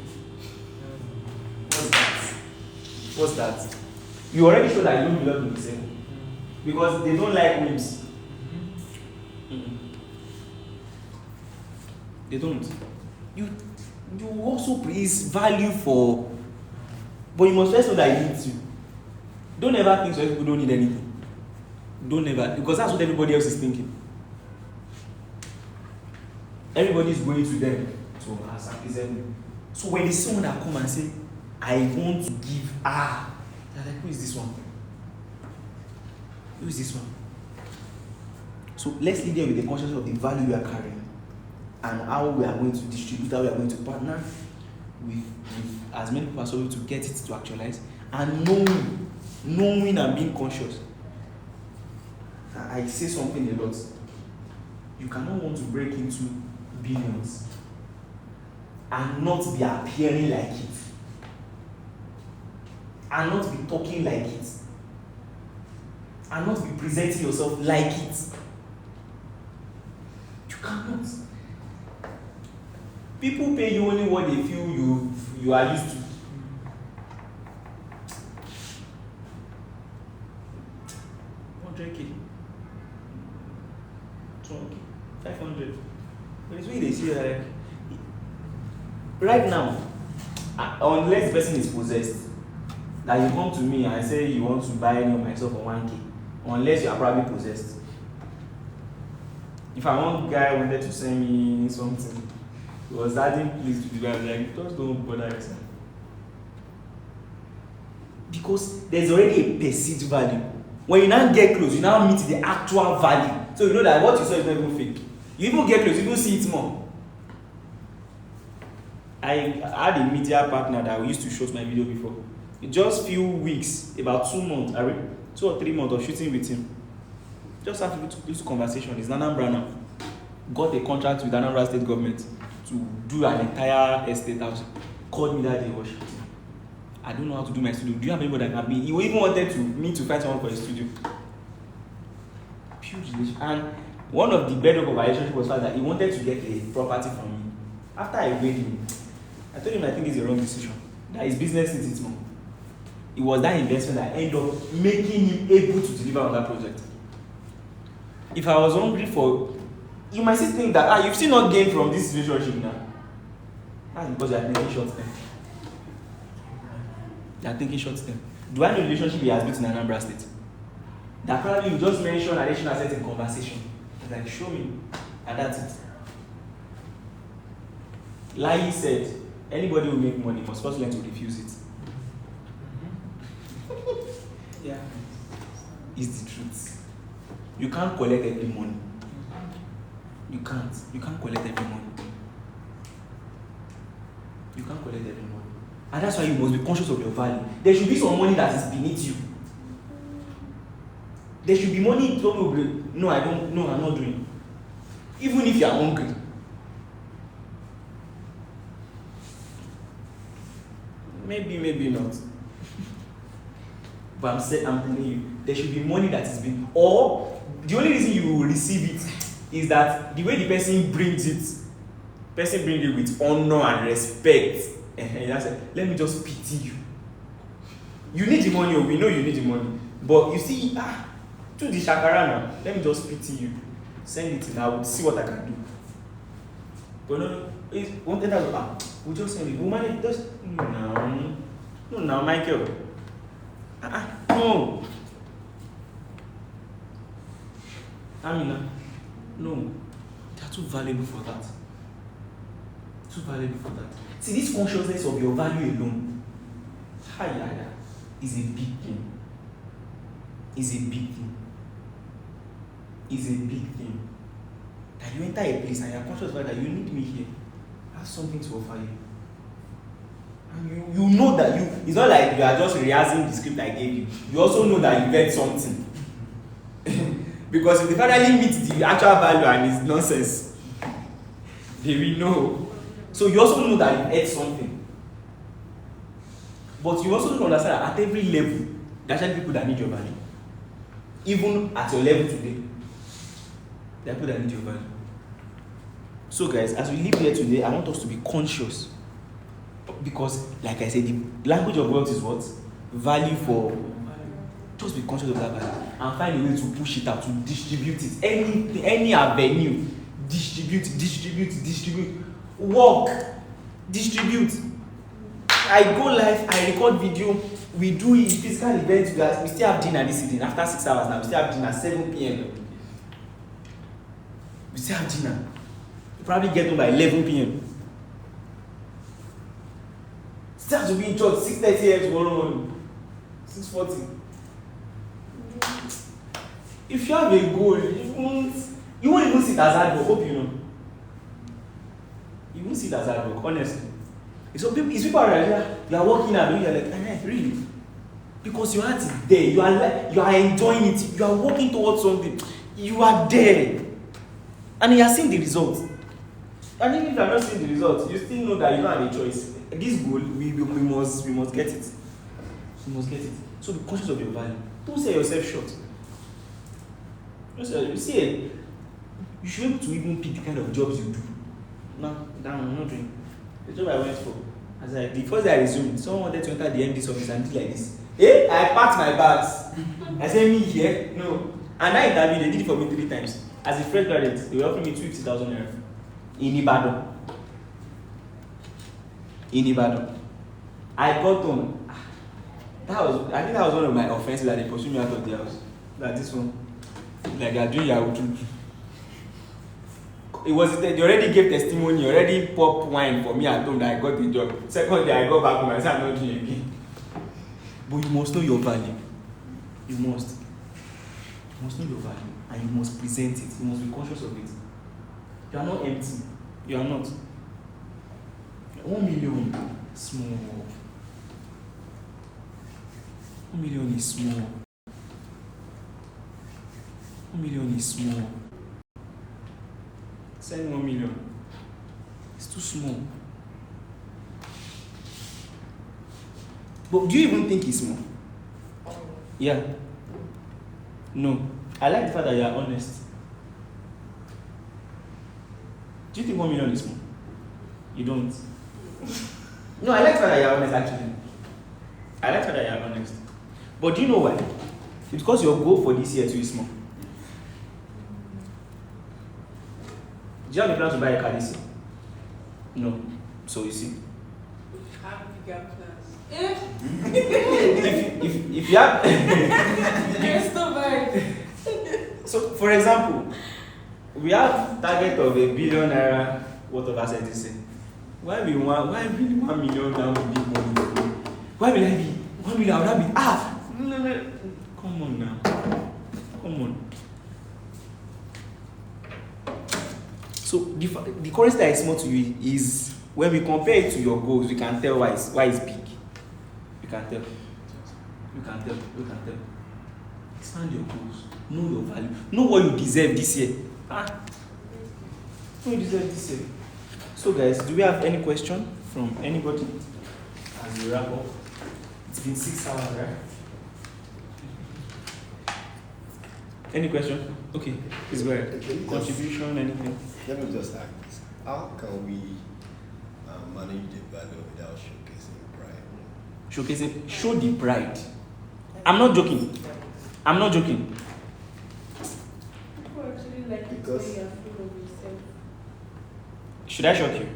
What's that? You already show that you don't belong in the same because they don't like whims. They don't. You also praise value for, but you must first know that he needs you. Don't ever think so people don't need anything. Don't ever, because that's what everybody else is thinking. Everybody is going to them to ask them. So when there's someone that come and say, I want to give, they're like, who is this one? Who is this one? So let's leave them with the consciousness of the value we are carrying and how we are going to distribute, how we are going to partner with as many people as possible to get it to actualize, and knowing and being conscious. I say something a lot. You cannot want to break into billions and not be appearing like it, and not be talking like it, and not be presenting yourself like it. You cannot. People pay you only what they feel you are used to. $100K, $200K, $500. But it's really they see like right now, unless the person is possessed, that you come to me and say you want to buy any of myself for $1K, unless you are probably possessed. If I want guy wanted to send me something, he was adding please to the guy, like, just don't bother yourself. Because there's already a perceived value. When you now get close, you now meet the actual value. So you know that what you saw is not even fake. You even get close, you even see it more. I had a media partner that we used to shoot my video before. In just few weeks, about 2 months, 2 or 3 months of shooting with him. Just have a little conversation. He's Anambra now. Got a contract with Anambra State government to do an entire estate house. Called me that day, was shooting. I don't know how to do my studio. Do you have anybody that can be? He even wanted me to find someone for his studio. Huge relation. And one of the bedrock of our relationship was that he wanted to get a property from me. After I weighed him, I told him I think it's a wrong decision. That his business needs its money. It was that investment that ended up making him able to deliver on that project. If I was hungry for, you might still think that you've still not gained from this relationship now. That's because you are thinking short term. You are thinking short term. Do I know the relationship he has built in Anambra State? That probably you just mentioned additional assets in conversation. It's like, show me, and that's it. Like he said, anybody who make money must first learn to refuse it. Yeah, it's the truth. You can't collect every money. You can't collect every money. You can't collect every money. And that's why you must be conscious of your value. There should be some money that is beneath you. There should be money probably. No, I'm not doing. Even if you are hungry. Maybe not. But I'm telling you, there should be money that is beneath. Or the only reason you will receive it is that the way the person brings it with honor and respect. Let me just pity you. You need the money, or we know you need the money. But you see, to the shakara now, let me just pity you. send it in, I will see what I can do. But no, it's one thing that we'll just send it. We'll manage just no, now, Michael. No. Amina, no. They are too valuable for that. Too valuable for that. See, this consciousness of your value alone, is a big thing. Is a big thing. Is a big thing. That you enter a place and you're conscious about that you need me here. I have something to offer you. And you know that it's not like you are just rehearsing the script I gave you. You also know that you read something. Because if they finally meet the actual value and it's nonsense, they will know. So you also know that you read something. But you also understand that at every level, there are actually people that need your value. Even at your level today, there are people that need your value. So guys, as we live here today, I want us to be conscious. Because, like I said, the language of wealth is what? Value for. Just be conscious of that value. And find a way to push it out, to distribute it. Any avenue. Distribute. Work. Distribute. I go live, I record video. We do physical events. We still have dinner this evening. After 6 hours now, we still have dinner 7 p.m. We still have dinner. We probably get home by 11 p.m. Still have to be in church 6:30 a.m. tomorrow morning. 6:40. If you have a goal, you won't even see it as hard work. Hope you know. You won't see it as hard work, honestly. It's people around here, you are working out, you're like, really? Because your heart is there, you are enjoying it, you are working towards something, you are there, and you are seeing the results. And even if you are not seeing the results, you still know that you don't have a choice. This goal, we must get it. We must get it. So be conscious of your value. Don't sell yourself short. You see, you should be able to even pick the kind of jobs you do. No, I'm not doing. The job I went for, the first day I resumed, someone wanted to enter the MD's office and did like this. I packed my bags. I said, me here? No. And I interviewed, they did it for me 3 times. As a fresh graduate, they were offering me 250,000 naira in Ibadan. I got home. I think that was one of my offenses that they pursued me out of the house. Like this one. Like they are doing Yahoo. It was they already gave testimony, already popped wine for me at home that I got the job. Second day I go back home and I said I'm not doing it again. But you must know your value. You must know your value and you must present it. You must be conscious of it. You are not empty. You are not. 1 million, small. 1 million is small. 1 million is small. Send 1 million. It's too small. But do you even think it's small? Yeah. No. I like the fact that you are honest. Do you think 1 million is small? You don't. No, I like the fact that you are honest actually. I like the fact that you are honest. But do you know why? It's because your goal for this year too is small. Do you have a plan to buy a car this year? No. So you see. Have bigger plans. if you have Yes, no bad. So for example, we have target of $1 billion naira worth of assets this year. Why really 1 million now would be money? Why will I be 1 million? I would have been no. Come on now. Come on. So the currency that is small to you is when we compare it to your goals, we can tell why it's big. You can tell. Expand your goals. Know your value. Know what you deserve this year. Know what you deserve this year. So guys, do we have any question from anybody as we wrap up? It's been 6 hours, right? Any question? Okay, please go ahead. Contribution, anything? Let me just ask this. How can we manage the value without showcasing pride? Show the pride. I'm not joking. People actually like it's Because- when you are full of yourself. Should I shock you?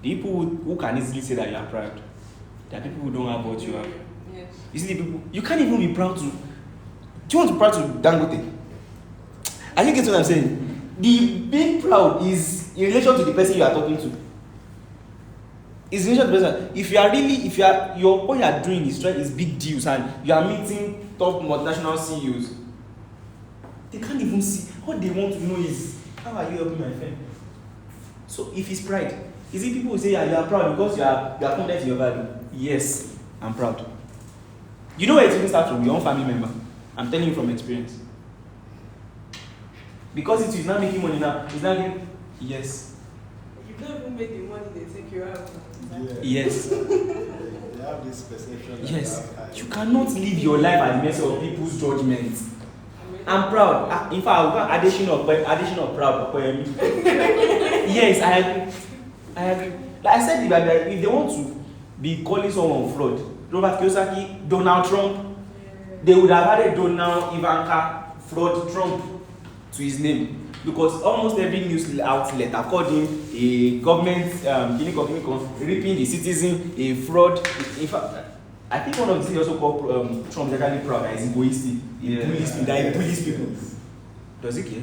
The people who can easily say that you are proud, there are people who don't have what you have. Yes. You see the people, you can't even be proud to. Do you want to be proud to Dangote? I think it's what I'm saying. The being proud is in relation to the person you are talking to. It's in relation to the person. If you are what you are doing is big deals and you are meeting top multinational CEOs, they can't even see. What they want to know is how are you helping my friend? So if it's pride, is it people who say, yeah, you are proud because you are confident in your value? Yes, I'm proud. You know where it even starts from? Your own family member. I'm telling you from experience. Because it is not making money now. It's not getting. Yes. You don't even make the money they think you have. Yes. They have this perception. that Yes. they have You cannot live your life at the mercy of people's judgment. I'm proud. In fact, I will go addition of proud. Yes, I agree. Like I said, if they want to be calling someone fraud, Robert Kiyosaki, Donald Trump, they would have added Donald Ivanka fraud Trump to his name, because almost every news outlet have called him a government reaping the citizen, a fraud. In fact, I think one of the things also called Trump is actually proud that he's egoistic. He bullies people. Does he care?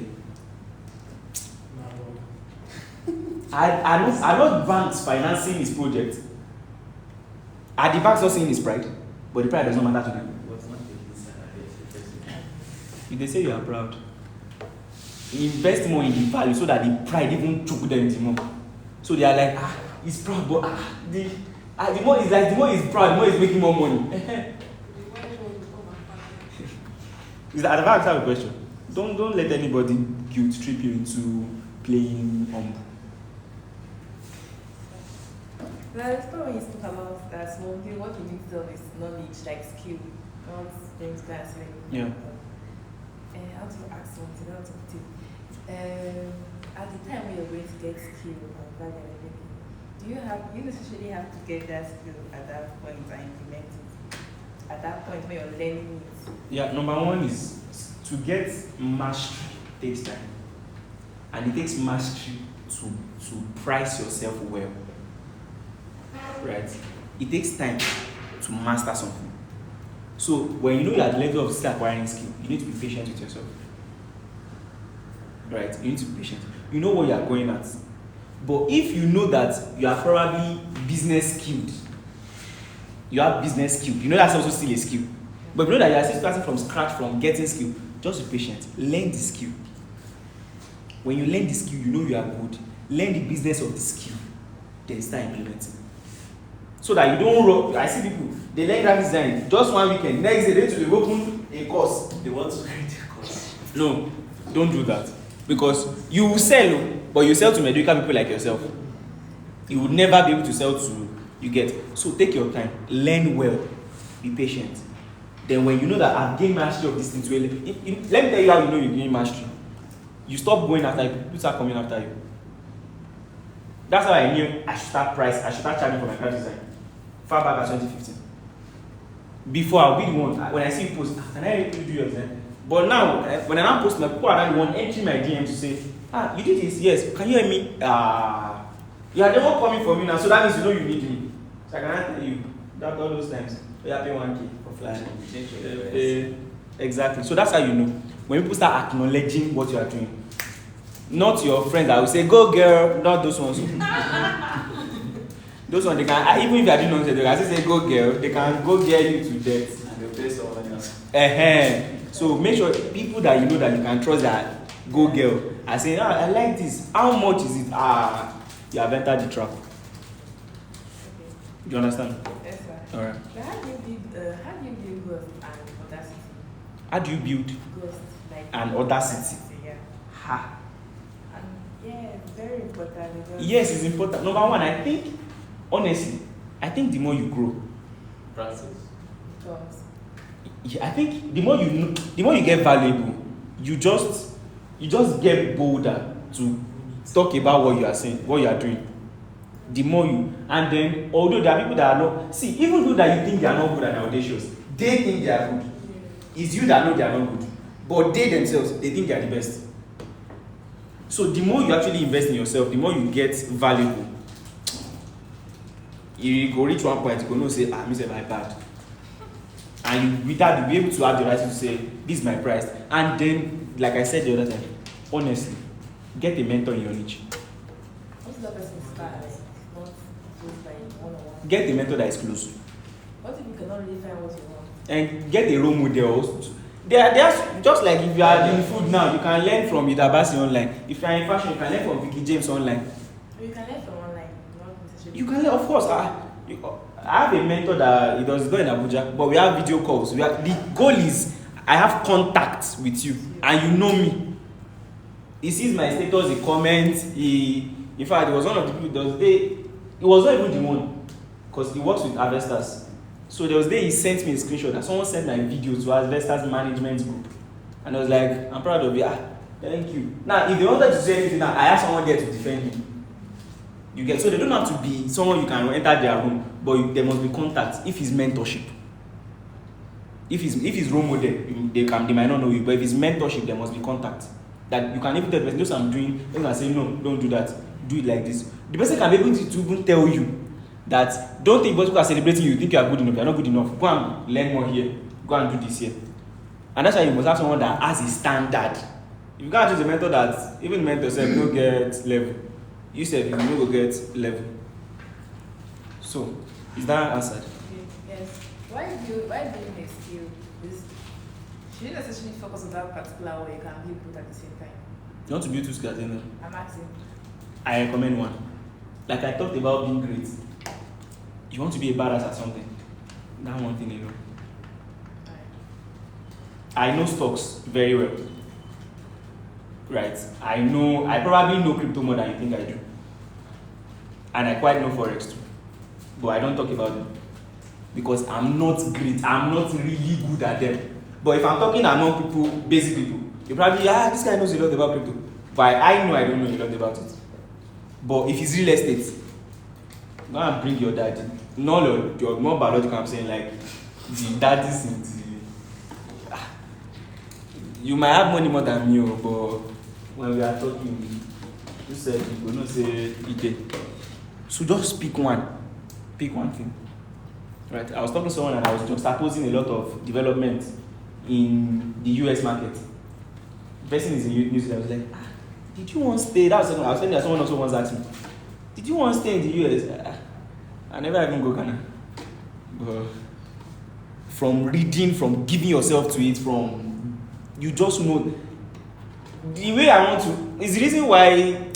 Are not banks financing his project? Are the banks not seeing his pride? But the pride does not matter to them. If they say you are proud, invest more in the value so that the pride even choke them the more. So they are like, he's proud, but the more he's proud, the more he's making more money. Is that I've asked a question? Don't let anybody guilt trip you into playing humble. Like, when you spoke about that small thing, what you need to tell is knowledge, like skill, not things that's like. Yeah. How to ask something, how to put it. At the time when you're going to get skill and value and everything, you necessarily have to get that skill at that point and implement it. At that point when you're learning it. Yeah, number one is to get mastery takes time. And it takes mastery to price yourself well. Right? It takes time to master something. So when you know you're at the level of still acquiring skill, you need to be patient with yourself. Right? You need to be patient. You know what you are going at. But if you know that you are probably business skilled, you have business skill, you know that's also still a skill. But you know that you are still starting from scratch from getting skill, just be patient. Learn the skill. When you learn the skill, you know you are good. Learn the business of the skill, then start implementing. So that you don't roll. I see people, they learn graphic design just one weekend. Next day, they open a course. They want to create a course. No, don't do that. Because you will sell, but you sell to mediocre people like yourself. You will never be able to sell to you get. So take your time, learn well, be patient. Then when you know that I've gained mastery of this thing, let me tell you how you know you gain mastery. You stop going after you, people start coming after you. That's how I knew I should start charging for my graphic design. Far back at 2015. Before I'll be the one, when I see you post, can I help you do your design? But now, when I now post, my people are the one entering my DM to say, you did this, yes, can you hear me? You are the one coming for me now, so that means you know you need me. So I cannot tell you that all those times. You have to pay 1K for flying. Exactly. So that's how you know. When people start acknowledging what you are doing. Not your friends that will say, go girl, not those ones. Those ones, they can, even if you are doing nonsense, they can still say, go girl, they can go get you to death. And they'll pay someone else. So make sure people that you know that you can trust that go girl are saying, I like this. How much is it? You have entered the trap. Do you understand? Yes, sir. Alright. But how do you build growth and audacity? How do you build Growth, like an audacity? Yeah. Ha. And yeah, it's very important. Because Yes, it's important. Number one, I think, honestly, the more you grow, Practice. because I think the more you know, the more you get valuable, you just get bolder to talk about what you are saying, what you are doing. The more you, and then although there are people that are not, see, even though that you think they are not good and audacious, they think they are good. It's you that know they are not good, but they themselves, they think they are the best. So the more you actually invest in yourself, the more you get valuable. You go reach one point, you go no say, ah, me say my bad. And you, with that, you'll be able to have the right to say, this is my price. And then, like I said the other time, honestly, get a mentor in your niche. What's the person's style? Not just by one-on-one. Get a mentor that is close. What if you cannot really find what you want? And get a role model. There's just like if you are in food now, you can learn from Idabasi online. If you are in fashion, you can learn from Vicky James online. You can learn from online, not necessarily. You can learn, of course. I have a mentor that he does go in Abuja, but we have video calls. The goal is I have contact with you and you know me. He sees my status, he comments. In fact, it was one of the people he was not even the one because he works with Avestas. So there was day he sent me a screenshot that someone sent my video to Avestas management group, and I was like, I'm proud of you. Thank you. Now, if they wanted to say anything, now I have someone there to defend me. You get, so they don't have to be someone you can enter their room, but there must be contact. If it's mentorship, if it's role model, they might not know you, but if it's mentorship, there must be contact. That you can even tell the person, this I'm doing, they can say, no, don't do that, do it like this. The person can be able to even tell you that don't think people are celebrating you, think you are good enough, you are not good enough. Go and learn more here, go and do this here. And that's why you must have someone that has a standard. If you can't choose a mentor that, even mentor said, no get level. You said you will go get level. So, is that answered? Yes. Why do you make skill? Should you necessarily focus on that particular way you can be both at the same time? You want to build two skills, you know? I'm asking. I recommend one. Like I talked about being great. You want to be a badass at something. That one thing alone. I know stocks very well. Right? I probably know crypto more than you think I do. And I quite know Forex too. But I don't talk about them. Because I'm not great. I'm not really good at them. But if I'm talking among people, basic people, you probably, this guy knows a lot about crypto. But I know I don't know a lot about it. But if it's real estate, go and bring your daddy. No, you're more biological, I'm saying, like, the daddies in the... You might have money more than me, but when we are talking, you said you will not say it. So just pick one. Pick one thing. Right? I was talking to someone and I was juxtaposing a lot of development in the US market. The person is in New Zealand. I was like, did you want to stay? That was something I was saying that someone also once asked me. Did you want to stay in the US? I never even go Ghana. But from reading, from giving yourself to it, from you just know the way I want to is the reason why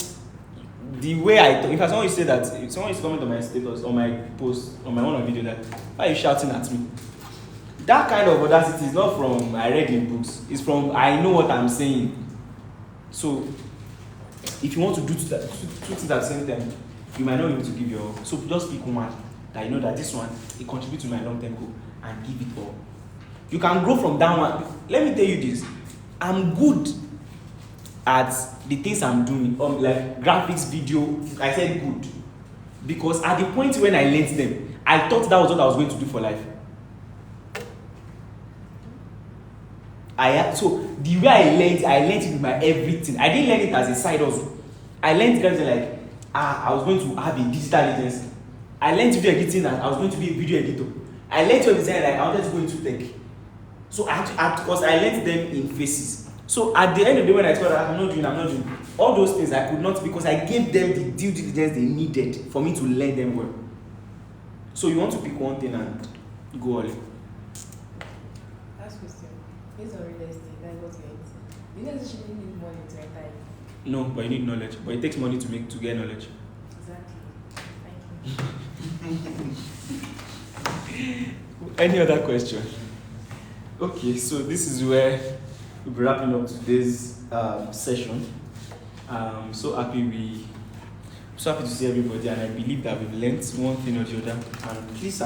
the way I talk. If someone you say that, if someone is comment on my status, on my post, on my one video, that why are you shouting at me? That kind of audacity is not from I read in books, it's from I know what I'm saying. So if you want to do two things at the same time, you might not be able to give your. So just pick one that you know that this one it contributes to my long-term goal and give it all. You can grow from that one. Let me tell you this. I'm good at the things I'm doing, like graphics, video. I said good because at the point when I learned them, I thought that was what I was going to do for life. So the way I learned it with my everything. I didn't learn it as a side hustle. I learned it like I was going to have a digital agency. I learned video editing and I was going to be a video editor. I learned web design like I wanted to go into tech. So because I learned them in phases. So at the end of the day when I told her I'm not doing all those things I could not because I gave them the due diligence they needed for me to learn them well. So you want to pick one thing and go all in. Last question. Based on real estate, that's what you're into. You don't necessarily need money to enter it. No, but you need knowledge. But it takes money to get knowledge. Exactly. Thank you. Any other question? Okay, so this is where we'll be wrapping up today's session. So happy to see everybody, and I believe that we've learned one thing or the other. And please,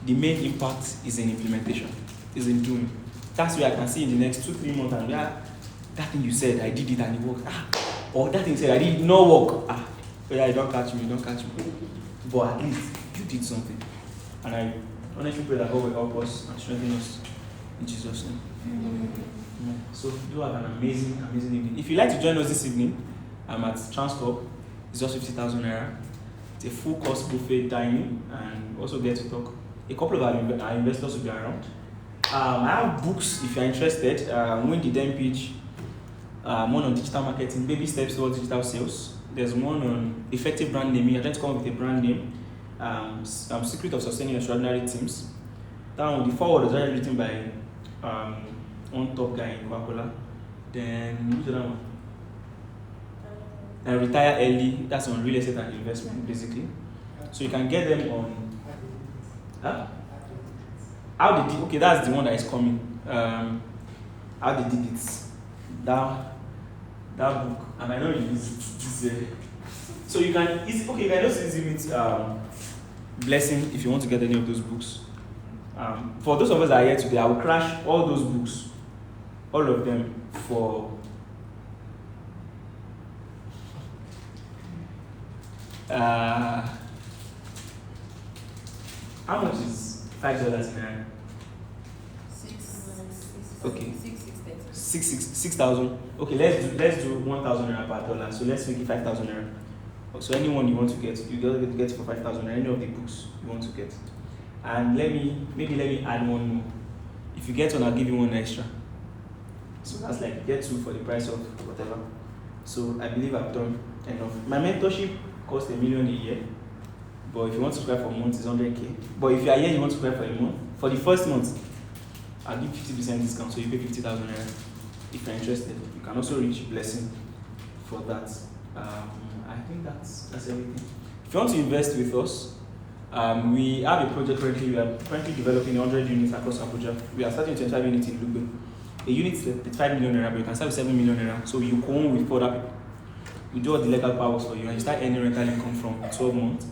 the main impact is in implementation, is in doing. That's where I can see in the next 2-3 months, and that thing you said, I did it and it worked. Or that thing you said, I did not work. You don't catch me. But at least you did something. And I honestly pray that God will help us and strengthen us in Jesus' name. So do have an amazing evening. If you'd like to join us this evening, I'm at Transcorp. It's just 50,000 naira. It's a full course buffet dining, and also get to talk. A couple of our investors will be around. I have books if you're interested. Win the Den Pitch. One on digital marketing, baby steps towards digital sales. There's one on effective brand naming. I'm trying to come up with a brand name. Secret of sustaining extraordinary teams. That one, the forward was already written by one top guy in Coca-Cola. Then who's the other one? And retire early. That's on real estate and investment, basically. So you can get them on. Huh? How they did? Okay, that's the one that is coming. How they did it. That book, and I know you use this. So you can you can just easily meet Blessing if you want to get any of those books. For those of us that are here today, I will crash all those books, all of them, for how much is $5 in there? Okay. 6,000. Okay, let's do 1,000 naira per dollar. So let's make it 5,000 naira. So anyone you want to get, you get for 5,000 naira. Any of the books you want to get. And let me add one more. If you get one, I'll give you one extra. So that's like get two for the price of whatever. So I believe I've done enough. My mentorship costs $1 million a year. But if you want to subscribe for a month, it's 100K. But if you are here, you want to subscribe for a month. For the first month, I'll give 50% discount, so you pay 50,000 naira. If you're interested, you can also reach Blessing for that. I think that's everything. If you want to invest with us, we have a project currently. We are currently developing 100 units across Abuja. We are starting 25 units in Lugbe. A unit is 5 million naira, but you can start with 7 million naira. So you co-own with other people. We do all the legal powers for you, and you start earning rental income from 12 months.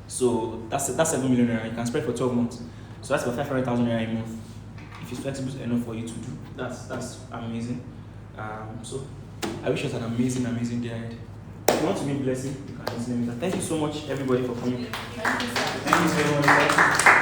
So that's 7 million naira. You can spread for 12 months. So that's about 500,000 naira a month. If it's flexible enough for you to do, that's amazing. So I wish us an amazing day ahead. If you want to meet Blessing, you can listen to me. Thank you so much, everybody, for coming. Thank you, sir. Thank you so much.